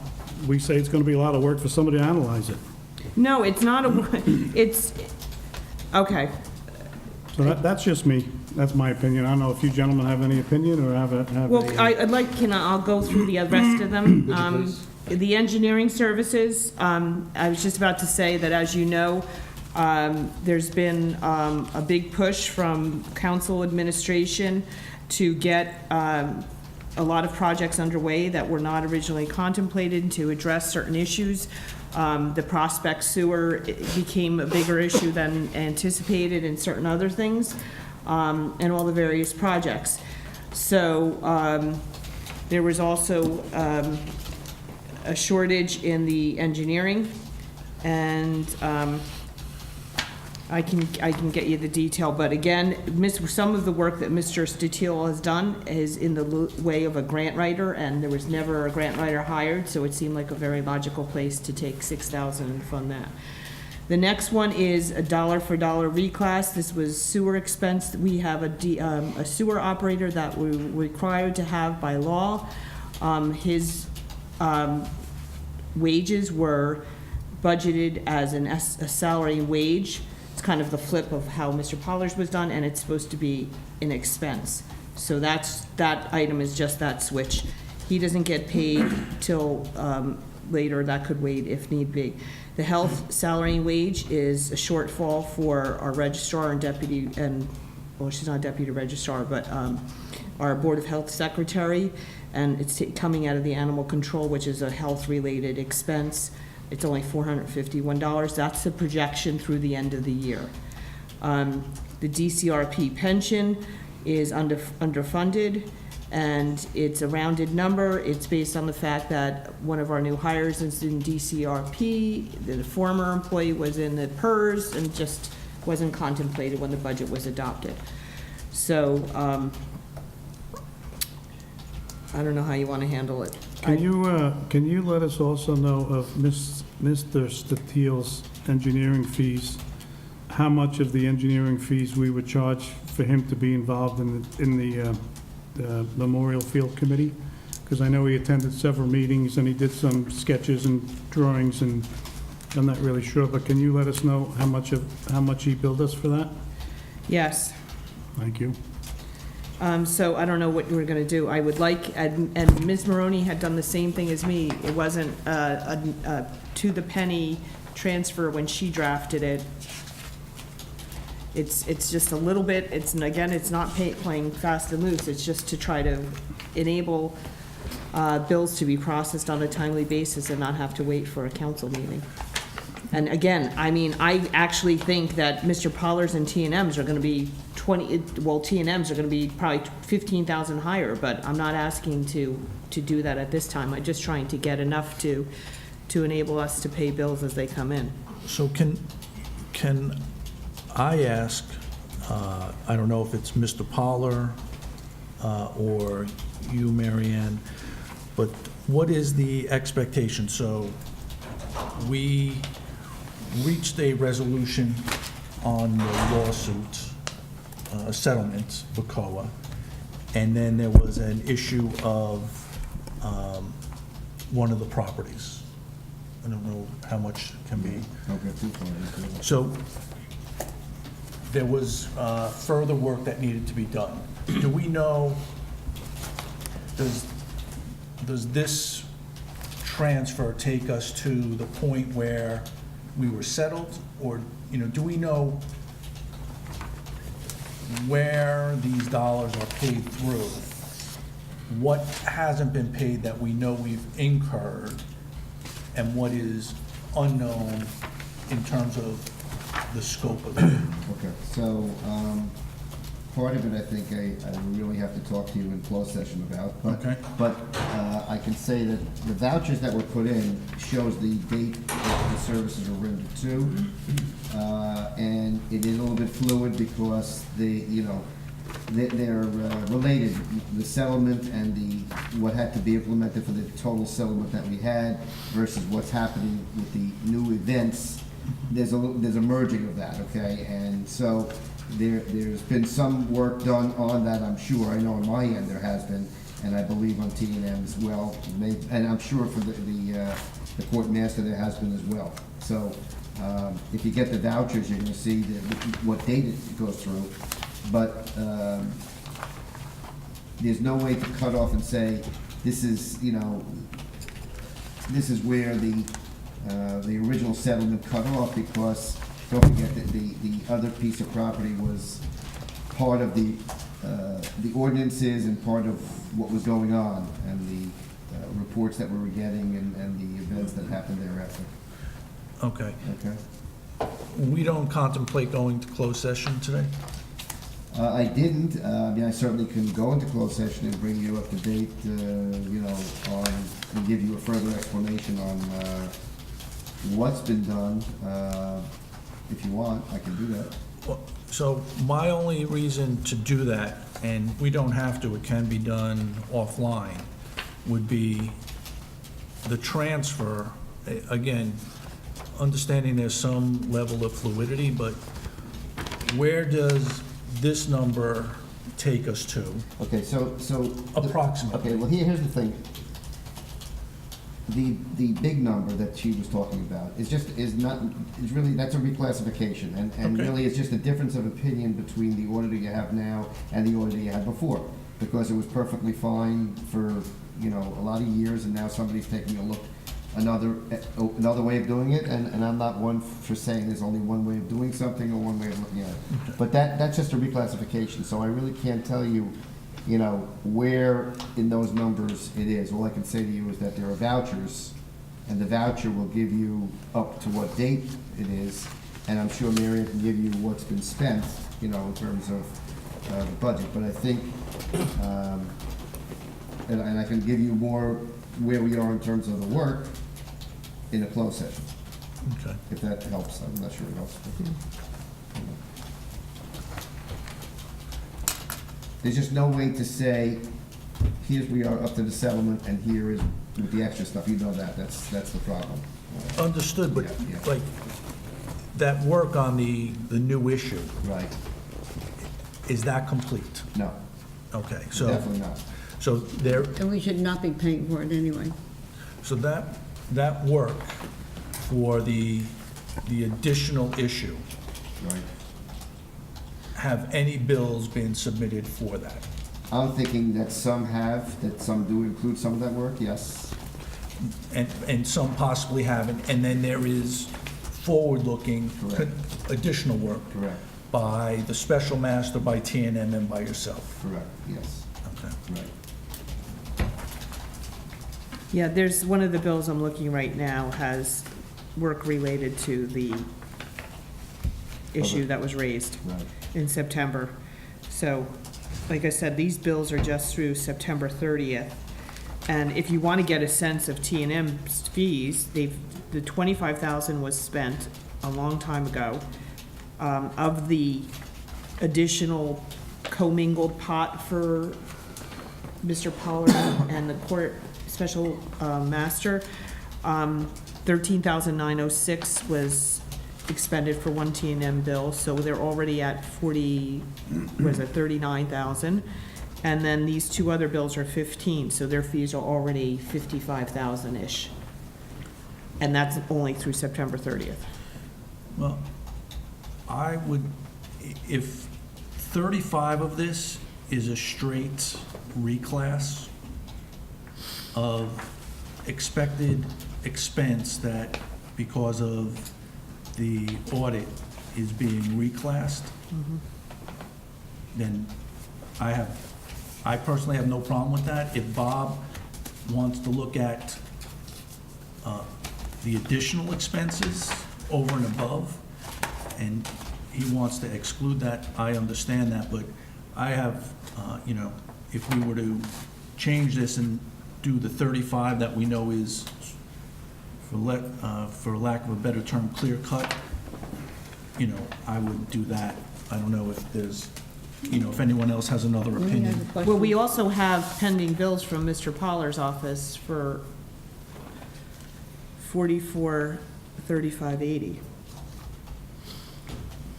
we say it's gonna be a lot of work for somebody to analyze it. no, it's not it's, okay. So that's just me. That's my opinion. I don't know if you gentlemen have any opinion or have Well, a... I'd like, I'll go through the rest of them. The engineering services, I was just about to say that, as you know, there's been a big push from council administration to get a lot of projects underway that were not originally contemplated to address certain issues. The Prospect Sewer became a bigger issue than anticipated, and certain other things, and all the various projects. So there was also a shortage in the engineering, and I can get you the detail, but again, some of the work that Mr. Statiel has done is in the way of a grant writer, and there was never a grant writer hired, so it seemed like a very logical place to take $6,000 and fund that. The next one is a dollar-for-dollar reclass. This was sewer expense. We have a sewer operator that we're required to have by law. His wages were budgeted as a salary and wage. It's kind of the flip of how Mr. Pollard's was done, and it's supposed to be an expense. So that item is just that switch. He doesn't get paid till later, that could wait if need be. The health salary and wage is a shortfall for our registrar and deputy, and, well, she's not deputy registrar, but our Board of Health secretary, and it's coming out of the animal control, which is a health-related expense. It's only $451. That's the projection through the end of the year. The DCRP pension is underfunded, and it's a rounded number. It's based on the fact that one of our new hires is in DCRP, the former employee was in the PERS, and just wasn't contemplated when the budget was adopted. So, I don't know how you want to handle it. Can you let us also know of Mr. Statiel's engineering fees? How much of the engineering fees we would charge for him to be involved in the Memorial Field Committee? Because I know he attended several meetings and he did some sketches and drawings, and I'm not really sure, but can you let us know how much he billed us for that? Yes. Thank you. So I don't know what we're going to do. I would like, and Ms. Maroney had done the same thing as me. It wasn't a to the penny transfer when she drafted it. It's just a little bit, again, it's not playing fast and loose. It's just to try to enable bills to be processed on a timely basis and not have to wait for a council meeting. And again, I mean, I actually think that Mr. Pollard's and T&M's are going to be T&M's are going to be probably 15,000 higher, but I'm not asking to do that at this time. I'm just trying to get enough to enable us to pay bills as they come in. So can I ask, I don't know if it's Mr. Pollard or you, Marianne, but what is the expectation? So we reached a resolution on the lawsuit settlement with COA, and then there was an issue of one of the properties. I don't know how much can be. So there was further work that needed to be done. Do we know, does this transfer take us to the point where we were settled, or, do we know where these dollars are paid through? What hasn't been paid that we know we've incurred, and what is unknown in terms of the scope of it? Okay, so, part of it, I think I really have to talk to you in closed session about, but, Okay. but I can say that the vouchers that were put in shows the date that the services were rendered to, and it is a little bit fluid because they're related, the settlement and what had to be implemented for the total settlement that we had versus what's happening with the new events. There's a merging of that, okay? And so there's been some work done on that, I'm sure. I know on my end there has been, and I believe on T&M as well. And I'm sure for the court master there has been as well. So if you get the vouchers, you're gonna see what date it goes through. But there's no way to cut off and say, this is where the original settlement cut off, because don't forget that the other piece of property was part of the ordinances and part of what was going on, and the reports that we were getting and the events that happened thereafter. Okay. Okay. We don't contemplate going to closed session today? I didn't. I certainly can go into closed session and bring you up to date, and give you a further explanation on what's been done. If you want, I can do that. Well, so my only reason to do that, and we don't have to, it can be done offline, would be the transfer. Again, understanding there's some level of fluidity, but where does this number take us to? Okay, so approximately. Okay, well, here's the thing. The big number that she was talking about is really, that's a reclassification, and Okay. really it's just a difference of opinion between the auditor you have now and the auditor you had before, because it was perfectly fine for a lot of years, and now somebody's taking a look another way of doing it, and I'm not one for saying there's only one way of doing something or one way of looking at it. But that's just a reclassification, so I really can't tell you, you know, where in those numbers it is. All I can say to you is that there are vouchers, and the voucher will give you up to what date it is, and I'm sure Mary can give you what's been spent, you know, in terms of the budget. But I think, and I can give you more where we are in terms of the work in a closed session, Okay. if that helps. I'm not sure it helps. There's just no way to say, here's we are up to the settlement, and here is with the extra stuff. You know that. That's the problem. Understood, but Yeah. like, that work on the new issue, Right. is that complete? No, Okay, so. definitely not. So there, And we should not be paying for it anyway. so that work for the additional issue, Right. have any bills been submitted for that? I'm thinking that some have, that some do include some of that work, yes. And some possibly haven't, and then there is forward-looking Correct. additional work Correct, by the special master, by T&M, and by yourself. correct, yes, Okay. right. Yeah, there's, one of the bills I'm looking right now has work related to the issue that was raised Right. in September. So, like I said, these bills are just through September 30th. And if you want to get a sense of T&M's fees, the $25,000 was spent a long time ago. Of the additional commingled pot for Mr. Pollard and the court special master, $13,906 was expended for one T&M bill, so they're already at 39,000. And then these two other bills are 15, so their fees are already 55,000-ish. And that's only through September 30th. Well, I would, if 35 of this is a straight reclass of expected expense that, because of the audit, is being reclassed, then I personally have no problem with that. If Bob wants to look at the additional expenses over and above, and he wants to exclude that, I understand that, but I have, you know, if we were to change this and do the 35 that we know is, for lack of a better term, clear cut, you know, I would do that. I don't know if there's, you know, if anyone else has another opinion. Well, we also have pending bills from Mr. Pollard's office for $44,3580.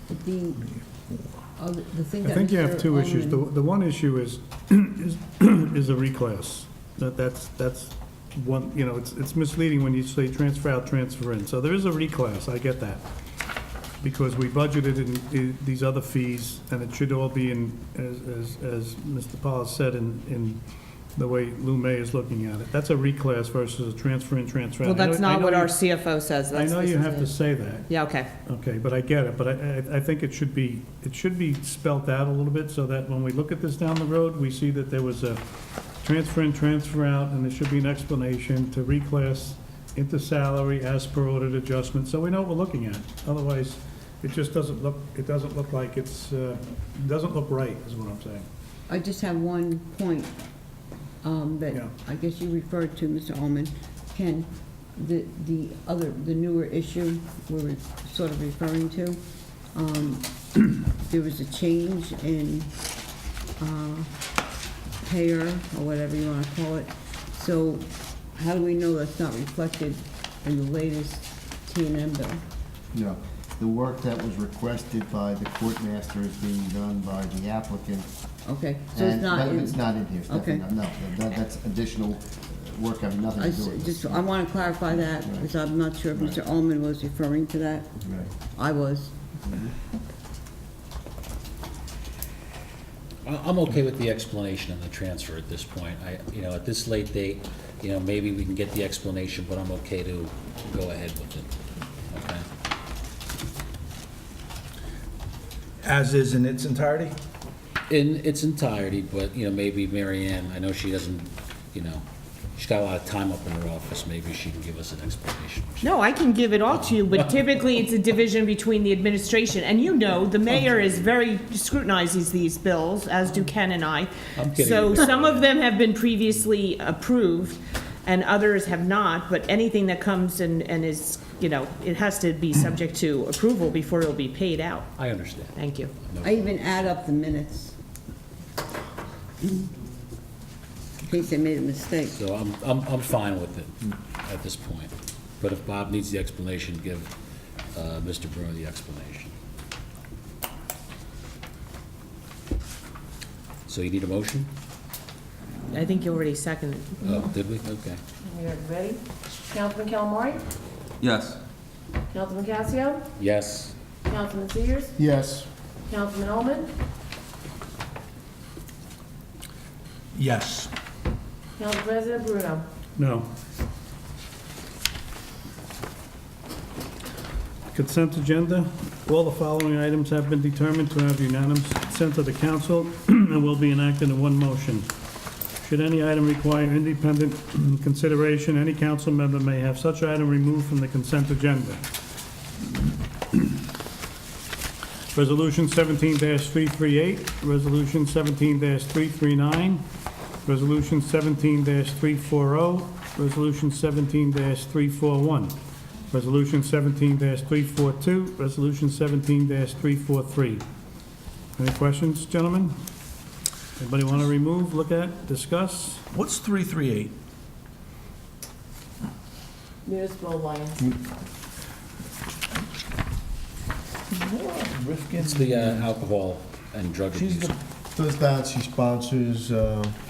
The thing I that think you have Mr. two issues. The Ullman- one issue is a reclass. That's one, you know, it's misleading when you say transfer out, transfer in. So there is a reclass, I get that. Because we budgeted in these other fees, and it should all be in, as Mr. Paul said, in the way Lou May is looking at it. That's a reclass versus a transfer in, transfer out. Well, that's I know not what you- our CFO says. I know This you is have it. to say that. Yeah, okay. Okay, but I get it, but I think it should be spelt out a little bit, so that when we look at this down the road, we see that there was a transfer in, transfer out, and there should be an explanation to reclass into salary as per audit adjustment, so we know what we're looking at. Otherwise, it just doesn't look like it doesn't look right, is what I'm saying. I just have one point that Yeah. I guess you referred to, Mr. Ullman. Ken, the newer issue we're sort of referring to, there was a change in payer, or whatever you want to call it. So how do we know that's not reflected in the latest T&M bill? No. The work that was requested by the court master is being done by the applicant. Okay, so it's not But in... it's not in here, Okay. Stephanie, no. That's additional work having nothing to do with this. I want to clarify that, because I'm not sure if Mr. Ullman was referring to that. Right. I was. I'm okay with the explanation and the transfer at this point. At this late date, maybe we can get the explanation, but I'm okay to go ahead with it. Okay? As is in its entirety? In its entirety, but, maybe Mary Ann, I know she doesn't, she's got a lot of time up in her office, maybe she can give us an explanation. No, I can give it all to you, but typically it's a division between the administration. And the mayor is very scrutinizes these bills, as do Ken and I. I'm kidding. So some of them have been previously approved and others have not, but anything that comes and is, it has to be subject to approval before it'll be paid out. I understand. Thank you. I even add up the minutes. In case they made a mistake. So I'm fine with it at this point. But if Bob needs the explanation, give Mr. Bruno the explanation. So you need a motion? I think you already seconded. Oh, did we? Okay. You're ready? Councilman Calamari? Yes. Councilman Casio? Yes. Councilman Sears? Yes. Councilman Ullman? Yes. Council President Bruno? No. Consent agenda. All the following items have been determined to have unanimous consent of the council and will be enacted in one motion. Should any item require independent consideration, any council member may have such item removed from the consent agenda. Resolution 17-338, Resolution 17-339, Resolution 17-340, Resolution 17-341, Resolution 17-342, Resolution 17-343. Any questions, gentlemen? Anybody want to remove, look at, discuss? What's 338? Municipal Alliance. It's the alcohol and drug abuse. Does that, she sponsors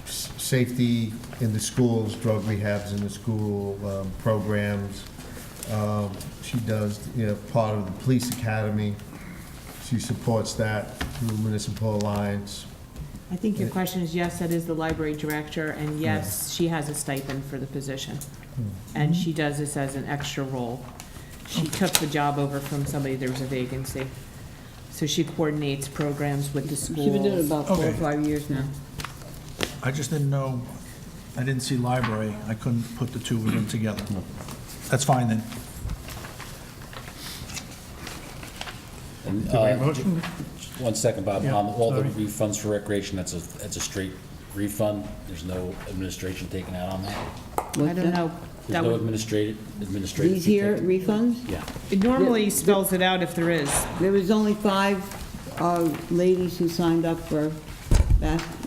safety in the schools, drug rehabs in the school, programs. She does, part of the police academy. She supports that through Municipal Alliance. I think your question is, yes, that is the library director, and yes, she has a stipend for the position. And she does this as an extra role. She took the job over from somebody, there was a vacancy. So she coordinates programs with the schools. She's been doing it about 4 or Okay. 5 years now. I just didn't know, I didn't see library. I couldn't put the two of them together. That's fine then. And, Do we have a motion? 1 second, Bob. Yeah, All the sorry. refunds for recreation, that's a straight refund? There's no administration taken out on that? I What's don't that? know. There's That no would, administrative These fee here taken? refunds? Yeah. it normally spells it out if there is. There was only 5 ladies who signed up for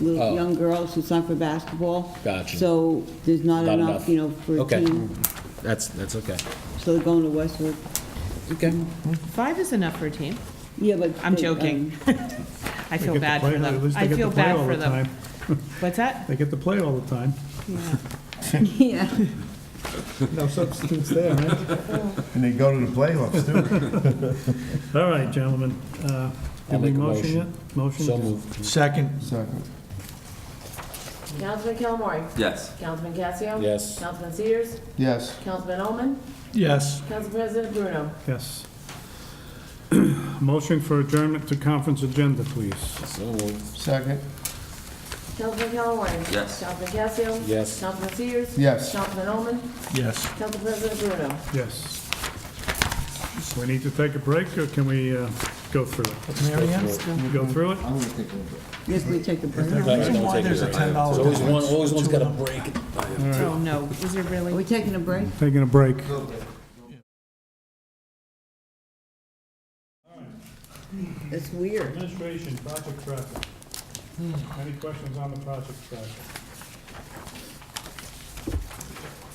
little Oh. young girls who signed for basketball. Gotcha. So there's not Not enough, enough. for a Okay. team. That's okay. So they're going to Westwood. Okay. 5 is enough for a team. Yeah, but. I'm joking. I feel bad for them. I feel bad for them. What's that? They get to play all the time. Yeah. Yeah. No substitutes there, right? And they go to the playoffs, too. All right, gentlemen. I'll Did we make a motion motion. yet? Motion? So moved. Second. Second. Councilman Calamari? Yes. Councilman Casio? Yes. Councilman Sears? Yes. Councilman Ullman? Yes. Council President Bruno? Yes. Motion for adjournment to conference agenda, please. So moved. Second. Councilman Calamari? Yes. Councilman Casio? Yes. Councilman Sears? Yes. Councilman Ullman? Yes. Council President Bruno? Yes. We need to take a break, or can we go through it? Mary Ann? Can we go through it? I'm going to take a look. Yes, we take a break. Reason why there's a $10 Always difference. one's got a break. Oh, no. Is it Are really? we taking a break? Taking a break. It's weird. Administration, project traffic. Any questions on the project traffic?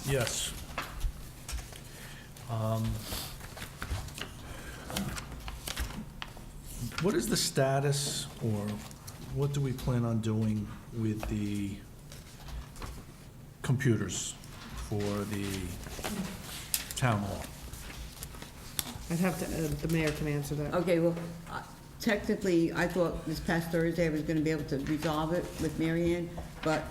Yes. What is the status, or what do we plan on doing with the computers for the town hall? I'd have to, the mayor can answer that. Okay, well, technically, I thought this past Thursday I was gonna be able to resolve it with Mary Ann, but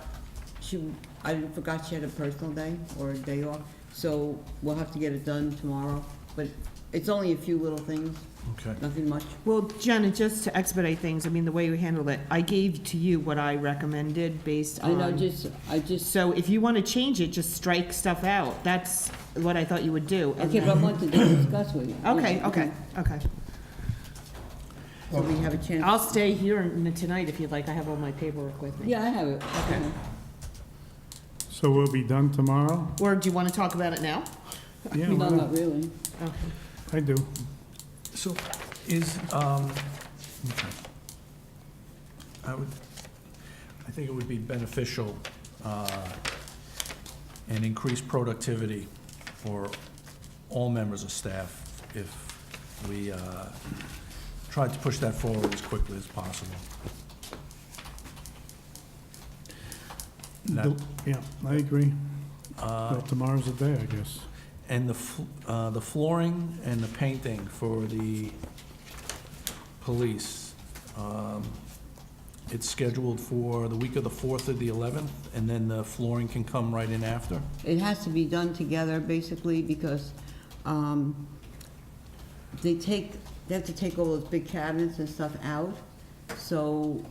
I forgot she had a personal day or a day off, so we'll have to get it done tomorrow. But it's only a few little things, Okay. nothing much. Well, Jenna, just to expedite things, I mean, the way we handled it, I gave to you what I recommended based I on. know, So if you want to change it, just strike stuff out. That's what I thought you would do. and Okay, but I then- wanted to discuss with you. Okay, Yeah, okay, okay. So we have a chance. I'll stay here tonight if you'd like. I have all my paperwork with me. Yeah, I have it. Okay. So we'll be done tomorrow? Or do you want to talk about it now? Yeah, No, well, not really. Okay. I do. So is, okay. I think it would be beneficial and increase productivity for all members of staff if we tried to push that forward as quickly as possible. That- Yeah, I agree. Well, tomorrow's the day, I guess. And the flooring and the painting for the police, it's scheduled for the week of the 4th or the 11th, and then the flooring can come right in after? It has to be done together, basically, because they have to take all those big cabinets and stuff out, so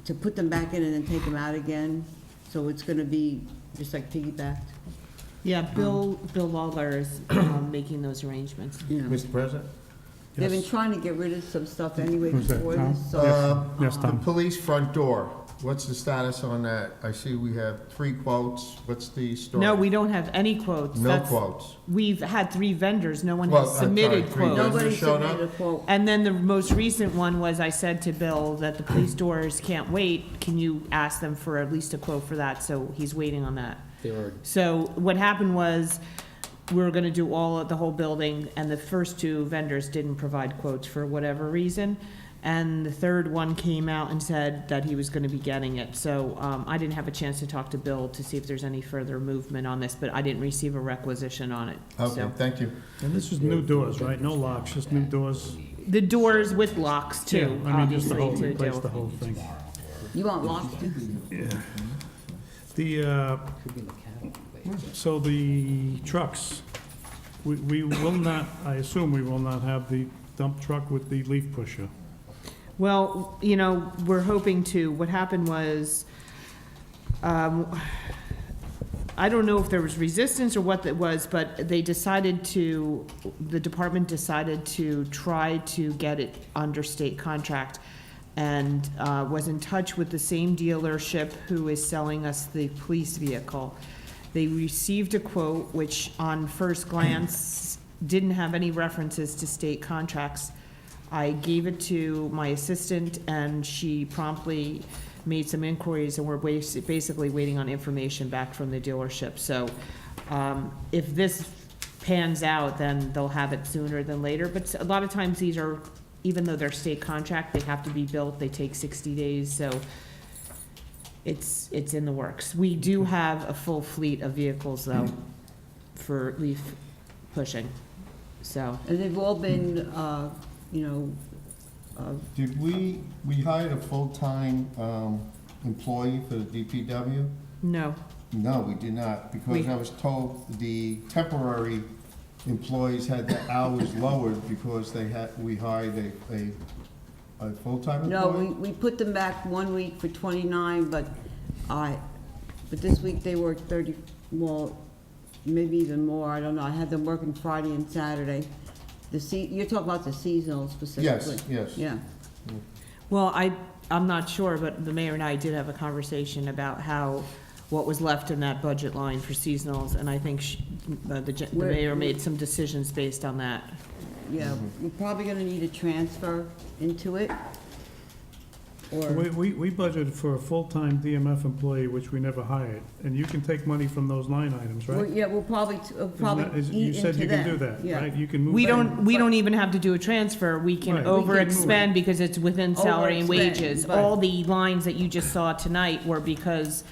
to put them back in and then take them out again, so it's gonna be just like piggybacked. Yeah, Bill Lawler is making those arrangements. Yeah. Mr. President? They've been trying to get rid of some stuff anyway Who's that, before Tom? this, so. Yes, The Tom. police front door, what's the status on that? I see we have 3 quotes. What's the story? No, we don't have any quotes. No That's- quotes. We've had 3 vendors. No one Well, has I'm sorry, submitted 3 quotes. vendors Nobody showed submitted a up? quote. And then the most recent one was, I said to Bill that the police doors can't wait. Can you ask them for at least a quote for that? So he's waiting on that. They were, So what happened was, we were gonna do the whole building, and the first 2 vendors didn't provide quotes for whatever reason. And the third one came out and said that he was gonna be getting it. So, I didn't have a chance to talk to Bill to see if there's any further movement on this, but I didn't receive a requisition on it. Okay, So- thank you. And this is new doors, right? No locks, just new doors? The doors with locks too, Yeah, I mean, just the whole, obviously, to replace do. the whole thing. You want locks too? Yeah. The, so the trucks, we will not, I assume we will not have the dump truck with the leaf pusher. Well, we're hoping to. What happened was, I don't know if there was resistance or what that was, but the department decided to try to get it under state contract, and was in touch with the same dealership who is selling us the police vehicle. They received a quote which on first glance didn't have any references to state contracts. I gave it to my assistant, and she promptly made some inquiries, and we're basically waiting on information back from the dealership. So if this pans out, then they'll have it sooner than later. But a lot of times these are, even though they're state contract, they have to be built, they take 60 days, so it's in the works. We do have a full fleet of vehicles, though, for leaf pushing, so. And they've all been, Did we hired a full-time employee for the DPW? No. No, we did not, because I was told the temporary employees had their hours lowered because we hired a full-time employee? No, we put them back 1 week for 29, but this week they worked 30, well, maybe even more, I don't know. I had them working Friday and Saturday. You're talking about the seasonal specifically? Yes. Yeah. Well, I'm not sure, but the mayor and I did have a conversation about what was left in that budget line for seasonals, and I think the mayor made some decisions based on that. Yeah, we're probably gonna need a transfer into it, or, We budgeted for a full-time DMF employee, which we never hired, and you can take money from those line items, right? yeah, we'll probably You eat said into you can do that. that, Yeah. right? You can move. We that. don't even have to do a transfer, we can Right. We can move overexpend it. because it's within salary and Overexpend, wages. right. All the lines that you just saw tonight were because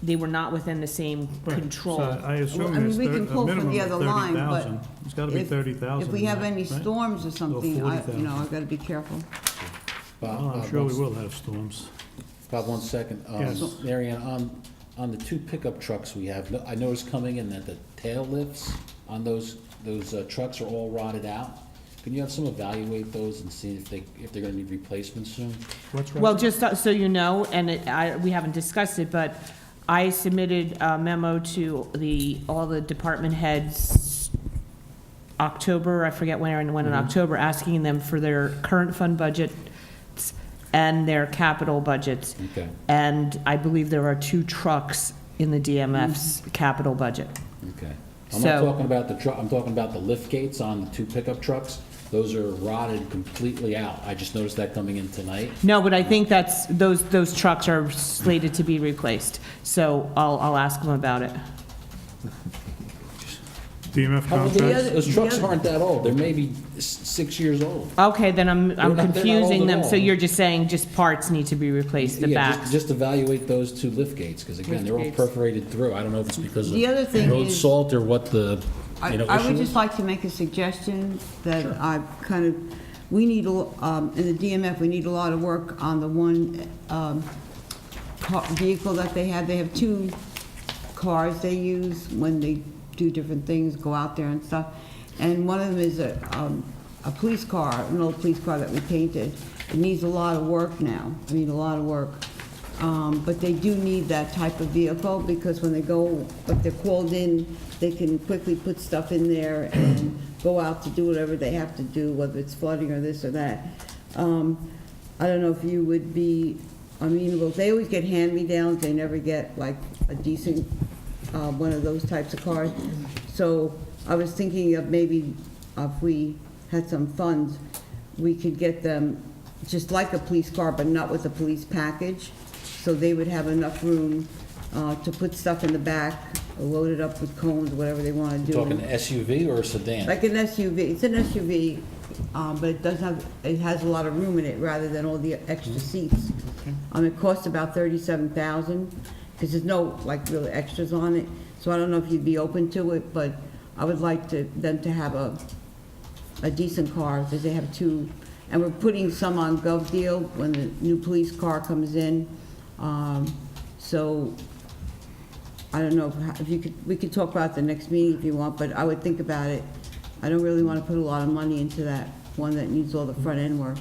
they were not within the same Right. control. So I assume I mean, it's we can a pull from minimum the of other line, but 30,000. It's gotta be if- 30,000. If we in have that, any right? storms or something, 40,000. I've gotta be careful. Oh, I'm sure we will have storms. Bob, one second. Yes. Mary Ann, on the 2 pickup trucks we have, I noticed coming in that the tail lifts on those trucks are all rotted out. Can you have some evaluate those and see if they're gonna need replacements soon? What's right? Well, just so you know, and we haven't discussed it, but I submitted a memo to all the department heads October, I forget when in October, asking them for their current fund budget and their capital budgets. Okay. And I believe there are 2 trucks in the DMF's capital budget. Okay. I'm So- not talking about the truck, I'm talking about the lift gates on the 2 pickup trucks. Those are rotted completely out. I just noticed that coming in tonight. No, but I think those trucks are slated to be replaced. So I'll ask them about it. DMF How old are contracts? those trucks aren't that old. They're maybe 6 years old. Okay, then I'm They're not confusing old at them. So all. you're just saying just parts need to be replaced, the Yeah, backs. just evaluate those 2 lift gates, because again, they're all Lift gates. perforated through. I don't know if it's because of The other thing road is- salt or what the, I issue would is. just like to make a suggestion that I kind of, we need, in the DMF, we need a lot of work on the one vehicle that they have. They have 2 cars they use when they do different things, go out there and stuff. And one of them is a police car, an old police car that we painted. It needs a lot of work now, a lot of work. But they do need that type of vehicle because when they go, if they're called in, they can quickly put stuff in there and go out to do whatever they have to do, whether it's flooding or this or that. I don't know if you would be amenable. They always get hand-me-downs. They never get like a decent, one of those types of cars. So I was thinking of maybe if we had some funds, we could get them just like a police car, but not with a police package. So they would have enough room to put stuff in the back, load it up with cones, whatever they want to do. Talking SUV or a sedan? Like an SUV. It's an SUV, but it has a lot of room in it rather than all the extra seats. It costs about $37,000 because there's no like real extras on it. So I don't know if you'd be open to it, but I would like them to have a decent car because they have 2. And we're putting some on Gov Deal when the new police car comes in. So I don't know if we could talk about it the next meeting if you want, but I would think about it. I don't really want to put a lot of money into that one that needs all the front end work.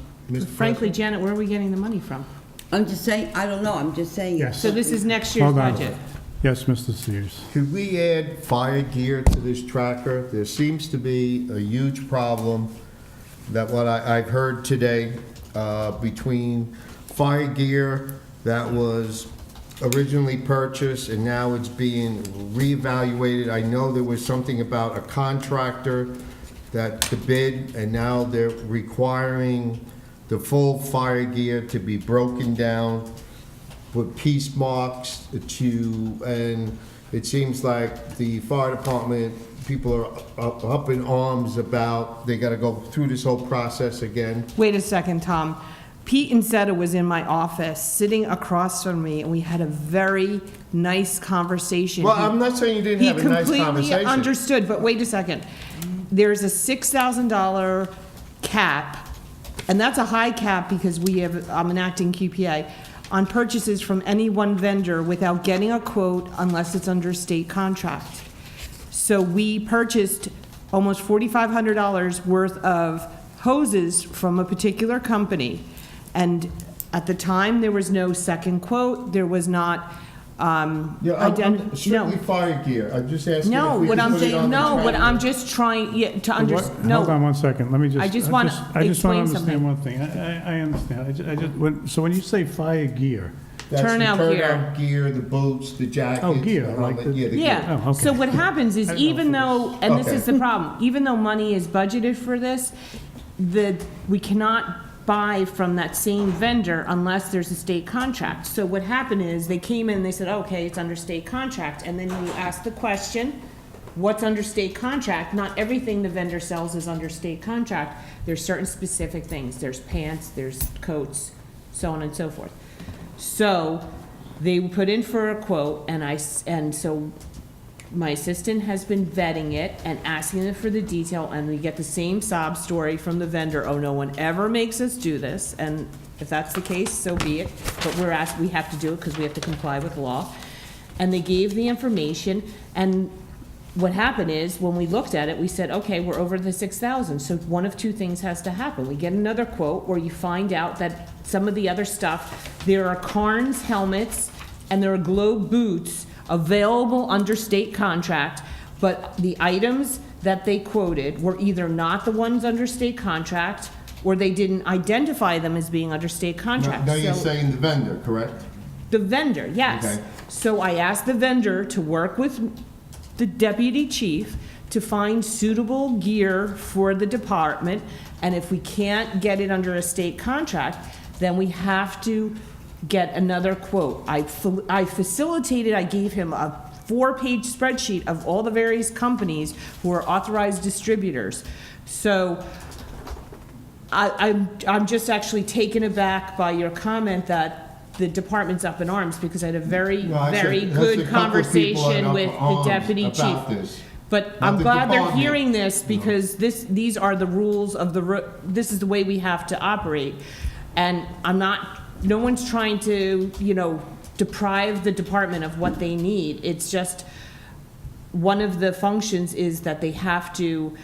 Frankly, Janet, where are we getting the money from? I'm just saying, I don't know, I'm just saying. Yes. So this is next year's Hold on. budget. Yes, Mr. Sears. Could we add fire gear to this tracker? There seems to be a huge problem that what I've heard today between fire gear that was originally purchased and now it's being reevaluated. I know there was something about a contractor that to bid, and now they're requiring the full fire gear to be broken down with piece marks and it seems like the fire department, people are up in arms about, they gotta go through this whole process again. Wait a second, Tom. Pete Inzetta was in my office, sitting across from me, and we had a very nice conversation. Well, I'm not saying you didn't have a nice He completely conversation. understood, but wait a second. There's a $6,000 cap, and that's a high cap because I'm enacting QPA, on purchases from any one vendor without getting a quote unless it's under state contract. So we purchased almost $4,500 worth of hoses from a particular company. And at the time, there was no second quote, there was not, Strictly fire gear, I'm just asking No, if we what can I'm put it saying, on the no, what tracker. I'm just trying, to understand, Hold on no. one second, let me just. I just wanna I just wanna explain something. understand one thing. I understand. So when you say fire gear, That's the Turnout gear. turnout gear, the boots, the jackets. Oh, gear, the like helmet, the- yeah, the gear. Yeah, Oh, okay. so what happens is I didn't know even if it though, and this Okay. is the problem, even though money is budgeted for this, we cannot buy from that same vendor unless there's a state contract. So what happened is, they came in and they said, okay, it's under state contract, and then you ask the question, what's under state contract? Not everything the vendor sells is under state contract. There's certain specific things, there's pants, there's coats, so on and so forth. So, they put in for a quote, and so My assistant has been vetting it and asking it for the detail, and we get the same sob story from the vendor, oh, no one ever makes us do this, and if that's the case, so be it, but we have to do it because we have to comply with law. And they gave the information, and what happened is, when we looked at it, we said, okay, we're over the 6,000, so one of two things has to happen. We get another quote where you find out that some of the other stuff, there are Carnes helmets and there are Globe boots available under state contract, but the items that they quoted were either not the ones under state contract, or they didn't identify them as being under state contract. Now you're So- saying the vendor, correct? The vendor, yes. Okay. So I asked the vendor to work with the deputy chief to find suitable gear for the department, and if we can't get it under a state contract, then we have to get another quote. I facilitated, I gave him a 4-page spreadsheet of all the various companies who are authorized distributors. So I'm just actually taken aback by your comment that the department's up in arms, because I had a very good conversation with the deputy chief. But I'm glad they're hearing this, because these are the rules of this is the way we have to operate. And no one's trying to, deprive the department of what they need. It's just, one of the functions is that they have to,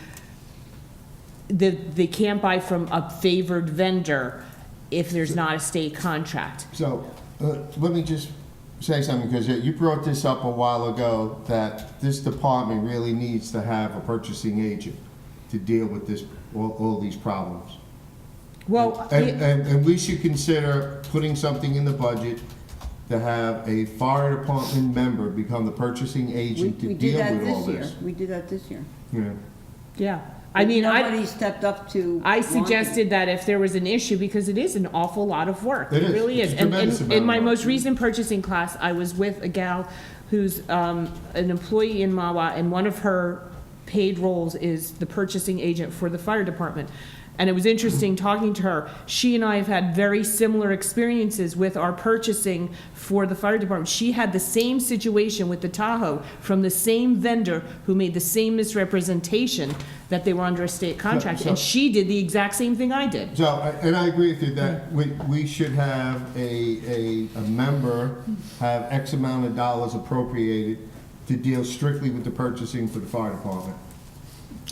they can't buy from a favored vendor if there's not a state contract. So, let me just say something, because you brought this up a while ago, that this department really needs to have a purchasing agent to deal with all these problems. Well, and we should consider putting something in the budget to have a fire department member become the purchasing agent to deal with all this. We did that this year. Yeah. Yeah. I mean, Nobody stepped up to. I suggested that if there was an issue, because it is an awful lot of work. It is. Really is. It's a tremendous And amount in my of work. most recent purchasing class, I was with a gal who's an employee in Mawa, and one of her paid roles is the purchasing agent for the fire department. And it was interesting talking to her. She and I have had very similar experiences with our purchasing for the fire department. She had the same situation with the Tahoe from the same vendor who made the same misrepresentation that they were under a state contract. And she did the exact same thing I did. So, and I agree with you that we should have a member have X amount of dollars appropriated to deal strictly with the purchasing for the fire department.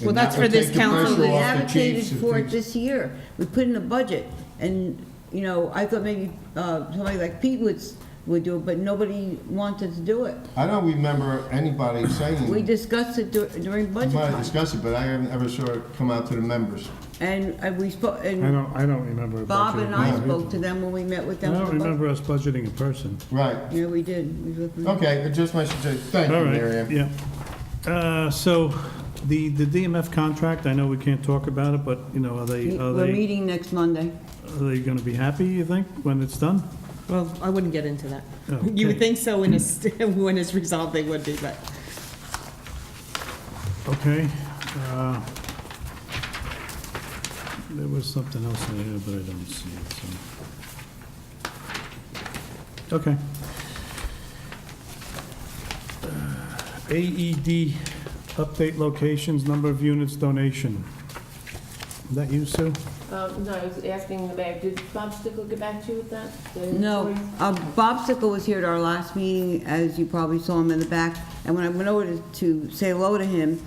Well, And that's that would for this take the council. pressure We off the advocated chiefs and for it things. this year. We put in a budget, and, I thought maybe somebody like Pete would do it, but nobody wanted to do it. I don't remember anybody saying. We discussed it during We budget might have time. discussed it, but I haven't ever saw it come out to the members. And we spoke, I and don't remember. Bob and I budgeting. spoke to them when we met with them. I don't for the budget. remember us budgeting in person. Right. Yeah, we did. We looked- Okay, I just mentioned, thank you, All right, Mary Ann. yeah. So, the DMF contract, I know we can't talk about it, but, are We're they meeting next Monday. gonna be happy, you think, when it's done? Well, I wouldn't get into that. Oh, You would okay. think so when it's resolved, they would be, but. Okay. There was something else in here, but I don't see it, so. Okay. AED update locations, number of units, donation. Is that you, Sue? No, I was asking the mayor, did Bob Stickle get back to you with that? The No, inventory? Bob Sickle was here at our last meeting, as you probably saw him in the back, and when I went over to say hello to him,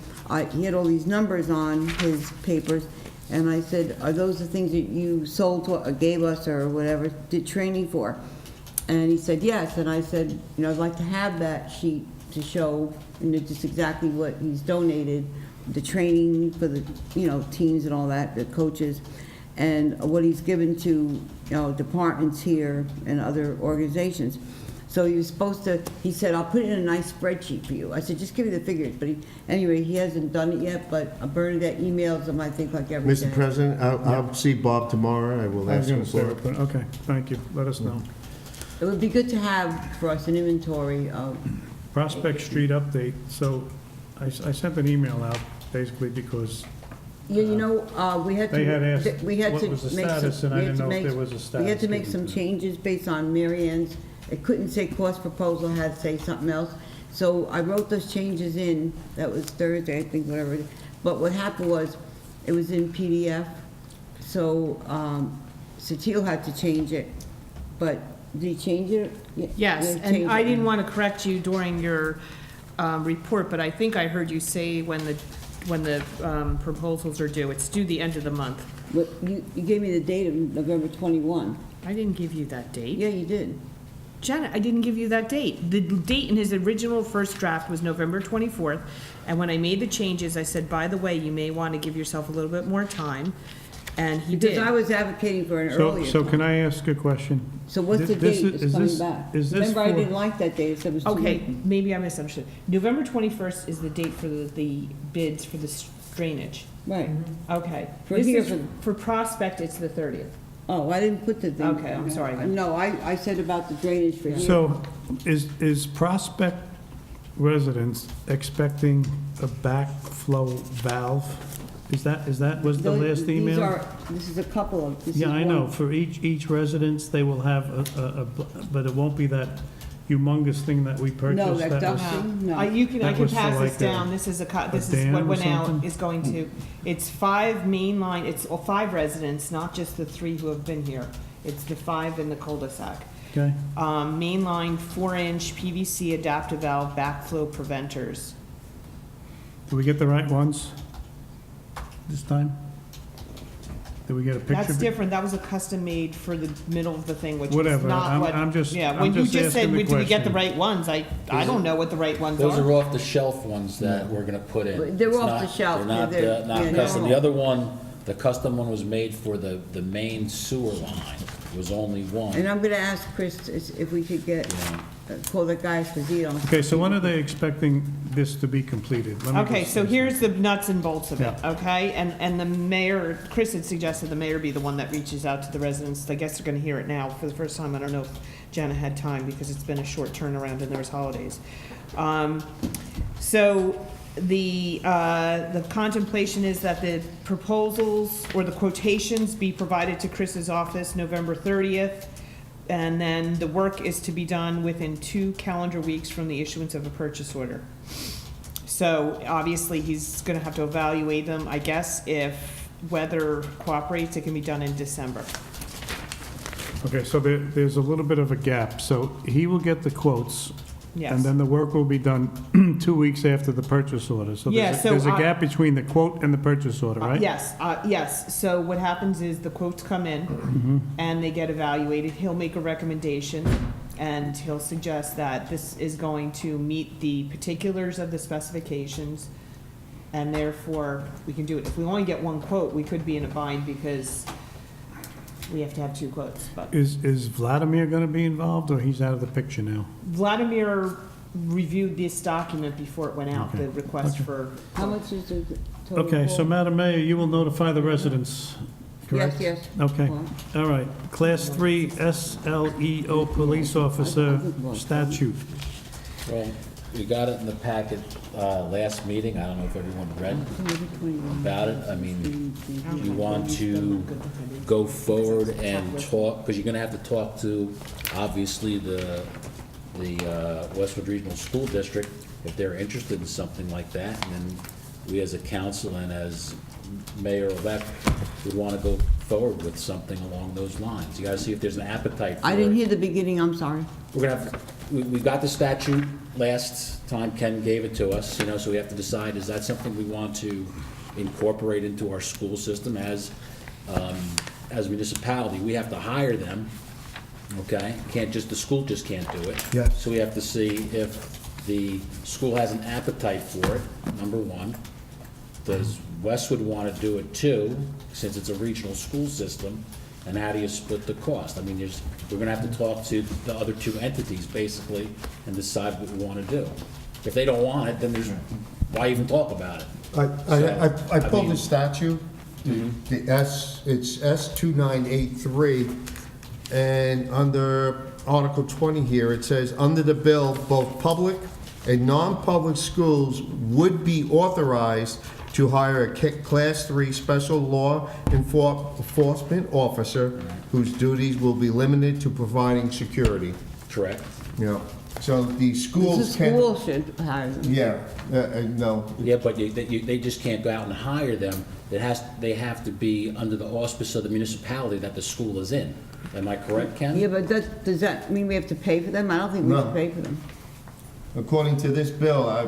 he had all these numbers on his papers, and I said, are those the things that you sold to, or gave us, or whatever, did training for? And he said, yes, and I said, I'd like to have that sheet to show, just exactly what he's donated, the training for the, teams and all that, the coaches, and what he's given to, departments here and other organizations. So he was supposed to, he said, I'll put it in a nice spreadsheet for you. I said, just give me the figures, but anyway, he hasn't done it yet, but Bernadette emails him, I think, like every day. Mr. President, I'll see Bob tomorrow, I will I was ask him gonna say, for it. but, okay, thank you, let us know. It would be good to have for us an inventory of, Prospect Street update, so I sent an email out, basically because we had to. they had asked we had what to was the make some- status, and I we had didn't to know if make- there was a status. We had to make given some to it. changes based on Mary Ann's, it couldn't say cost proposal, had to say something else. So I wrote those changes in, that was Thursday, I think, whatever. But what happened was, it was in PDF, so Satil had to change it. But did he change it? Yes, Yeah, and change I it. didn't want to correct you during your report, but I think I heard you say when the proposals are due, it's due the end of the month. But you gave me the date of November 21. I didn't give you that date. Yeah, you did. Janet, I didn't give you that date. The date in his original first draft was November 24th, and when I made the changes, I said, by the way, you may want to give yourself a little bit more time, and he did. Because I was advocating for an earlier. So can I ask a question? So what's the This date is- that's is coming this- back? is this Remember, I for- didn't like that date, so it was too Okay, late. maybe I misunderstood. November 21st is the date for the bids for the drainage. Right. Okay. For This here, is for Prospect, it's the 30th. Oh, I didn't put the thing. Okay, I'm sorry then. No, I said about the drainage for here. So is Prospect residents expecting a backflow valve? Was the last email? This is a couple of. this Yeah, is I one. know. For each residence, they will have but it won't be that humongous thing that we purchased. No, that was- ducting, no. I can That was for pass this like down. This is this is dam what or went out, something? is going to, it's 5 mainline, it's 5 residents, not just the 3 who have been here. It's the 5 in the cul-de-sac. Okay. Mainline 4-inch PVC adaptive valve backflow preventers. Did we get the right ones this time? Did we get a picture? That's different. That was a custom made for the middle of the thing, which was Whatever. not what. I'm just- Yeah, I'm when you just just said, asking the did we get the question. right ones? I don't know what the right ones Those are. are off-the-shelf ones that we're gonna put in. They're It's off not- the shelf. They're not, They're- not yeah, custom. no. The other one, the custom one was made for the main sewer line. It was only one. And I'm gonna ask Chris if we could get, call the guys for Zito. Okay, so when are they expecting this to be completed? Let me Okay, just- so here's the nuts and bolts of it, Yeah. okay? And the mayor, Chris had suggested the mayor be the one that reaches out to the residents. I guess they're gonna hear it now for the first time. I don't know if Jenna had time because it's been a short turnaround and there was holidays. So the contemplation is that the proposals or the quotations be provided to Chris's office November 30th. And then the work is to be done within 2 calendar weeks from the issuance of a purchase order. So obviously, he's gonna have to evaluate them. I guess if weather cooperates, it can be done in December. Okay, so there's a little bit of a gap. So he will get the quotes. Yes. And then the work will be done 2 weeks after the purchase order. So Yeah, so there's a I- gap between the quote and the purchase order, right? Yes. So what happens is the quotes come in and they get evaluated. He'll make a recommendation and he'll suggest that this is going to meet the particulars of the specifications and therefore we can do it. If we only get 1 quote, we could be in a bind because we have to have 2 quotes. But Is Vladimir going to be involved, or he's out of the picture now? Vladimir reviewed this document before it went out, Okay. the request Okay. for. How much is the total? Okay, so quote? Madam Mayor, you will notify the residents, correct? Yes. Okay, Well, all right. Class 3 SLEO police officer statute. Well, we got it in the packet last meeting. I don't know if everyone read about it. I mean, you want to go forward and talk, because you're gonna have to talk to, obviously, the Westwood Regional School District, if they're interested in something like that. And then we as a council and as mayor-elect would want to go forward with something along those lines. You gotta see if there's an appetite for it. I didn't hear the beginning, I'm sorry. We're gonna have, we got the statute last time Ken gave it to us, so we have to decide, is that something we want to incorporate into our school system as a municipality? We have to hire them, okay? The school just can't do it. Yeah. So we have to see if the school has an appetite for it, number one. Does Westwood want to do it too, since it's a regional school system? And how do you split the cost? I mean, we're gonna have to talk to the other 2 entities, basically, and decide what we want to do. If they don't want it, then why even talk about it? I pulled mean- the statute, the it's S2983, and under Article 20 here, it says, under the bill, both public and non-public schools would be authorized to hire a Class 3 special law enforcement officer whose duties will be limited to providing security. Correct. Yeah. So the The schools can... school should hire them. Yeah, no. Yeah, but they just can't go out and hire them. They have to be under the auspice of the municipality that the school is in. Am I correct, Ken? Yeah, but does that mean we have to pay for them? I don't think we No. should pay for them. According to this bill, I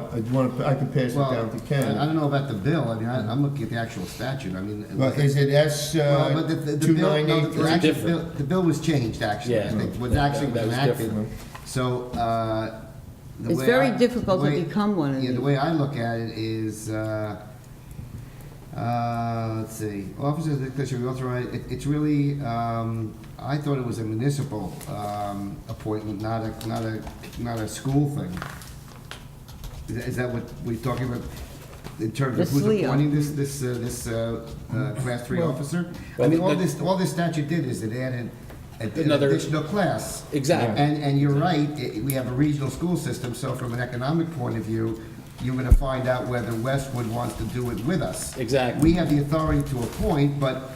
can pass it Well, down to I Ken. don't know about the bill. I mean, I'm looking at the actual statute. I mean. Well, is it S Well, but the bill, no, 298? the actual different. bill- the bill was changed, actually. Yeah. I think, was That- actually that was enacted. different. So, the It's way very I- difficult the to way- become one of Yeah, the these. way I look at it is, let's see, officers that should be authorized, it's really, I thought it was a municipal, appointment, not a school thing. Is that what we're talking about in terms of The who's SLEO. appointing this class 3 officer? I Well, mean, the- all this statute did is it added an Another- additional class. Exactly. And you're right, we have a regional school system, so from an economic point of view, you're gonna find out whether Westwood wants to do it with us. Exactly. We have the authority to appoint, but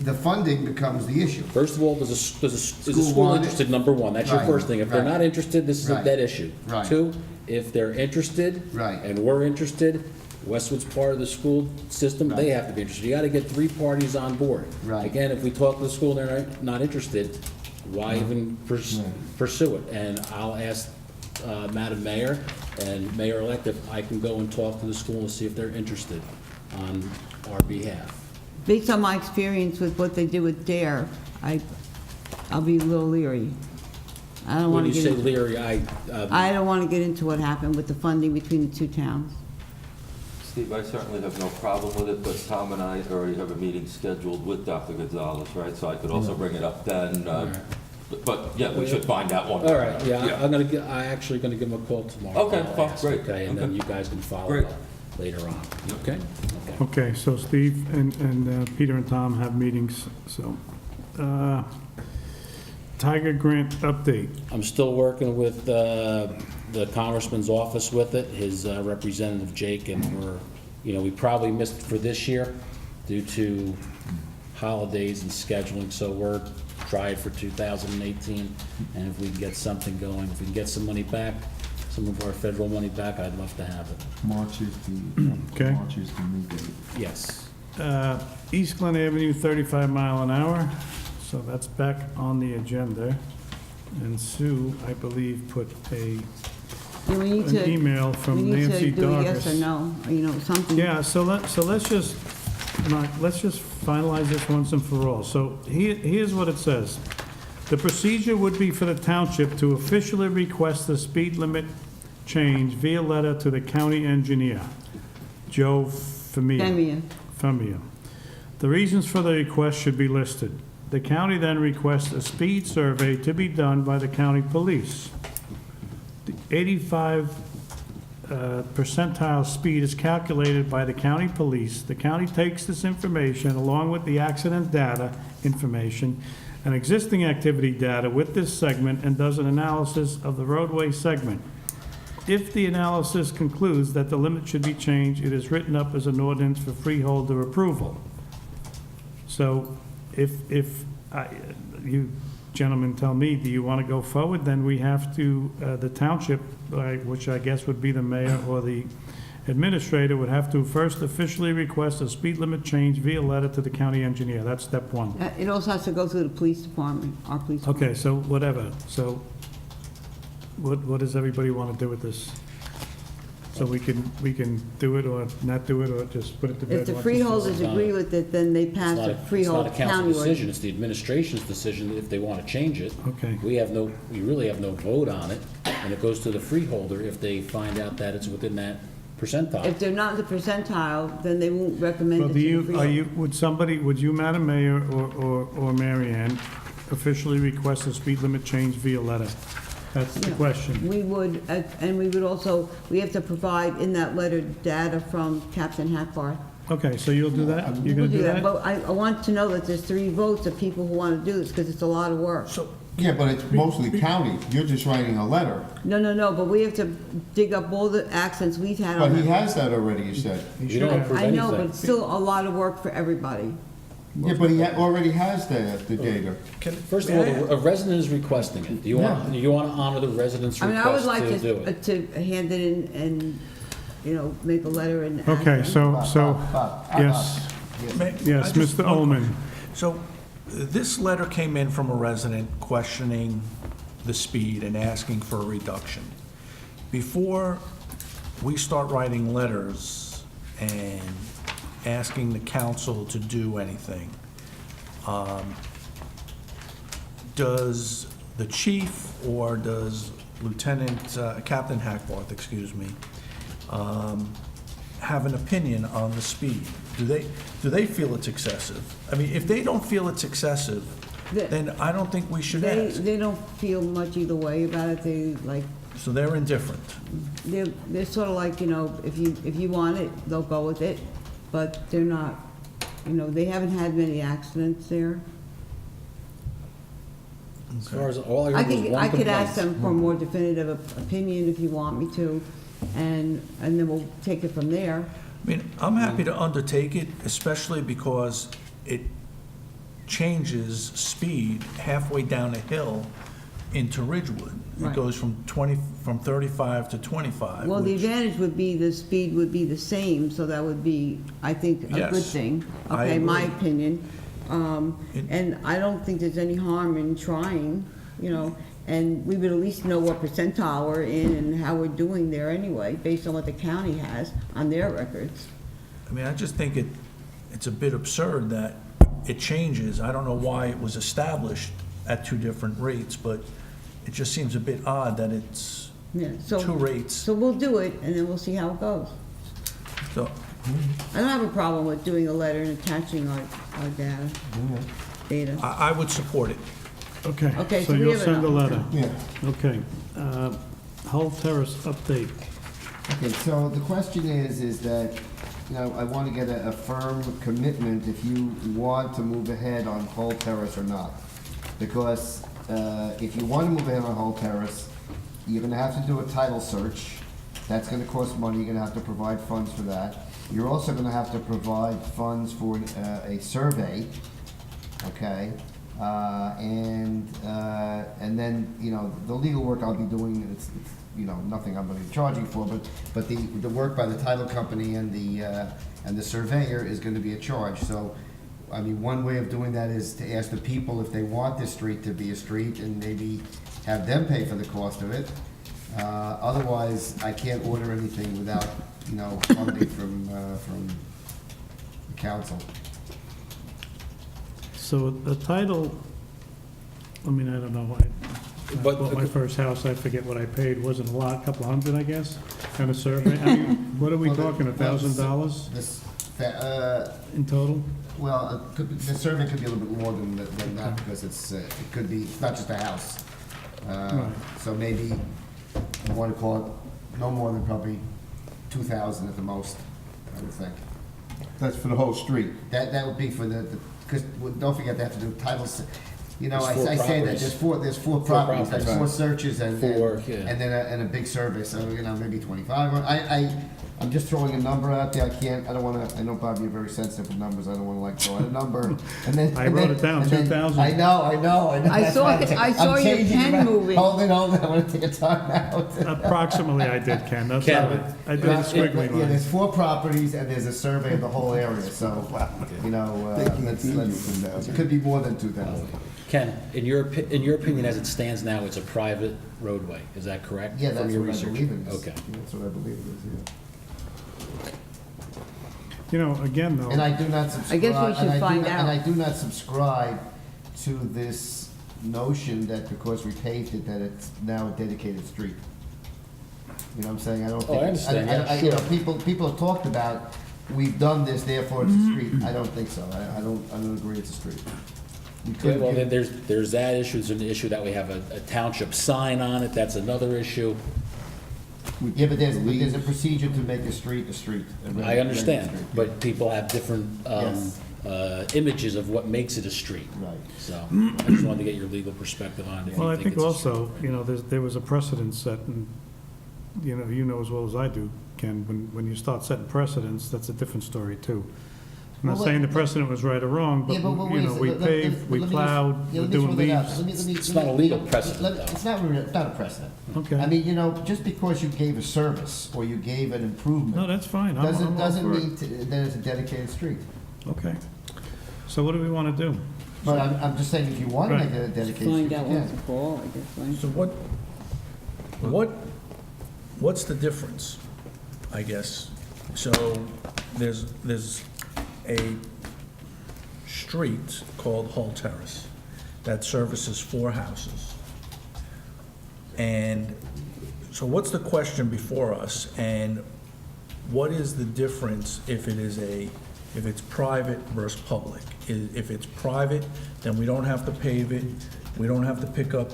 the funding becomes the issue. First of all, is the School school want it? interested, number one? That's your Right, first thing. If they're right. not interested, this is a Right. dead issue. Right. Two, if they're interested. Right. And we're interested, Westwood's part of the school system, they have to be interested. You gotta get three parties on board. Right. Again, if we talk to the school and they're not interested, why even pursue it? And I'll ask Madam Mayor and Mayor-elect if I can go and talk to the school and see if they're interested on our behalf. Based on my experience with what they did with DARE, I'll be a little leery. I don't When want to you get say into, Leary, I don't want to get into what happened with the funding between the two towns. Steve, I certainly have no problem with it, but Tom and I already have a meeting scheduled with Dr. Gonzalez, right? So I could also bring it up then. But yeah, we should find out one. All right, yeah, I'm actually gonna give him a call tomorrow. Okay, I'll fine, ask, great, Okay, and then okay. you guys can follow Great. up later on, okay? Okay, so Steve and Peter and Tom have meetings, so. Tiger Grant update. I'm still working with the congressman's office with it, his representative Jake, and we probably missed it for this year due to holidays and scheduling, so we're trying for 2018, and if we can get something going, if we can get some money back, some of our federal money back, I'd love to have it. March is the, Okay. March is the new date. Yes. East Glen Avenue, 35 mile an hour, so that's back on the agenda. And Sue, I believe, put Do we need an to, email we from need Nancy to do a yes or Dargis. no, something? Yeah, so let's just finalize this once and for all. So here's what it says. The procedure would be for the township to officially request the speed limit change via letter to the county engineer, Joe Femia. The reasons for the request should be listed. The county then requests a speed survey to be done by the county police. The 85 percentile speed is calculated by the county police. The county takes this information along with the accident data information and existing activity data with this segment and does an analysis of the roadway segment. If the analysis concludes that the limit should be changed, it is written up as an ordinance for freeholder approval. So if you gentlemen tell me, do you want to go forward, then we have to, the township, which I guess would be the mayor or the administrator, would have to first officially request a speed limit change via letter to the county engineer. That's step one. It also has to go through the police department, our police department. Okay, so whatever. So what does everybody want to do with this? So we can do it or not do it, or just put it to bed? If the once and for all? freeholders agree with it, then they pass the It's not freehold a council county decision, ordinance. it's the administration's decision if they want to change it. Okay. We really have no vote on it, and it goes to the freeholder if they find out that it's within that percentile. If they're not in the percentile, then they won't recommend Well, it do to the you, freeholder. would you, Madam Mayor or Mary Ann, officially request a speed limit change via letter? That's the question. We would, and we would also, we have to provide in that letter data from Captain Hackbarth. Okay, so you'll do that? You're We'll gonna do that? But I want to know that there's 3 votes of people who want to do this, because it's a lot of work. Yeah, but it's mostly county. You're just writing a letter. No, but we have to dig up all the accidents we've had on But that. he has that already, you said. You don't approve I know, but anything. it's still a lot of work for everybody. Yeah, but he already has the data. First of all, a resident is requesting it. Do you want to honor the resident's I mean, I would request like to do it? to hand it in and, you know, make a letter and. ask Okay, them. yes, yes, I just- Mr. Ullman. So this letter came in from a resident questioning the speed and asking for a reduction. Before we start writing letters and asking the council to do anything, does the chief or does Captain Hackbarth, excuse me, have an opinion on the speed? Do they feel it's excessive? I mean, if they don't feel it's excessive, then I don't think we should ask. They don't feel much either way about it. They like, So they're indifferent. they're sort of like, you know, if you want it, they'll go with it, but they're not, you know, they haven't had many accidents there. As far as all I I heard was could, one I could ask complaint. them for a more definitive opinion if you want me to, and then we'll take it from there. I mean, I'm happy to undertake it, especially because it changes speed halfway down a hill into Ridgewood. It Right. goes from 35 to 25. Well, the which- advantage would be the speed would be the same, so that would be, I think, a good Yes, thing. I Okay, my agree. opinion. And I don't think there's any harm in trying, you know, and we would at least know what percentile we're in and how we're doing there anyway, based on what the county has on their records. I mean, I just think it's a bit absurd that it changes. I don't know why it was established at two different rates, but it just seems a bit odd that it's Yeah, so. two rates. So we'll do it, and then we'll see how it goes. So, I don't have a problem with doing a letter and attaching our data. I would support it. Okay, Okay, so so we you'll have send a enough. letter? Yeah. Okay. Hull Terrace update. Okay, so the question is that, you know, I want to get a firm commitment if you want to move ahead on Hull Terrace or not. Because if you want to move ahead on Hull Terrace, you're gonna have to do a title search. That's gonna cost money, you're gonna have to provide funds for that. You're also gonna have to provide funds for a survey, okay? And then, you know, the legal work I'll be doing, it's you know, nothing I'm gonna be charging for, but the work by the title company and the surveyor is gonna be a charge. So, I mean, one way of doing that is to ask the people if they want this street to be a street and maybe have them pay for the cost of it. Otherwise, I can't order anything without, you know, funding from the council. So the title, I mean, I don't know, I But- bought my first house, I forget what I paid, wasn't a lot, a couple hundred, I guess, and a survey. I mean, what are we Well, the- talking, $1,000 in total? Well, the survey could be a little bit more than that, because it could be, it's not just a house. Right. So maybe, I want to call it no more than probably 2,000 at the most, I would think. That's for the whole street. That would be for because don't forget they have to do titles. You know, There's four I say that properties. there's four properties, properties. there's four searches and Yeah. then a big survey. So you know, maybe 25. I'm just throwing a number out there. I don't want to. I know Bob, you're very sensitive with numbers. I don't want to like throw out a number and then I wrote it down, 2,000. I know. I That's saw why I'm it- I I'm saw your changing pen it. moving. Hold it. I want to take a time out. Approximately I did, Ken, that's Ken, all. I did a squiggly Yeah, line. there's four properties and there's a survey of the whole area. So you know, it could be more than 2,000. Ken, in your opinion, as it stands now, it's a private roadway, is that correct? Yeah, From that's your what I research? believe it is. Okay. That's what I believe it is, yeah. You know, again, though. And I do not subscribe. I guess we should and I do find not- out. And I do not subscribe to this notion that because we paved it, that it's now a dedicated street. You know what I'm saying? I don't think. I understand, yeah, You know, sure. people have talked about, we've done this, therefore it's a street. I don't think so. I don't agree it's a street. We Yeah, couldn't well, give- then there's that issue, there's an issue that we have a township sign on it, that's another issue. Yeah, but there's a procedure to make a street a street. a I regular understand, street. but people have different Yes. images of what makes it a street. Right. So I just wanted to get your legal perspective on it. if Well, you I think it's a also, you know, there was a precedent set, and, you know as well as I do, Ken, when you start setting precedents, that's a different story, too. I'm not Well, saying the precedent was right or wrong, but, Yeah, but you know, we paved, we plowed, we're doing leaves. It's not a legal precedent, though. It's not a precedent. Okay. I mean, you know, just because you gave a service or you gave an improvement. No, that's fine. I'm all Doesn't for it. mean that it's a dedicated street. Okay. So what do we want to do? But I'm just saying, if you want to Right. make it a dedicated street, Find you out once can. and for all, I guess, right? So what's the difference, I guess? So there's a street called Hull Terrace that services 4 houses. And so what's the question before us, and what is the difference if it's private versus public? If it's private, then we don't have to pave it, we don't have to pick up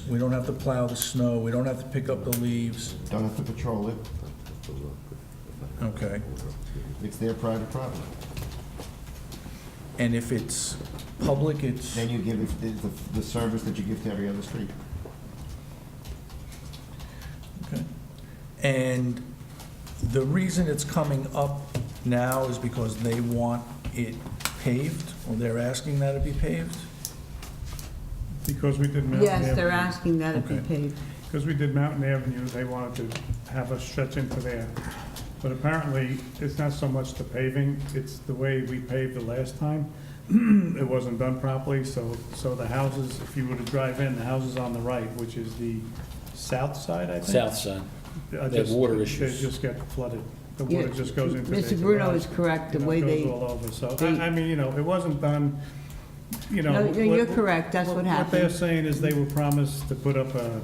we don't have to plow the snow, we don't have to pick up the leaves. Don't have to patrol it. Okay. It's their private property. And if it's public, it's, Then you give it the service that you give to every other street. okay. And the reason it's coming up now is because they want it paved, or they're asking that it be paved? Because we did Mountain Avenue. Yes, they're asking that it be Okay. paid. Because we did Mountain Avenue, they wanted to have us stretch into there. But apparently, it's not so much the paving, it's the way we paved the last time. It wasn't done properly, so the houses, if you were to drive in, the houses on the right, which is the south side, I think. South side. They have water issues. They just get flooded. The Yeah, water just goes into their Mr. Bruno garage, is correct, the you know, way goes they. all over. So, they- I mean, you know, it wasn't done, you know. No, you're correct, that's what What they're happened. saying is they were promised to put up a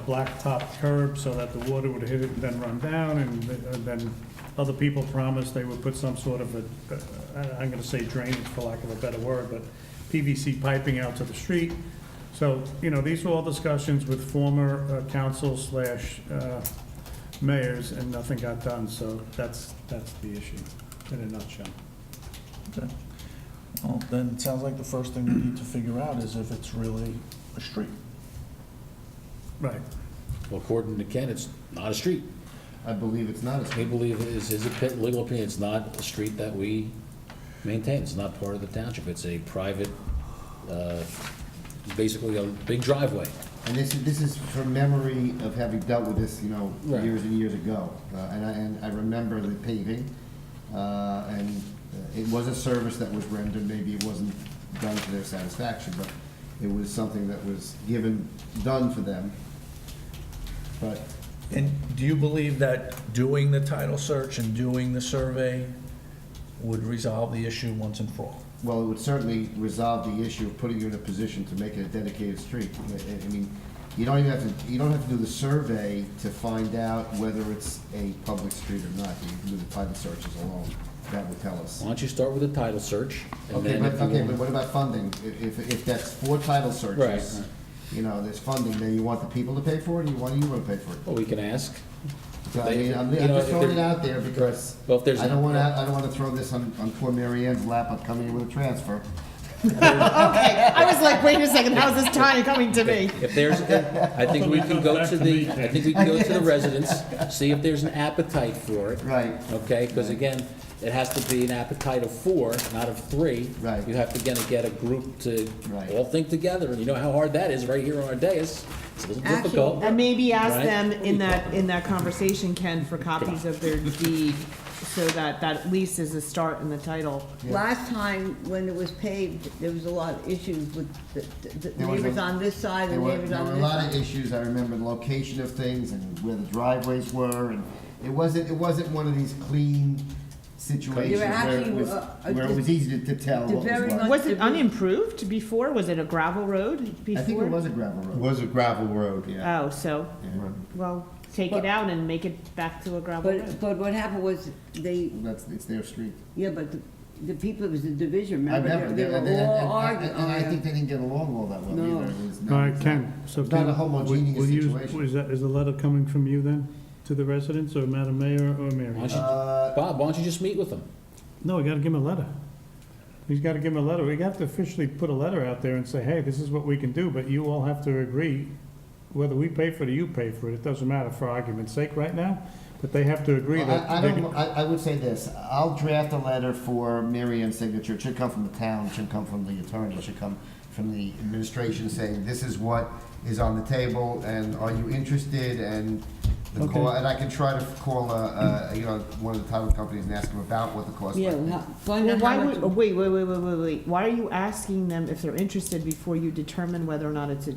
blacktop curb so that the water would hit it and then run down, and then other people promised they would put some sort of I'm gonna say drainage for lack of a better word, but PVC piping out to the street. So, you know, these were all discussions with former council / mayors, and nothing got done, so that's the issue in a nutshell. Okay. Well, then it sounds like the first thing we need to figure out is if it's really a street. Right. Well, according to Ken, it's not a street. I believe it's not a We street. believe it is his legal opinion, it's not a street that we maintain, it's not part of the township, it's a private, basically a big driveway. And this is from memory of having dealt with this, you know, Right. years and years ago. And I remember the paving, and it was a service that was rendered, maybe it wasn't done to their satisfaction, but it was something that was done for them. But And do you believe that doing the title search and doing the survey would resolve the issue once and for all? Well, it would certainly resolve the issue of putting you in a position to make it a dedicated street. I mean, you don't have to do the survey to find out whether it's a public street or not. You can do the title searches alone. That would tell us. Why don't you start with the title search? And Okay, then but, if you okay, want- but what about funding? If that's 4 title searches, Right. you know, there's funding, then you want the people to pay for it, or you want to pay for it? Well, we can ask. So, I mean, I'm You know, just if throwing it there- out there because Well, if there's. I don't want to throw this on poor Mary Ann's lap of coming in with a transfer. Okay, I was like, wait a second, how's this time coming to me? If there's, I think we can go to the residents, see if there's an appetite for it. Right. Okay, because again, it has to be an appetite of 4, not of 3. Right. You have to, again, get a group to Right. all think together, and you know how hard that is right here on our dais. It's a little Actually, difficult. And maybe ask Right. them in that conversation, Ken, for copies of their deed, so that at least is a start in the title. Last time, when it was paved, there was a lot of issues with the There was neighbors a- on this side There and were neighbors there on were a this lot of side. issues. I remember the location of things and where the driveways were, and it wasn't one of these clean situations There where actually it was easy to tell the what was very what. much- Was it unimproved before? Was it a gravel road before? I think it was a gravel road. It was a gravel road, yeah. Oh, so, well, take it out and make it back to a gravel road. But what happened was It's their street. yeah, but the people, it was a division, I remember? remember, They were and all arguing. and I think they didn't get along all that well No. either. It was All not- right, Ken, so It's not Ken, a homogeneous will you- situation. is the letter coming from you then, to the residents, or Madam Mayor, or Mary? Why don't you, Bob, why don't you just meet with them? No, we gotta give him a letter. He's gotta give him a letter. We have to officially put a letter out there and say, hey, this is what we can do, but you all have to agree, whether we pay for it or you pay for it, it doesn't matter for argument's sake right now. But they have to agree Well, that. I they don't, can- I would say this, I'll draft a letter for Mary Ann's signature, it should come from the town, it shouldn't come from the attorney, it should come from the administration saying, this is what is on the table, and are you interested, and the call, and I can try to call, one of the title companies and ask them about what the cost Yeah, might be. find out Why how much. would, wait. Why are you asking them if they're interested before you determine whether or not it's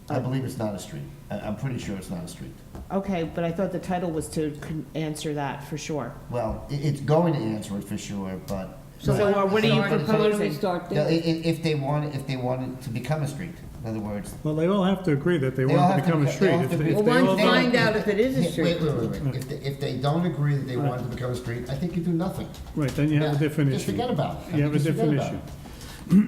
I believe it's not a street, I'm pretty sure it's not a street. okay, but I thought the title was to answer that for sure. Well, it's going to answer it for sure, but. So what are you Why don't we proposing? start Yeah, there? if they want it to become a street, in other words. Well, they all have to agree that they They all want it have to become a they street. all have If to they- be- if Well, they why all don't vote- find out if it is a street? Wait. If they don't agree that they want it to become a street, I think you do nothing. Right, then you have a different issue. Just forget about it. You have a Just forget different about issue.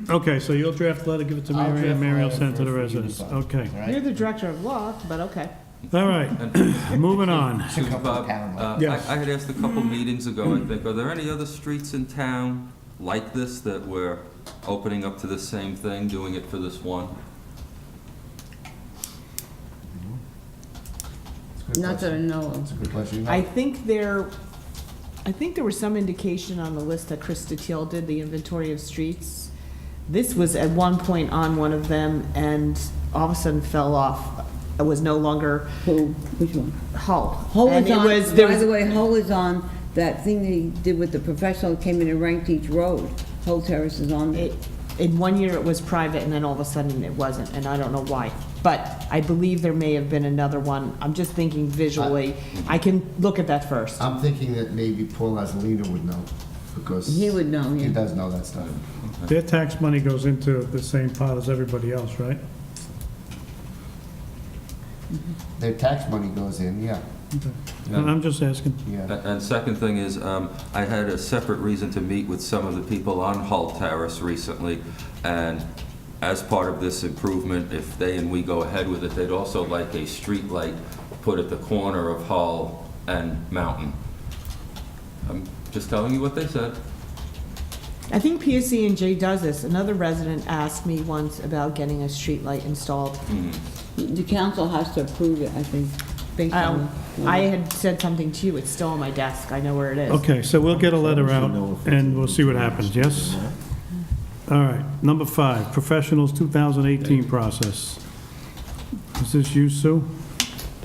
Okay, so you'll draft a letter, give it to I'll Mary, draft and a Mary will letter send it to the for you to residents. sign. Okay. All right? You're the director of law, but okay. All right, moving on. Should come from the Bob, town. Yes. I had asked a couple meetings ago, I think, are there any other streets in town like this that we're opening up to the same thing, doing it for this one? It's a good Not that I question. know It's of. a good question. I think there was some indication on the list that Chris Steele did, the inventory of streets. This was at one point on one of them and all of a sudden fell off. It was no longer Who, which one? Hull. Hull And is it on, was- there by was- the way, Hull is on that thing that he did with the professional, came in and ranked each road. Hull Terrace is on there. In one year it was private and then all of a sudden it wasn't, and I don't know why. But I believe there may have been another one. I'm just thinking visually. I can look at that first. I'm thinking that maybe Paul Azzolino would know, because. He would know, He yeah. does know that stuff. Their tax money goes into the same pot as everybody else, right? Their tax money goes in, yeah, And I'm just asking. yeah. And second thing is, I had a separate reason to meet with some of the people on Hull Terrace recently, and as part of this improvement, if they and we go ahead with it, they'd also like a street light put at the corner of Hull and Mountain. I'm just telling you what they said. I think PSC&J does this. Another resident asked me once about getting a street light installed. The council has to approve it, I think, based on. I had said something to you. It's still on my desk. I know where it is. Okay, so we'll get a letter out and we'll see what happens, yes? All right, number 5, professionals 2018 process. Is this you, Sue?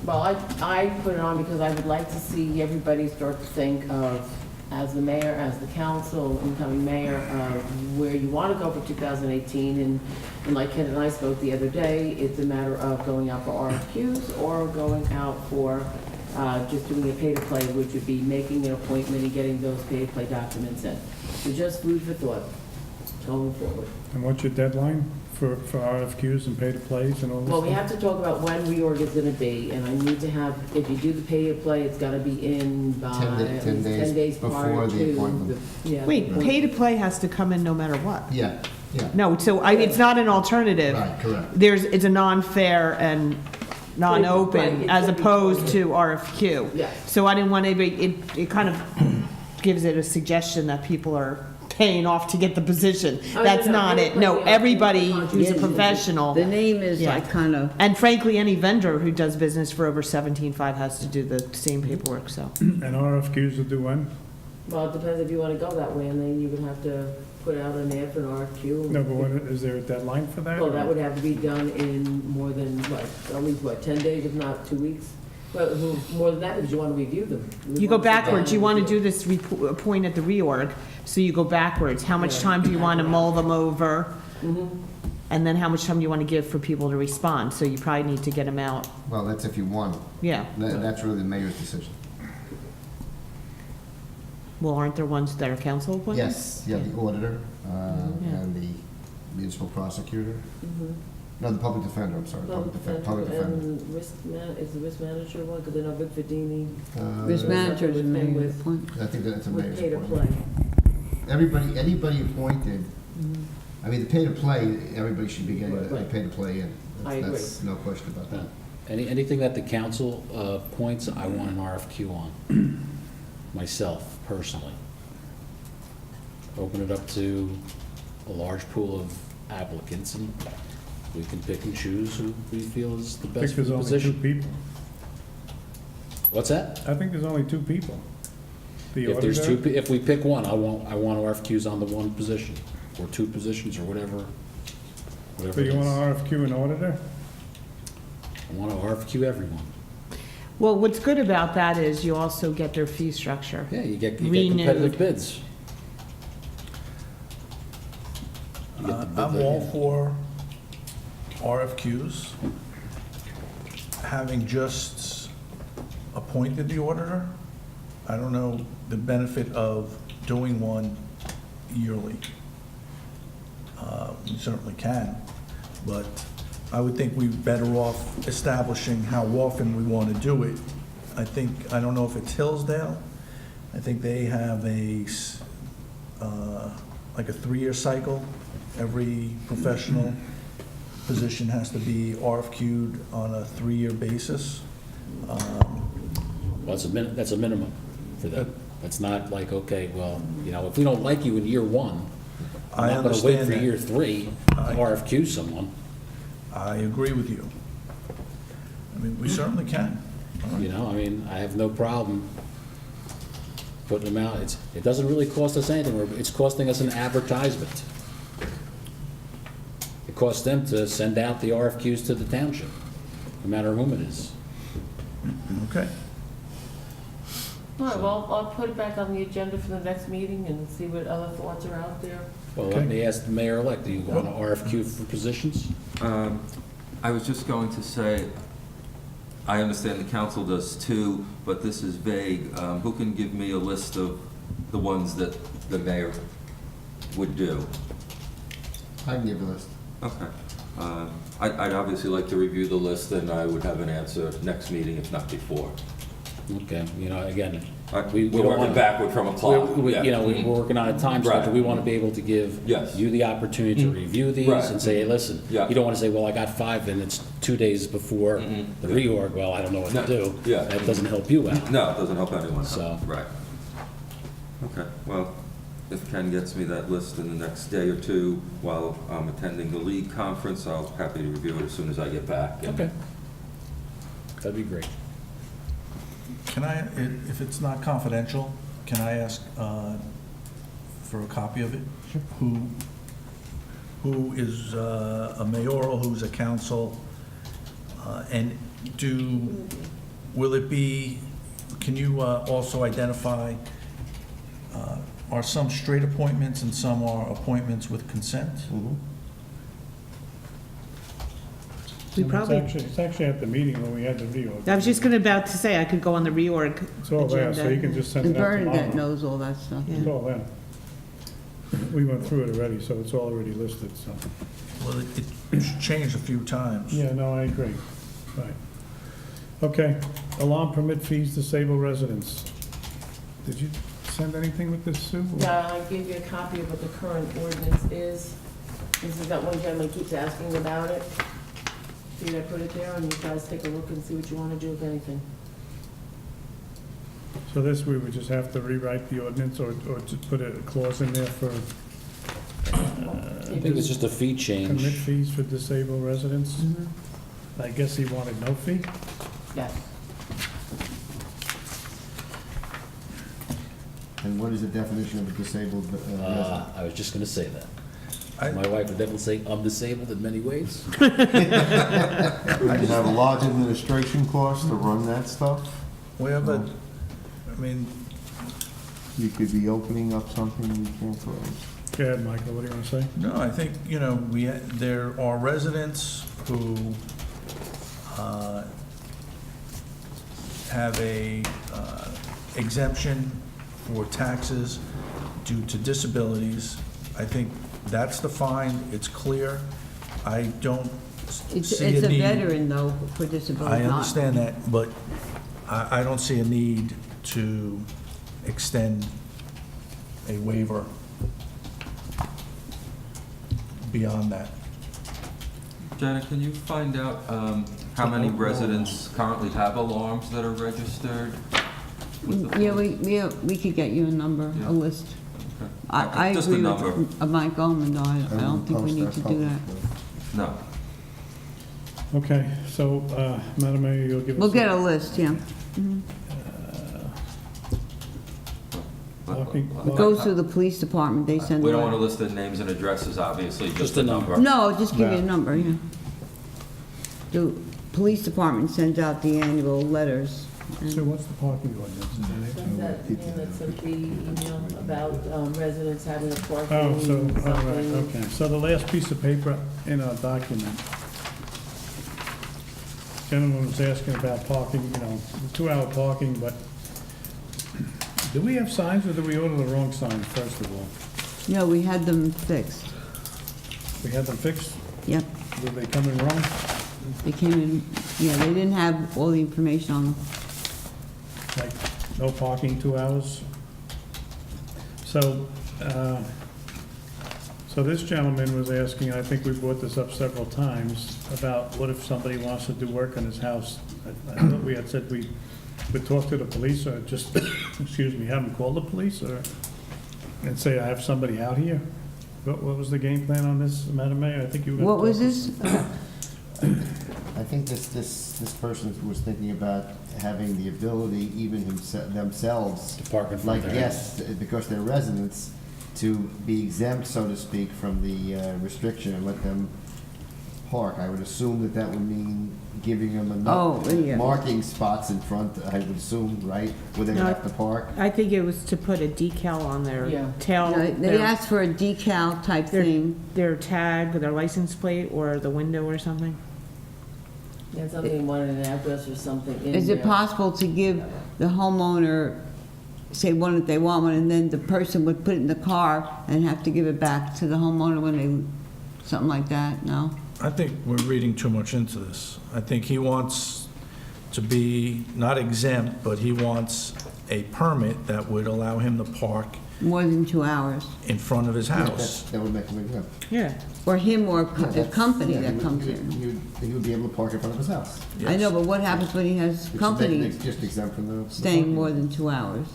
Well, I put it on because I would like to see everybody start to think of, as the mayor, as the council, incoming mayor, where you want to go for 2018. And like Ken and I spoke the other day, it's a matter of going out for RFQs or going out for just doing a pay-to-play, which would be making an appointment and getting those pay-to-play documents in. So just food for thought going forward. And what's your deadline for RFQs and pay-to-plays and all this Well, we stuff? have to talk about when reorg is gonna be, and I need to have, if you do the pay-to-play, it's gotta be in by 10 days 10 days prior before to the appointment. yeah, Wait, the- pay-to-play has to come in no matter what? Yeah, yeah. No, so it's not an alternative. Right, correct. It's a non-fair and non-open Right, as it's opposed to RFQ. Yes. So I didn't want anybody, it kind of gives it a suggestion that people are paying off to get the position. Oh, That's no, not it. No, everybody who's a professional. The name is Yeah. like kind of, And frankly, any vendor who does business for over 17.5 has to do the same paperwork, so. And RFQs will do when? Well, it depends if you wanna go that way, and then you would have to put out an ad for an RFQ. No, but when, is there a deadline for that? Well, that would have to be done in more than, at least 10 days, if not 2 weeks? Well, more than that, because you wanna review them. You go backwards, you want to do this point at the reorg, so you go backwards. How much time do you want to mull them over? And then how much time do you want to give for people to respond? So you probably need to get them out, Well, that's if you want. yeah. That's really the mayor's decision. Well, aren't there ones that are council appointed? Yes, yeah, the auditor, Yeah. and the municipal prosecutor. Mhm. No, the public defender, I'm sorry, public defender. And is the risk manager one, because I know Vic Fedini. risk manager is with- mayor with- appointed. I think that's a With mayor's pay to appointment. play. Anybody appointed, I mean, the pay to play, everybody should be getting a Right. pay to play in. I agree. That's no question about that. Anything that the council points, I want an RFQ on, myself, personally. Open it up to a large pool of applicants, and we can pick and choose who we feel is the I best think for there's the only 2 position. people. What's that? I think there's only 2 people. The If there's auditor, if we pick one, I want RFQs on the one position, or 2 positions, or whatever so it you want is. to RFQ an auditor? I want to RFQ everyone. Well, what's good about that is you also get their fee structure. Yeah, you get Renewed. competitive bids. I'm all for RFQs. Having just appointed the auditor, I don't know the benefit of doing one yearly. We certainly can, but I would think we're better off establishing how often we want to do it. I don't know if it's Hillsdale. I think they have like a 3-year cycle. Every professional position has to be RFQ'd on a 3-year basis. Well, that's a minimum for them. It's not like, okay, well, if we don't like you in year 1, I'm I not going to wait for understand that. year 3 to RFQ someone. I agree with you. I mean, we certainly can. I have no problem putting them out. It doesn't really cost us anything. It's costing us an advertisement. It costs them to send out the RFQs to the township, no matter whom it is. Okay. All right, well, I'll put it back on the agenda for the next meeting and see what other thoughts are out there. Well, let me ask the mayor-elect, do you want an RFQ for positions? I was just going to say, I understand the council does too, but this is vague. Who can give me a list of the ones that the mayor would do? I can give you a list. Okay. I'd obviously like to review the list, and I would have an answer next meeting, if not before. Okay, again, We're working backward from a clock. we're working on a time schedule. Right. We want to be able to give Yes. you the opportunity to review these Right. and say, hey, listen, Yeah. you don't want to say, well, I got 5 and it's 2 days before the reorg. Well, I don't know what to do. Yeah. That doesn't help you out. No, it doesn't help anyone. So- Right. Okay, well, if Ken gets me that list in the next day or 2 while I'm attending the league conference, I'll be happy to review it as soon as I get back. And- Okay. That'd be great. Can I, if it's not confidential, can I ask for a copy of it? Who is a mayoral, who's a council, and will it be, can you also identify, are some straight appointments and some are appointments with consent? We probably, It's actually at the meeting when we had the reorg. I was just about to say, I could go on the reorg It's all there, so you can just send And it out Bernadette tomorrow. knows all that stuff. It's all there. We went through it already, so it's already listed, so. Well, it's changed a few times. Yeah, no, I agree. Right. Okay, alarm permit fees, disabled residents. Did you send anything with this, Sue? Yeah, I gave you a copy of what the current ordinance is. This is that one gentleman keeps asking about it. See, I put it there, and you guys take a look and see what you want to do, if anything. So this, we would just have to rewrite the ordinance or to put a clause in there for I think it's just a fee permit change. fees for disabled residents? I guess he wanted no fee? Yes. And what is the definition of a disabled resident? I was just going to say that. I- My wife would definitely say, I'm disabled in many ways. We can have a large administration cost to run that stuff. We have a, I mean, You could be opening up something you can't close. Go ahead, Michael, what do you want to say? no, I think, there are residents who have a exemption for taxes due to disabilities. I think that's defined, it's clear. I don't It's see a a need. veteran, though, for disability. I not- understand that, but I don't see a need to extend a waiver beyond that. Janet, can you find out how many residents currently have alarms that are registered? with the Yeah, police? we could get you a number, Yeah. a list. Okay. I Just a agree number. with Mike Ullman, though. I don't think we need to do that. No. Okay, so, Madam Mayor, you'll give us. We'll get a list, yeah. Parking. It goes through the police department, they send. We a don't want to letter. list the names and addresses, obviously, just Just a a number. No, just give you a number, yeah. The police department sends out the annual letters. So what's the parking ordinance? Is that it? That that's the email about residents having a parking Oh, so, all right, something. okay. So the last piece of paper in our document, gentleman was asking about parking, the 2-hour parking, but do we have signs or do we order the wrong signs, first of all? No, we had them fixed. We had them fixed? Yep, Did they come in wrong? they came in, yeah, they didn't have all the information on them. Like, no parking 2 hours? So, so this gentleman was asking, I think we brought this up several times, about what if somebody wants to do work on his house? I thought we had said we would talk to the police, or just, excuse me, have them call the police, or, and say, I have somebody out here? What was the game plan on this, Madam Mayor? I think you were gonna What was talk- this? I think this person was thinking about having the ability, even themselves, To park in front like of their guests, because they're residents, to be exempt, so to speak, from the restriction and let them park. I would assume that would mean giving them Oh, enough yeah. marking spots in front, I would assume, right, where they would No, have to park. I think it was to put a decal on their Yeah. tail. They their- asked for a decal type their- thing. Their tag, their license plate, or the window or something. Yeah, something, wanted an address or something in there. Is it possible to give the homeowner, say one if they want one, and then the person would put it in the car and have to give it back to the homeowner when they, something like that? No? I think we're reading too much into this. I think he wants to be not exempt, but he wants a permit that would allow him to park More than 2 hours? in front of his Yeah, house. that would make them exempt. Yeah. Or him or a company Yeah, that comes here? He would be able to park in front of his house. I know, but what happens when he has company Just exempt from the. staying more than 2 hours?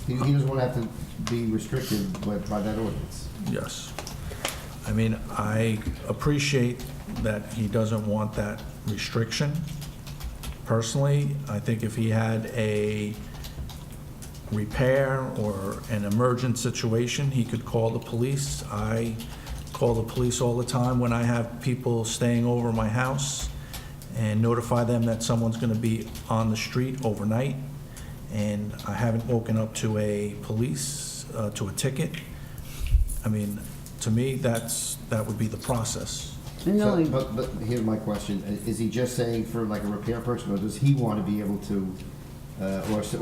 He doesn't want to have to be restricted by that ordinance. Yes. I mean, I appreciate that he doesn't want that restriction. Personally, I think if he had a repair or an emergent situation, he could call the police. I call the police all the time when I have people staying over my house and notify them that someone's going to be on the street overnight. And I haven't woken up to a police, to a ticket. I mean, to me, that would be the process. So, but here's my question, is he just saying for like a repair person, or does he want to be able to,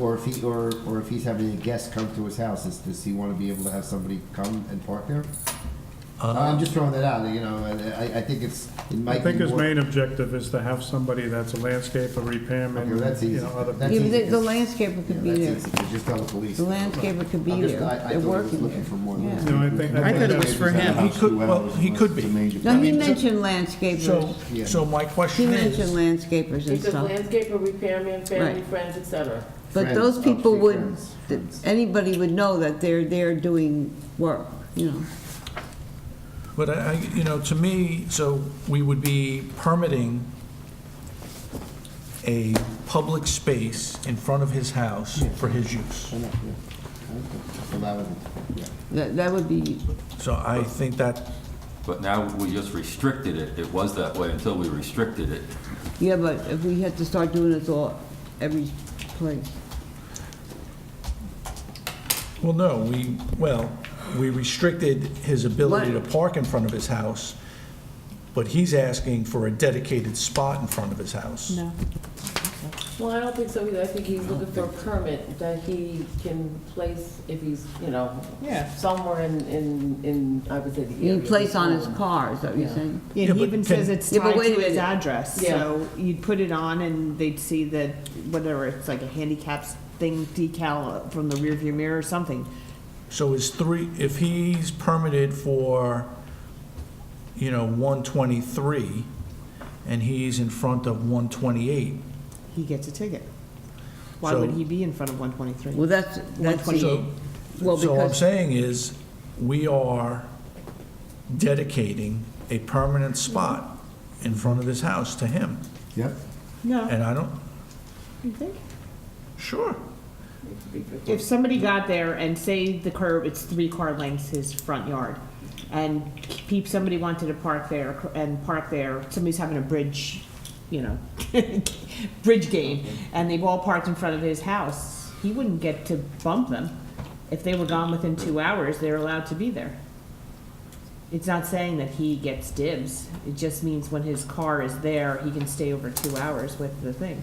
or if he's having a guest come to his house, does he want to be able to have somebody come and park there? I'm just throwing that out, and I think it I might be think his more. main objective is to have somebody that's a landscaper, repairman, Okay, that's easy. other That's Yeah, easy, but the 'cause- landscaper could be Yeah, there. that's easy, just tell the police. The landscaper could be I'm just- there. I They're thought he was working looking there. for more. Yeah. No, I think I thought it was for him. He could, well, he could be. No, he mentioned landscapers. So my He question mentioned is, landscapers and He says stuff. landscaper, repairman, family, Right. friends, et cetera. But Friends, those people obviously would, friends. anybody would know that they're there doing work, but to me, so we would be permitting a public space in front of his house for his use. Allow it, yeah. That would be, So I think that, But now we just restricted it. It was that way until we restricted it. yeah, but if we had to start doing this all, every place. well, no, we restricted his ability to What? park in front of his house, but he's asking for a dedicated spot in front of his house. No. Well, I don't think so either. I think he's looking for a permit that he can place if he's, Yeah. somewhere in, I would say, the area. You place on his car, is that what you're Yeah. saying? Yeah, Yeah, he but even can- says it's Yeah, but tied wait a to his minute. address. Yeah. So you'd put it on and they'd see that, whatever, it's like a handicap thing decal from the rearview mirror or something. So if he's permitted for, 123, and he's in front of 128, He gets a ticket. Why So- would he be in front of 123? Well, that's, 128. well, So what I'm because, saying is, we are dedicating a permanent spot in front of his house to him. Yep. No, And I don't, you think? sure. if somebody got there and say the curb, it's 3 car lengths his front yard, and somebody wanted to park there, somebody's having a bridge, bridge game, and they've all parked in front of his house, he wouldn't get to bump them. If they were gone within 2 hours, they're allowed to be there. It's not saying that he gets dibs. It just means when his car is there, he can stay over 2 hours with the thing.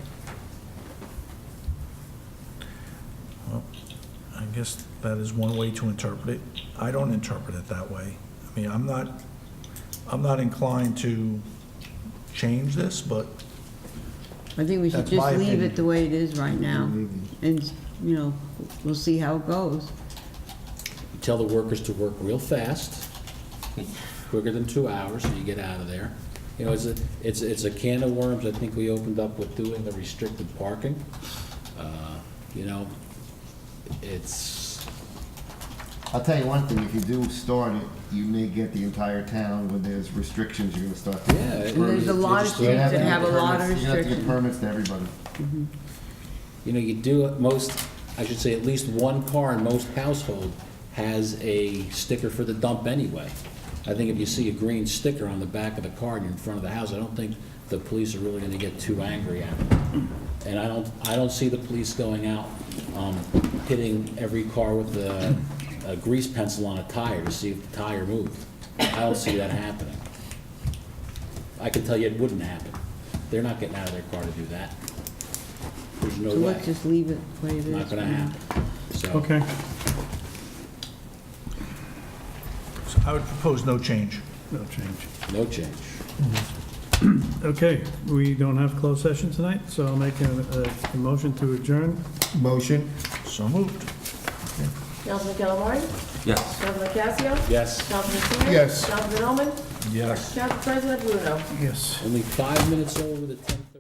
Well, I guess that is one way to interpret it. I don't interpret it that way. I mean, I'm not inclined to change this, but I think we should That's my just leave opinion. it the way it is right now, and, we'll see how it goes. Tell the workers to work real fast, quicker than 2 hours, so you get out of there. It's a can of worms I think we opened up with doing the restricted parking. I'll tell you one thing, if you do start it, you may get the entire town when there's restrictions, you're gonna start. Yeah. And there's a lot of streets that have a lot of You're gonna have to get restrictions. permits to everybody. You do at least one car in most household has a sticker for the dump anyway. I think if you see a green sticker on the back of the car and you're in front of the house, I don't think the police are really gonna get too angry at it. And I don't see the police going out, hitting every car with a grease pencil on a tire to see if the tire moved. I don't see that happening. I can tell you it wouldn't happen. They're not getting out of their car to do that. There's no So way. let's just leave it the way it is. Not gonna happen. So, Okay. so I would propose no change. No change. no change. Okay, we don't have closed session tonight, so I'll make a motion to adjourn. Motion? So moved. Councilman Calamari? Yes. Councilman Casio? Yes. Councilman Seer? Yes. Councilman Oman? Yes. Council President Bruno? Yes. Only 5 minutes over the 10:30.